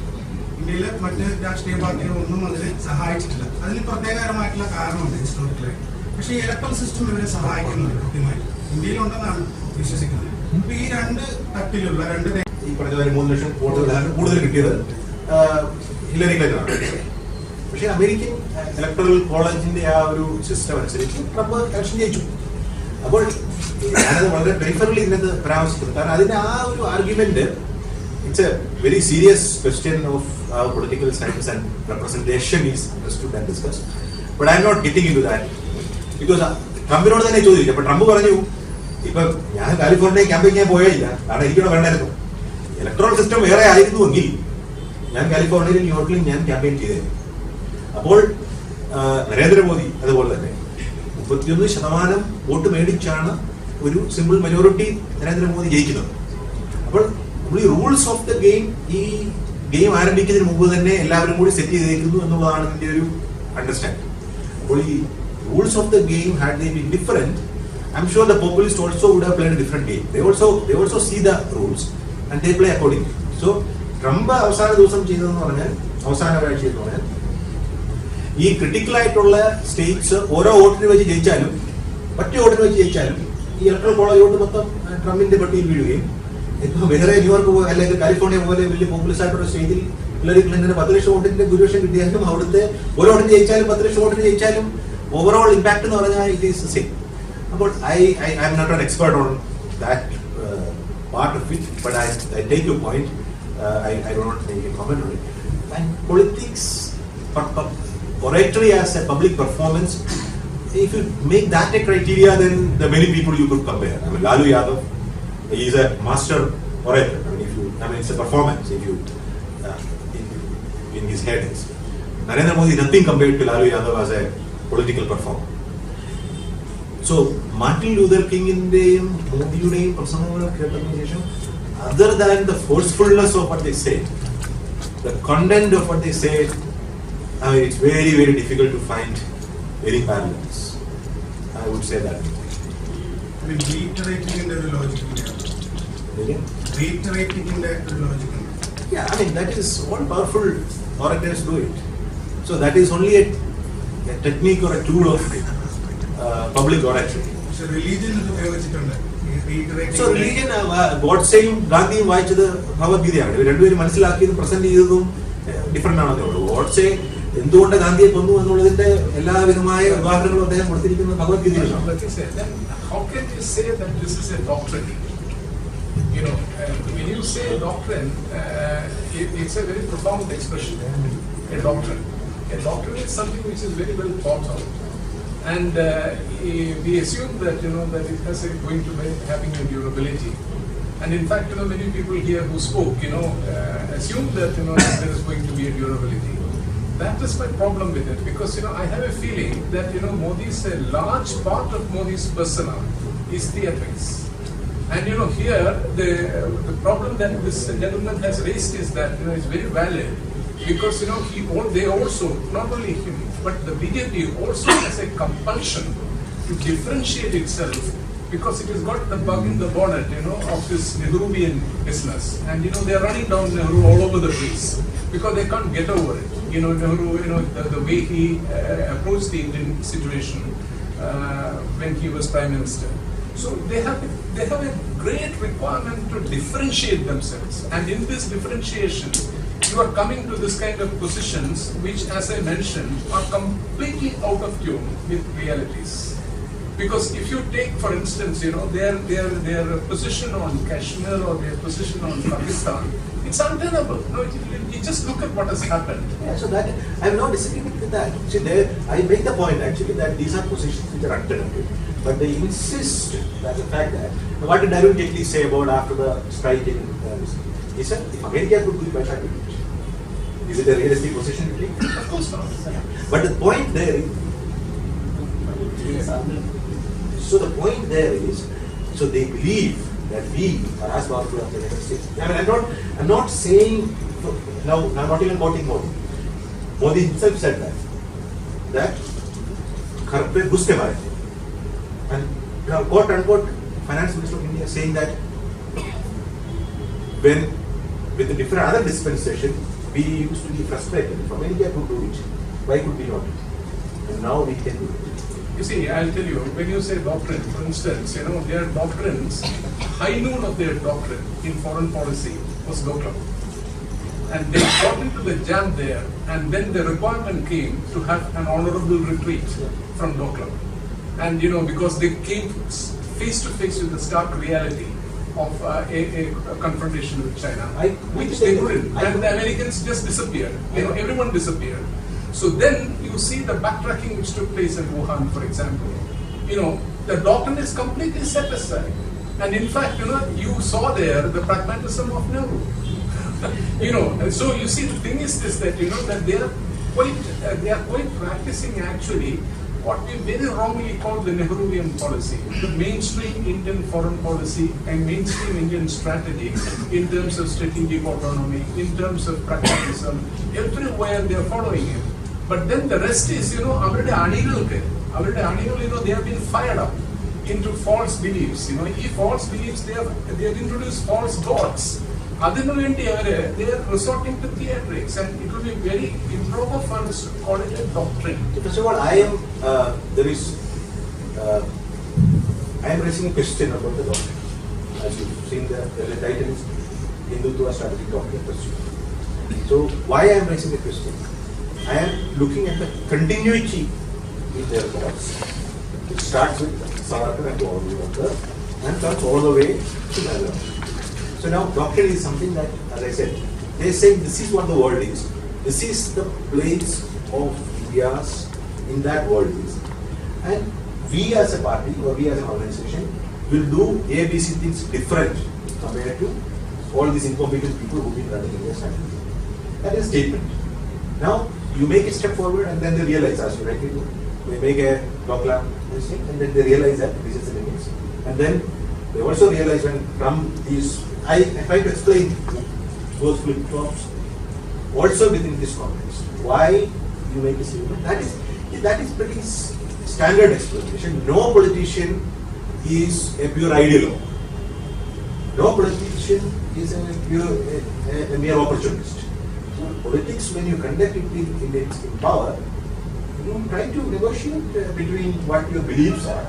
ഇന്ത്യയിലെ മറ്റ് രാഷ്ട്രീയ പാർട്ടികളൊന്നും അതിന് സഹായിച്ചിട്ടില്ല. അതിന് പ്രത്യേകപരമായിട്ടുള്ള കാരണമുണ്ട് ഹിസ്റ്റോറിക്കലായി. പക്ഷേ ഈ ഇലക്ട്രൽ സിസ്റ്റം ഇവരെ സഹായിക്കുന്നുണ്ട് കൃത്യമായി, ഇന്ത്യയിലുണ്ടെന്നാണ് വിശ്വസിക്കുന്നത്. അപ്പൊ ഈ രണ്ട് തട്ടിലുള്ള ഈ പറഞ്ഞ 3 ലക്ഷം വോട്ടുകളാണ് കൂടുതൽ കിട്ടിയത് ഹില്ലറി ക്ലിന്റനാണ്. പക്ഷേ അമേരിക്കൻ ഇലക്ടറൽ കോളേജിന്റെ ആ ഒരു സിസ്റ്റം അനുസരിച്ച് ട്രംപ് ഇലക്ഷൻ ജയിച്ചു. അപ്പോൾ ഞാനത് വളരെ പെരിഫറലി ഇതിനകത്ത് പരാമർശിക്കുന്നു. കാരണം അതിന്റെ ആ ഒരു argument it's a very serious question of political science and representation is understood and discussed. But I'm not getting into that because ട്രംപിനോട് തന്നെ ചോദിച്ചു. അപ്പൊ ട്രംപ് പറഞ്ഞു, ഇപ്പൊ ഞാൻ കാലിഫോർണിയ ക്യാമ്പയിൻ ചെയ്യാൻ പോയില്ല, കാരണം എനിക്കിവിടെ വേണ്ടായിരുന്നു. ഇലക്ട്രോൾ സിസ്റ്റം വേറെ ആയിരുന്നുവെങ്കിൽ ഞാൻ കാലിഫോർണിയയിലും ന്യൂയോർക്കിലും ഞാൻ ക്യാമ്പയിൻ ചെയ്തിരുന്നു. അപ്പോൾ നരേന്ദ്രമോദി അതുപോലെ തന്നെ 31% വോട്ട് മേടിച്ചാണ് ഒരു സിമ്പിൾ മെജോറിറ്റി നരേന്ദ്രമോദി ജയിക്കുന്നത്. അപ്പോൾ നമ്മൾ ഈ റൂൾസ് ഓഫ് ദ ഗെയിം, ഈ ഗെയിം ആരംഭിക്കുന്നതിന് മുമ്പ് തന്നെ എല്ലാവരും കൂടി സെറ്റ് ചെയ്തേക്കുന്നു എന്നുള്ളതാണ് ഇതിന്റെ ഒരു അണ്ടർസ്റ്റാൻഡിംഗ്. അപ്പോൾ ഈ rules of the game had they been different, I'm sure the populists also would have played a different game. They also see the rules and they play accordingly. So Trump അവസാന ദിവസം ചെയ്തതെന്ന് പറഞ്ഞാൽ, അവസാന ഒരാഴ്ച എന്ന് പറഞ്ഞാൽ, ഈ ക്രിട്ടിക്കൽ ആയിട്ടുള്ള സ്റ്റേറ്റ്സ് ഓരോ വോട്ടിന് വെച്ച് ജയിച്ചാലും ഒറ്റ വോട്ടിന് വെച്ച് ജയിച്ചാലും ഈ ഇലക്ട്രൽ കോളേജ് വോട്ട് മൊത്തം ട്രംപിന്റെ പട്ടിയിൽ വീഴുകയും, ഇപ്പൊ വേറെ ന്യൂയോർക്ക് അല്ലെങ്കിൽ കാലിഫോർണിയ പോലെ വലിയ പോപ്പുലസ് ആയിട്ടുള്ള സ്റ്റേറ്റിൽ ഹില്ലറി ക്ലിന്റന് 10 ലക്ഷം വോട്ടിന്റെ ഭൂരിപക്ഷം കിട്ടിയാലും അവിടുത്തെ ഓരോ വോട്ടിന് ജയിച്ചാലും 10 ലക്ഷം വോട്ടിന് ജയിച്ചാലും ഓവറോൾ ഇമ്പാക്ട് എന്ന് പറഞ്ഞാൽ it is same. But I am not an expert on that part of it, but I take your point. I will not make a comment on it. And politics, oratory as a public performance, if you make that a criteria, then there are many people you could compare. I mean, Lalu Yadav, he is a master orator. It's a performance. If you in his head, Narendra Modi is nothing compared to Lalu Yadav as a political performer. So Martin Luther King in the Modi other than the forcefulness of what they say, the content of what they say, it's very, very difficult to find any parallels. I would say that. I mean, reiterating in the logical. Again? Reiterating in the logical. Yeah, that is all powerful orators do it. So that is only a technique or a tool of public oratory. So religion is reiterating. So religion, God saying Gandhi vaayachadu Bhagavad-Gita. Renduperum manasilakkiyadum present cheyadum different aanu. God say എന്തുകൊണ്ട് ഗാന്ധിയെ കൊന്നു എന്നുള്ളതിന്റെ എല്ലാവിധമായ ഉദാഹരണങ്ങളും അദ്ദേഹം കൊടുത്തിരിക്കുന്നത് ഭഗവത്ഗീതയിലാണ്. How can you say that this is a doctrine? When you say doctrine, it's a very profound expression. A doctrine. A doctrine is something which is very well thought out, and we assume that that it has going to be having a durability. And in fact, many people here who spoke, assume that there is going to be a durability. That is my problem with it, because I have a feeling that Modi's a large part of Modi's persona is theatrics. And here the problem that this gentleman has raised is that is very valid, because they also, not only him but the BJP also has a compulsion to differentiate itself, because it has got the bug in the bonnet of this Nehruvian business, and they are running down Nehru all over the place because they can't get over it. Nehru, the way he approached the Indian situation when he was Prime Minister. So they have a great requirement to differentiate themselves, and in this differentiation, you are coming to this kind of positions which, as I mentioned, are completely out of tune with realities. Because if you take, for instance, their position on Kashmir or their position on Pakistan, it's untenable. You just look at what has happened. Yeah, so that I'm not disagreeing with that. See, I make the point actually that these are positions which are untenable, but they insist that the fact that what did Arun Jaitley say about after the strike in he said if America could do it, why can't we do it? Is it a realistic position to take? Of course not. Yeah. But the point there is, so the point there is, so they believe that we are as powerful as the United States. I'm not saying, now I'm not even quoting Modi. Modi himself said that घर पे घुस के मारे थे. And quote unquote Finance Minister of India saying that when with the different other dispensation we used to be frustrated. If America could do it, why could we not? And now we can do it. You see, I'll tell you, when you say doctrine, for instance, their doctrines, high noon of their doctrine in foreign policy was Doklam. And they got into the jam there, and then the requirement came to have an honorable retreat from Doklam. And because they came face to face with the stark reality of a confrontation with China, which they couldn't. And the Americans just disappeared. Everyone disappeared. So then you see the backtracking which took place in Wuhan, for example. The doctrine is completely set aside. And in fact, you saw there the pragmatism of Nehru. So you see, the thing is this, that that they are quite practicing actually what we very wrongly call the Nehruvian policy, the mainstream Indian foreign policy and mainstream Indian strategy in terms of strategic autonomy, in terms of pragmatism. Everywhere they are following it. But then the rest is, they have been fired up into false beliefs. False beliefs, they have introduced false gods. They are resorting to theatrics, and it will be very improper for us to call it a doctrine. First of all, I am raising a question about the doctrine. As you've seen, the title is Hindutva Strategic Doctrine. So why I am raising the question? I am looking at the continuity in their thoughts. It starts with Savarkar and Gandhi and comes all the way to Nehru. So now doctrine is something that, as I said, they say this is what the world is. This is the place of India's in that world is. And we as a party or we as an organization will do ABC things different compared to all these incompetent people who've been running India's strategy. That is a statement. Now, you make a step forward and then they realize, as you rightly do, they make a dockland and then they realize that this is the limits. And then they also realize when Trump is, I try to explain those flip-flops also within this context. Why you make a statement? That is pretty standard explanation. No politician is a pure ideologue. No politician is a mere opportunist. So politics, when you conduct it in power, you try to negotiate between what your beliefs are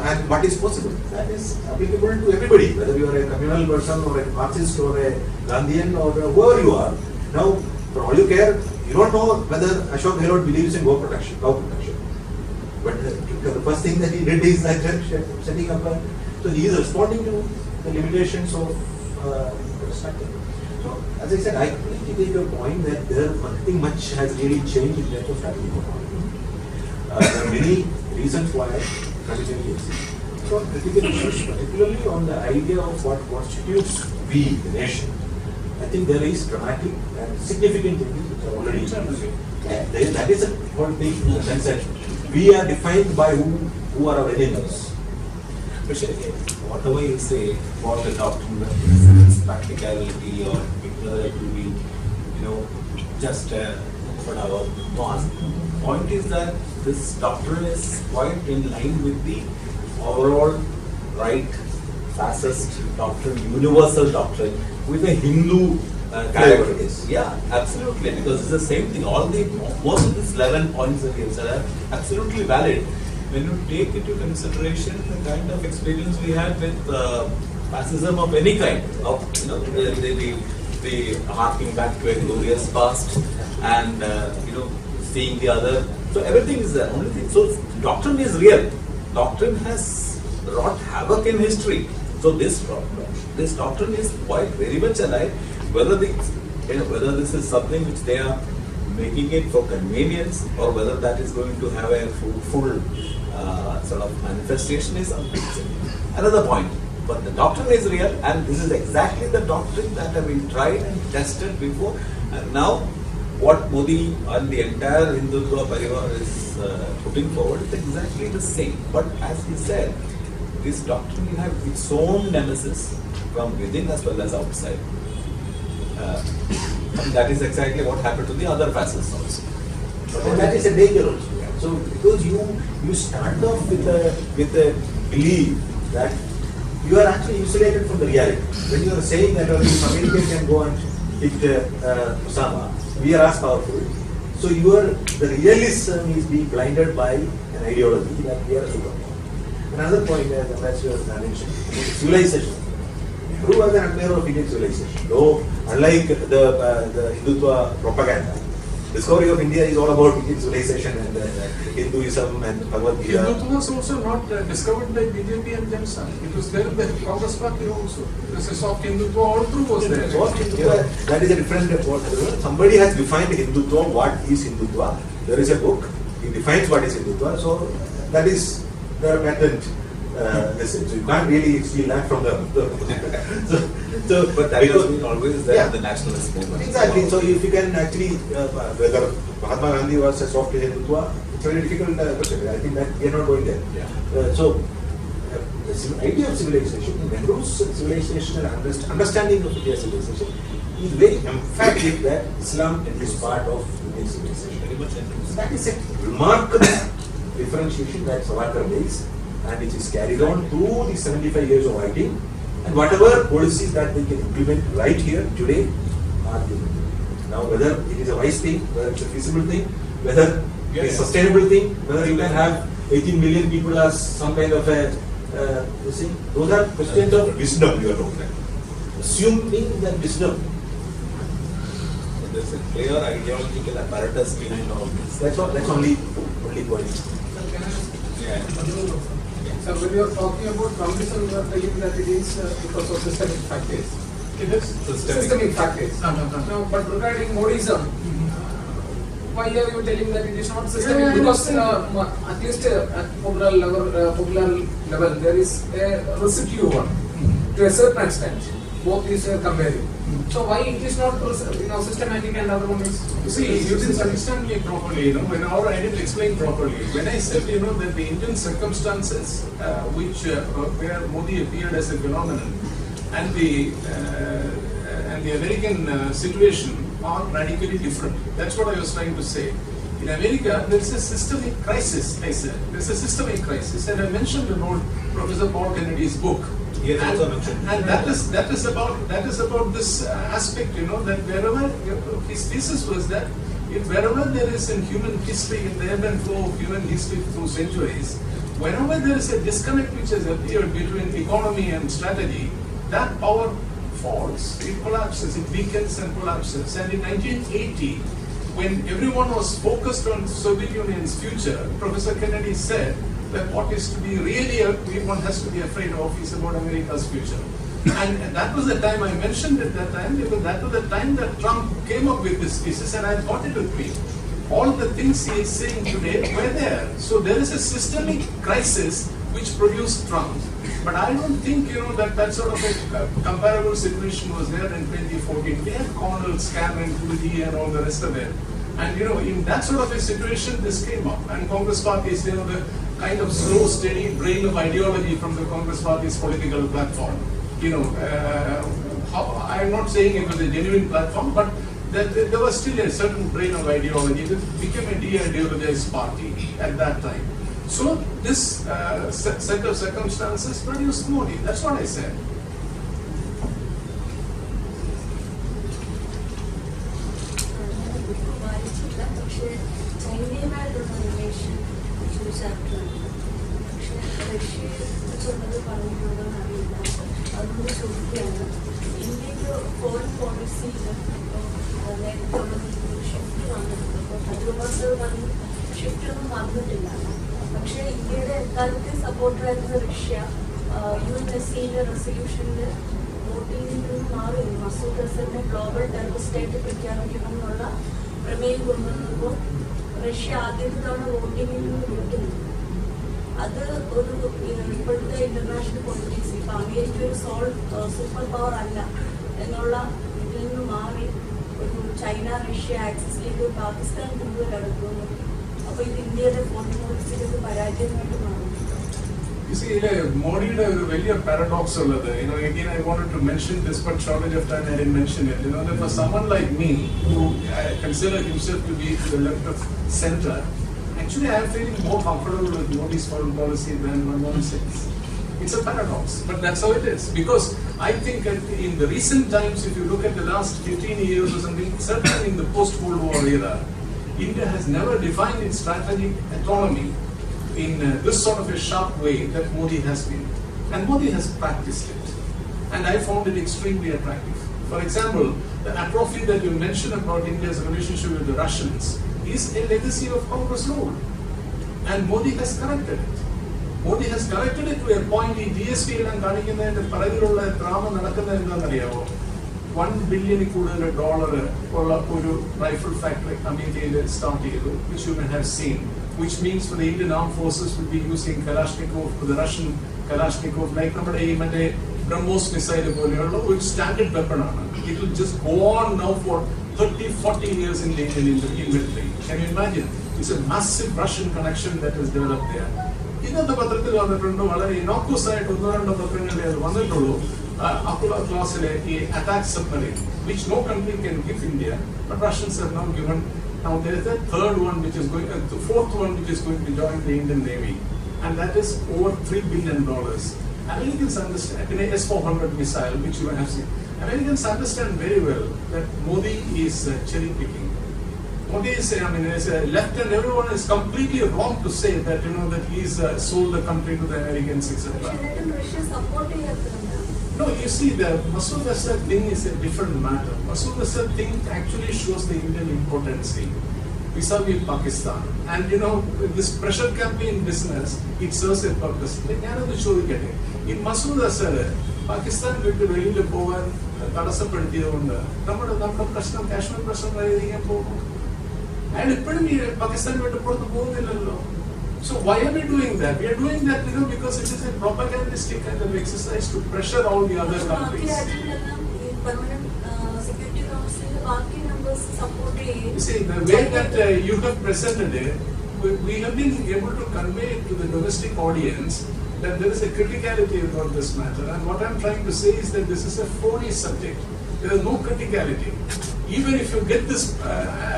and what is possible. That is applicable to everybody, whether you are a communal person or a Marxist or a Gandhian or whoever you are. Now, for all you care, you don't know whether Ashok Gehlot believes in cow protection. But the first thing that he did is that setting up so he is responding to the limitations of structure. So, as I said, I completely take your point that nothing much has really changed in terms of strategy. There are many reasons why continue to exist. So, critical issues, particularly on the idea of what constitutes we, the nation, I think there is dramatic and significant changes which are already that is a whole thing in the sense that we are defined by who are our enemies. But whatever you say about the doctrine represents practicality or declare to be, just whatever. The point is that this doctrine is quite in line with the overall right fascist doctrine, universal doctrine, with a Hindu character. Yeah, absolutely, because it's the same thing. Most of these 11 points that you said are absolutely valid. When you take into consideration the kind of experience we had with fascism of any kind, of the harking back to a glorious past, and seeing the other. So everything is there. Only thing. So doctrine is real. Doctrine has wrought havoc in history. So this doctrine is quite very much alive. Whether this is something which they are making it for convenience, or whether that is going to have a full sort of manifestation is another point. But the doctrine is real, and this is exactly the doctrine that have been tried and tested before. And now, what Modi and the entire Hindutva Parivar is putting forward is exactly the same. But as he said, this doctrine will have its own nemesis from within as well as outside. And that is exactly what happened to the other fascists also. And that is a danger also. So because you start off with a belief that you are actually insulated from the reality. When you are saying that if America can go and hit Osama, we are as powerful. So the realism is being blinded by an ideology that we are superpower. Another point, as Ambassador mentioned, civilization. Peru was an admirer of Indian civilization. Though, unlike the Hindutva propaganda, discovery of India is all about Indian civilization and Hinduism and Bhagavad Gita. Hindutva was also not discovered by BJP and themselves. It was there in the Congress party also. There's a soft Hindutva all through was there. Soft Hindutva, that is a different word. Somebody has defined Hindutva, what is Hindutva. There is a book, he defines what is Hindutva. So that is the patent. So you can't really steal that from them. But that has been always there in the nationalist movement. Exactly. So if you can actually, whether Mahatma Gandhi was a soft Hindutva, it's a very difficult question. I think that we are not going there. Yeah. The idea of civilization, Nehru's civilization and understanding of India's civilization is very emphatic that Islam is part of Indian civilization. Very much. So that is a remarkable differentiation that Savarkar makes, and it is carried on through the 75 years of writing, and whatever policies that they can implement right here today are given. Now, whether it is a wise thing, whether it's a feasible thing, whether it's a sustainable thing, whether you can have 18 million people as some kind of a, those are questions of wisdom you are talking about. Assuming that wisdom. There's a clear ideological apparatus behind all this. That's only point. So when you are talking about communism, you are telling that it is because of systemic factors. It is systemic factors. No, but regarding Modism, why are you telling that it is not systemic? Because at least at popular level, there is a residue one to a certain extent. both these are comparing. So why it is not systematic and other one is? You see, you didn't understand me properly, or I didn't explain properly. When I said, that the Indian circumstances where Modi appeared as a phenomenon and the American situation are radically different. That's what I was trying to say. In America, there is a systemic crisis, I said. There's a systemic crisis. And I mentioned about Professor Paul Kennedy's book. Yes, and that is about this aspect, that wherever his thesis was that if wherever there is in human history, in the ebb and flow of human history through centuries, whenever there is a disconnect which has appeared between economy and strategy, that power falls, it collapses, it weakens and collapses. And in 1980, when everyone was focused on Soviet Union's future, Professor Kennedy said that what is to be really one has to be afraid of is about America's future. And that was the time I mentioned at that time, because that was the time that Trump came up with this thesis, and I got it with me. All the things he is saying today were there. So there is a systemic crisis which produced Trump. But I don't think that sort of a comparable situation was there in 2014. We had Connell, Scam and Kudi and all the rest of it. And in that sort of a situation, this came up. And Congress parties, the kind of slow, steady drain of ideology from the Congress party's political platform. I'm not saying it was a genuine platform, but there was still a certain drain of ideology. It became a de-ideologized party at that time. So this set of circumstances produced Modi. That's what I said. പക്ഷേ ഇന്ത്യയുടെ എക്കാലത്തെ സപ്പോർട്ടറായിരുന്ന Russia UNSCയുടെ റെസൊല്യൂഷനിൽ വോട്ടിങ്ങിൽ നിന്ന് മാറി മസൂദ് അസറിനെ global ടെററിസ്റ്റായിട്ട് പ്രഖ്യാപിക്കണമെന്നുള്ള പ്രമേയം കൊണ്ടുവന്നപ്പോൾ Russia ആദ്യത്തെ തവണ വോട്ടിങ്ങിൽ നിന്ന് വിട്ടുന്നു. അത് ഒരു ഇപ്പോഴത്തെ ഇന്റർനാഷണൽ പൊളിറ്റിക്സ് ഇപ്പൊ അമേരിക്ക ഒരു സൂപ്പർ പവർ അല്ല എന്നുള്ള ഇതിൽ നിന്ന് മാറി ഒരു ചൈന റഷ്യ ആക്സിസിലേക്ക് പാകിസ്ഥാൻ കൂടുതൽ അടുക്കുന്നു. അപ്പോൾ ഇത് ഇന്ത്യയുടെ ഫോറിൻ പോളിസിയിലേക്ക് പരാജയമായിട്ട് മാറും. You see, Modiയുടെ ഒരു വലിയ paradox ഉള്ളത്. Again, I wanted to mention this, but shortage of time I didn't mention it. That for someone like me, who consider himself to be to the left of center, actually I am feeling more comfortable with Modi's foreign policy than Manmohan Singh's. It's a paradox, but that's how it is. Because I think in the recent times, if you look at the last 15 years or something, certainly in the post-World War era, India has never defined its strategic autonomy in this sort of a sharp way that Modi has been. And Modi has practiced it. And I found it extremely attractive. For example, the atrophy that you mentioned about India's relationship with the Russians is a legacy of Congress rule. And Modi has corrected it. Modi has corrected it to a point in DSP and കാണിക്കുന്നതിന്റെ പറയിലുള്ള drama നടക്കുന്നത് എന്താണെന്നറിയാമോ? $1 billion ഉള്ള ഒരു rifle factory അമേരിക്കയിൽ start ചെയ്തു, which you may have seen, which means for the Indian armed forces will be using Kalashnikov, the Russian Kalashnikov, like നമ്മുടെ ഈ മറ്റേ BrahMos missile പോലെയുള്ള ഒരു സ്റ്റാൻഡേർഡ് വെപ്പൺ ആണ്. It will just go on now for 30-40 years in the Indian military. Can you imagine? It's a massive Russian connection that is developed there. ഇന്നത്തെ പത്രത്തിൽ വന്നിട്ടുണ്ട്, വളരെ ഇനോക്വസ് ആയിട്ട് 1-2 പത്രങ്ങളിലേ അത് വന്നിട്ടുള്ളൂ. Apollo classile a attack submarine, which no country can give India, but Russians have now given. Now there is a third one which is going, the fourth one which is going to join the Indian Navy, and that is over $3 billion. Americans understand, in a S-400 missile, which you have seen, Americans understand very well that Modi is cherry picking. Modi is, is a left, and everyone is completely wrong to say that that he's sold the country to the Americans, etc. No, you see, the Masood Azhar thing is a different matter. Masood Azhar thing actually shows the Indian impotency vis-a-vis Pakistan. And this pressure campaign business, it serves a purpose. ഞാനത് ചോദിക്കട്ടെ, ഈ മസൂദ് അസർ പാകിസ്ഥാൻ വിട്ട് വെളിയിൽ പോകാൻ തടസ്സപ്പെടുത്തിയതുകൊണ്ട് നമ്മുടെ പ്രശ്നം, കാശ്മീർ പ്രശ്നം പരിഹരിക്കാൻ പോകും. അയാൾ ഇപ്പോഴും ഈ പാകിസ്ഥാൻ വിട്ട് പുറത്ത് പോകുന്നില്ലല്ലോ. So why are we doing that? We are doing that because it is a propagandistic kind of exercise to pressure all the other countries. permanent Security Council ബാക്കി members support ചെയ്യും. You see, the way that you have presented it, we have been able to convey to the domestic audience that there is a criticality about this matter, and what I'm trying to say is that this is a phony subject. There is no criticality. Even if you get this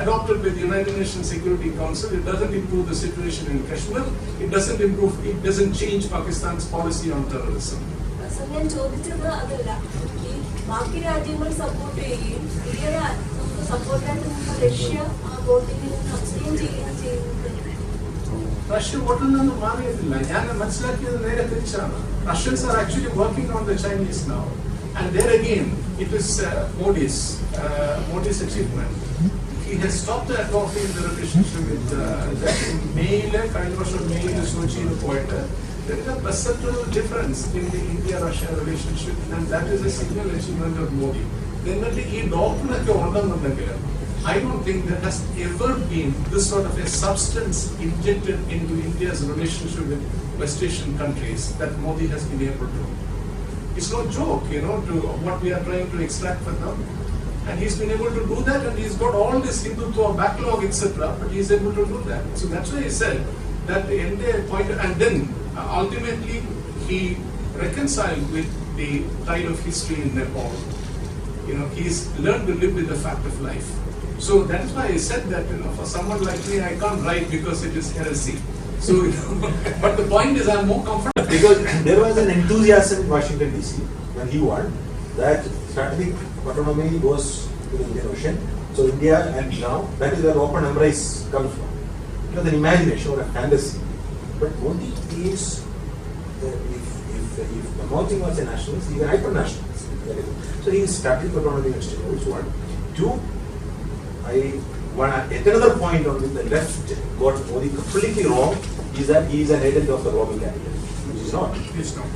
adopted by the United Nations Security Council, it doesn't improve the situation in Kashmir. It doesn't change Pakistan's policy on terrorism. So ഞാൻ ചോദിച്ചത് അതല്ല, ഈ ബാക്കി രാജ്യങ്ങൾ support ചെയ്യുകയും ഇന്ത്യയുടെ സപ്പോർട്ടായിട്ട് നിന്ന് റഷ്യ ആ വോട്ടിങ്ങിൽ നിന്ന് അബ്സ്റ്റെയിൻ ചെയ്യുകയും ചെയ്യുന്നത്. റഷ്യ വോട്ടിൽ നിന്ന് മാറിയിട്ടില്ല. ഞാൻ മനസ്സിലാക്കിയത് നേരെ തിരിച്ചാണ്. Russians are actually working on the Chinese now, and there again it is Modi's achievement. He has stopped the atrophy in the relationship with കഴിഞ്ഞ വർഷം മെയിൽ സോച്ചിയിൽ പോയിട്ട് there is a perceptible difference in the India-Russia relationship, and that is a signal achievement of Modi. എന്നിട്ട് ഈ ഡോക്ടറിനൊക്കെ ഉണ്ടെന്നുണ്ടെങ്കിൽ I don't think there has ever been this sort of a substance injected into India's relationship with West Asian countries that Modi has been able to. It's no joke, to what we are trying to extract from them. And he's been able to do that, and he's got all this Hindutva backlog, etc. But he's able to do that. So that's why I said that the entire point, and then ultimately he reconciled with the tide of history in Nepal. He's learned to live with the fact of life. So that is why I said that, for someone like me, I can't write because it is heresy. So, but the point is, I'm more comfortable. Because there was an enthusiasm in Washington DC when he won that strategic autonomy goes to the Indian Ocean. So India, and now that is where open embrace comes from. It was an imagination or a fantasy. But Modi is, if Modi was a nationalist, he is a hyper-nationalist. So he is strategic autonomy next to which one. Two, another point on which the left got Modi completely wrong is that he is an agent of the global capital, which is not. It's not.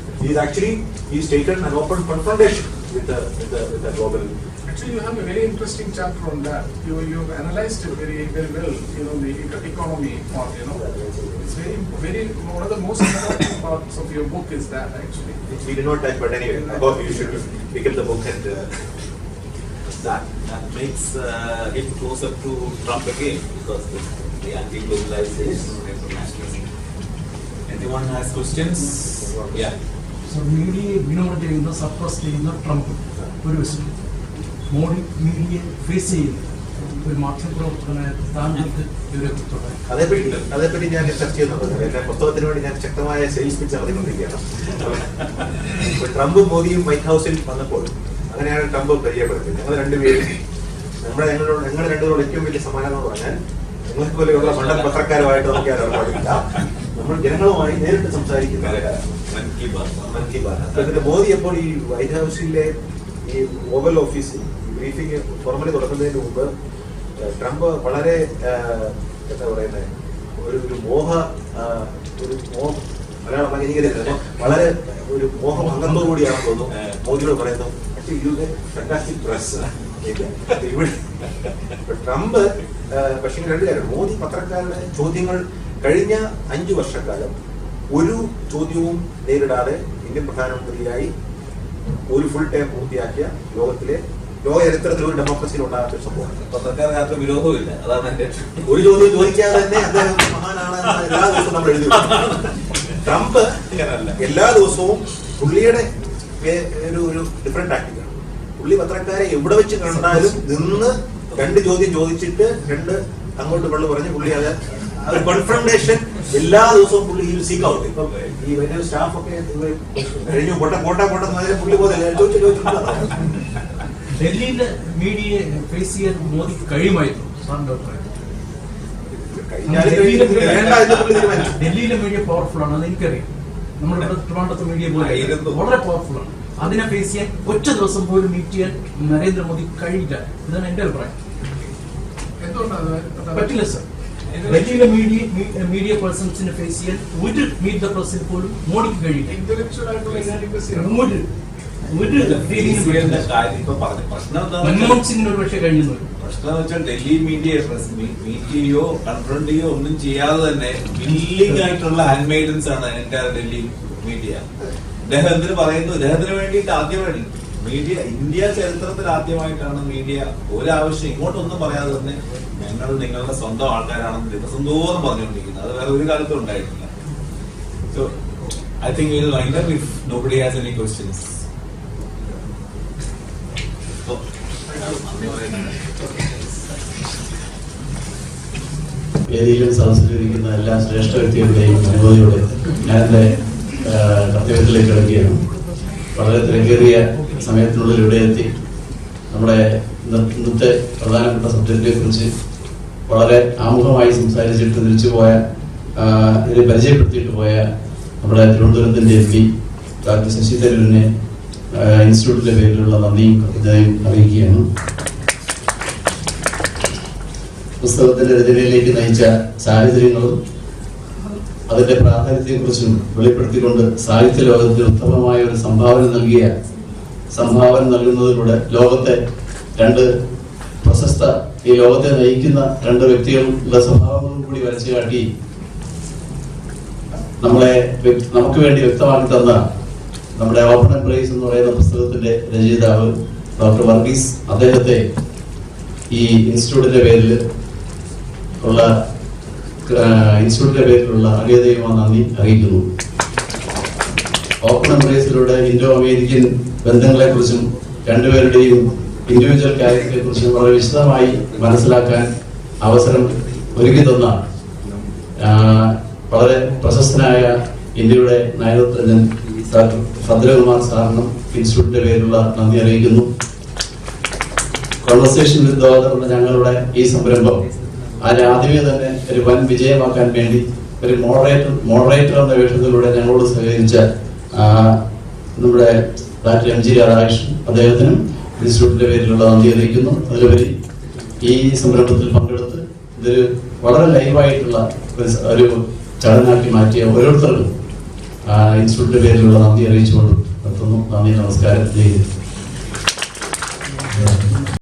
He's taken an open confrontation with the global. Actually, you have a very interesting chapter on that. You've analyzed it very, very well. The economy part. It's very one of the most important parts of your book is that actually. We did not touch, but anyway, I hope you should pick up the book and. That makes him closer to Trump again, because the anti-globalization, internationalism. Anyone has questions? Yeah. So media ignore ചെയ്യുന്ന suppress ചെയ്യുന്ന Trump ഒരു വശം, Modi മീഡിയയെ face ചെയ്യുന്ന ഒരു മാധ്യമപ്രവർത്തകനായ താങ്കൾക്ക് ഇവരെക്കുറിച്ചുള്ള അതേപ്പറ്റി ഞാൻ ചർച്ച ചെയ്യുന്നുണ്ട്. എന്റെ പുസ്തകത്തിന് വേണ്ടി ഞാൻ ശക്തമായ സെയിൽസ് പിച്ച് നടത്തിക്കൊണ്ടിരിക്കുകയാണ്. ട്രംപും മോദിയും വൈറ്റ് ഹൗസിൽ വന്നപ്പോൾ അങ്ങനെയാണ് ട്രംപ് പരിചയപ്പെടുത്തിയത്. ഞങ്ങൾ രണ്ടുപേരും ഞങ്ങൾ രണ്ടുപേരോട് ഏറ്റവും വലിയ സമാനം എന്ന് പറഞ്ഞാൽ നിങ്ങൾക്ക് പോലെയുള്ള മണ്ഡല പത്രക്കാരുമായിട്ട് നമുക്ക് ഏർപ്പാടില്ല. നമ്മൾ ജനങ്ങളുമായി നേരിട്ട് സംസാരിക്കുന്ന എന്നിട്ട് മോദി അപ്പോൾ ഈ വൈറ്റ് ഹൗസിലെ ഈ ഓവൽ ഓഫീസിൽ ബ്രീഫിംഗ് ഫോർമലി തുടങ്ങുന്നതിന് മുമ്പ് ട്രംപ് വളരെ എന്താ പറയുന്നത് ഒരു മലയാളം എനിക്കറിയില്ല, വളരെ ഒരു മോഹഭംഗത്തോടു കൂടിയാണെന്ന് തോന്നുന്നു മോദിയോട് പറയുന്നു ഫാന്റാസ്റ്റിക് പ്രസ്. ട്രംപ് പക്ഷേ രണ്ട് കാര്യം, മോദി പത്രക്കാരുടെ ചോദ്യങ്ങൾ കഴിഞ്ഞ 5 വർഷക്കാലം ഒരു ചോദ്യവും നേരിടാതെ ഇന്ത്യൻ പ്രധാനമന്ത്രിയായി ഒരു ഫുൾ ടൈം പൂർത്തിയാക്കിയ ലോക ചരിത്രത്തിൽ ഒരു ഡെമോക്രസിയിൽ ഉണ്ടാകാത്ത ഒരു സംഭവമാണ്. പത്രക്കാർക്ക് വിരോധമില്ല, അതാണ് എന്റെ. ഒരു ചോദ്യം ചോദിക്കാതെ തന്നെ അദ്ദേഹം മഹാനാണ് എല്ലാ ദിവസവും നമ്മൾ എഴുതി. ട്രംപ് എല്ലാ ദിവസവും പുള്ളിയുടെ ഒരു ഡിഫറെന്റ് ടാക്ടിക്കാണ്. പുള്ളി പത്രക്കാരെ എവിടെ വെച്ച് കണ്ടാലും നിന്ന് 2 ചോദ്യം ചോദിച്ചിട്ട് 2 അങ്ങോട്ട് വെള്ളം പറഞ്ഞ് പുള്ളി അത് കോൺഫ്രണ്ടേഷൻ എല്ലാ ദിവസവും പുള്ളി സീക്ക് ഔട്ട്. ഇപ്പൊ ഈ വലിയ സ്റ്റാഫൊക്കെ കഴിഞ്ഞു പോട്ടെന്ന് പുള്ളി പോലെ ചോദിച്ചിട്ടുണ്ട്. ഡൽഹിയിലെ മീഡിയയെ ഫേസ് ചെയ്യാൻ മോദിക്ക് കഴിയുമായിരുന്നു സാറിന്റെ അഭിപ്രായം? ഡൽഹിയിലെ മീഡിയ പവർഫുൾ ആണ്, അത് എനിക്കറിയാം. നമ്മുടെ ട്രിവാൻഡ്രത്തെ മീഡിയ പോലെ വളരെ പവർഫുൾ ആണ്. അതിനെ ഫേസ് ചെയ്യാൻ ഒറ്റ ദിവസം പോലും മീറ്റ് ചെയ്യാൻ നരേന്ദ്രമോദി കഴിയില്ല. ഇതാണ് എന്റെ അഭിപ്രായം. പറ്റില്ല സർ. ഡൽഹിയിലെ മീഡിയ പേഴ്സൺസിനെ ഫേസ് ചെയ്യാൻ ഒരു മീറ്റ് ദ പ്രസിൽ പോലും മോഡിക്ക് കഴിയില്ല. മൻമോഹൻ സിംഗിന് ഒരു പക്ഷേ കഴിഞ്ഞു. പ്രശ്നം എന്ന് വെച്ചാൽ ഡൽഹി മീഡിയ മീറ്റ് ചെയ്യോ കൺഫ്രണ്ട് ചെയ്യോ ഒന്നും ചെയ്യാതെ തന്നെ വില്ലിംഗ് ആയിട്ടുള്ള ഹാൻഡ്മെയ്ഡൻസ് ആണ് എന്റെ ഡൽഹി മീഡിയ. അദ്ദേഹത്തിന് പറയുന്നു, ഇദ്ദേഹത്തിന് വേണ്ടിയിട്ട് ആദ്യം മീഡിയ ഇന്ത്യ ചരിത്രത്തിൽ ആദ്യമായിട്ടാണ് മീഡിയ ഒരാവശ്യം ഇങ്ങോട്ടൊന്നും പറയാതെ തന്നെ ഞങ്ങൾ നിങ്ങളുടെ സ്വന്തം ആൾക്കാരാണെന്ന് ദിവസന്തോറും പറഞ്ഞുകൊണ്ടിരിക്കുന്നത്. അത് വേറെ ഒരു കാലത്തും ഉണ്ടായിട്ടില്ല. So I think we'll wind up if nobody has any questions. വേദിയിലും സദസ്സിലിരിക്കുന്ന എല്ലാ ശ്രേഷ്ഠ വ്യക്തികളുടെയും അനുമതിയോടെ ഞാൻ എൻ്റെ കർത്തവ്യത്തിലേക്ക് കിടക്കുകയാണ്. വളരെ തിരക്കേറിയ സമയത്തിനുള്ളിൽ ഇവിടെ എത്തി നമ്മുടെ ഇന്നത്തെ പ്രധാനപ്പെട്ട സബ്ജക്റ്റിനെ കുറിച്ച് വളരെ ആമുഖമായി സംസാരിച്ചിട്ട് തിരിച്ചുപോയ ഇതിനെ പരിചയപ്പെടുത്തിയിട്ട് പോയ നമ്മുടെ തിരുവനന്തപുരത്തിൻ്റെ MP ഡോക്ടർ ശശി തരൂരിനെ ഇൻസ്റ്റിറ്റ്യൂട്ടിൻ്റെ പേരിലുള്ള നന്ദിയും കൃതജ്ഞതയും അറിയിക്കുകയാണ്. പുസ്തകത്തിന്റെ രചനയിലേക്ക് നയിച്ച സാഹചര്യങ്ങളും അതിന്റെ പ്രാധാന്യത്തെക്കുറിച്ചും വെളിപ്പെടുത്തിക്കൊണ്ട് സാഹിത്യ ലോകത്തിന് ഉത്തമമായ ഒരു സംഭാവന നൽകുന്നതിലൂടെ ലോകത്തെ ഈ ലോകത്തെ നയിക്കുന്ന രണ്ട് വ്യക്തികളുടെ സ്വഭാവങ്ങളും കൂടി വരച്ചു കാട്ടി നമുക്ക് വേണ്ടി വ്യക്തമാക്കി തന്ന നമ്മുടെ ഓപ്പൺ എംപ്രൈസ് എന്ന് പറയുന്ന പുസ്തകത്തിന്റെ രചയിതാവ് ഡോക്ടർ വർഗീസ്, അദ്ദേഹത്തെ ഈ ഇൻസ്റ്റിറ്റ്യൂട്ടിന്റെ പേരിലുള്ള അഗേതയുമായി നന്ദി അറിയിക്കുന്നു. ഓപ്പൺ എംപ്രൈസിലൂടെ ഇൻഡോ അമേരിക്കൻ ബന്ധങ്ങളെക്കുറിച്ചും രണ്ടുപേരുടെയും ഇൻഡിവിജ്വൽ കാര്യങ്ങളെ കുറിച്ചും വളരെ വിശദമായി മനസ്സിലാക്കാൻ അവസരം ഒരുക്കി തന്ന വളരെ പ്രശസ്തനായ ഇന്ത്യയുടെ നയതന്ത്രജ്ഞൻ ഡോക്ടർ ഭദ്രകുമാർ സാറിനും ഇൻസ്റ്റിറ്റ്യൂട്ടിന്റെ പേരിലുള്ള നന്ദി അറിയിക്കുന്നു. കോൺവെർസേഷൻ വിത്ത് ഓതർ എന്ന ഞങ്ങളുടെ ഈ സംരംഭം അതിനെ ആദ്യമേ തന്നെ ഒരു വൻ വിജയമാക്കാൻ വേണ്ടി ഒരു മോഡറേറ്റർ എന്ന വേഷത്തിലൂടെ ഞങ്ങളോട് സഹകരിച്ച നമ്മുടെ ഡോക്ടർ MG രാധാകൃഷ്ണൻ, അദ്ദേഹത്തിനും ഇൻസ്റ്റിറ്റ്യൂട്ടിന്റെ പേരിലുള്ള നന്ദി അറിയിക്കുന്നു. അതിലുപരി ഈ സംരംഭത്തിൽ പങ്കെടുത്ത് ഇതൊരു വളരെ ലൈവായിട്ടുള്ള ഒരു ചടങ്ങാക്കി മാറ്റിയ ഓരോരുത്തർക്കും ഇൻസ്റ്റിറ്റ്യൂട്ടിന്റെ പേരിലുള്ള നന്ദി അറിയിച്ചുകൊണ്ട് നിർത്തുന്നു. നന്ദി, നമസ്കാരം, ജയ് ഹിന്ദ്.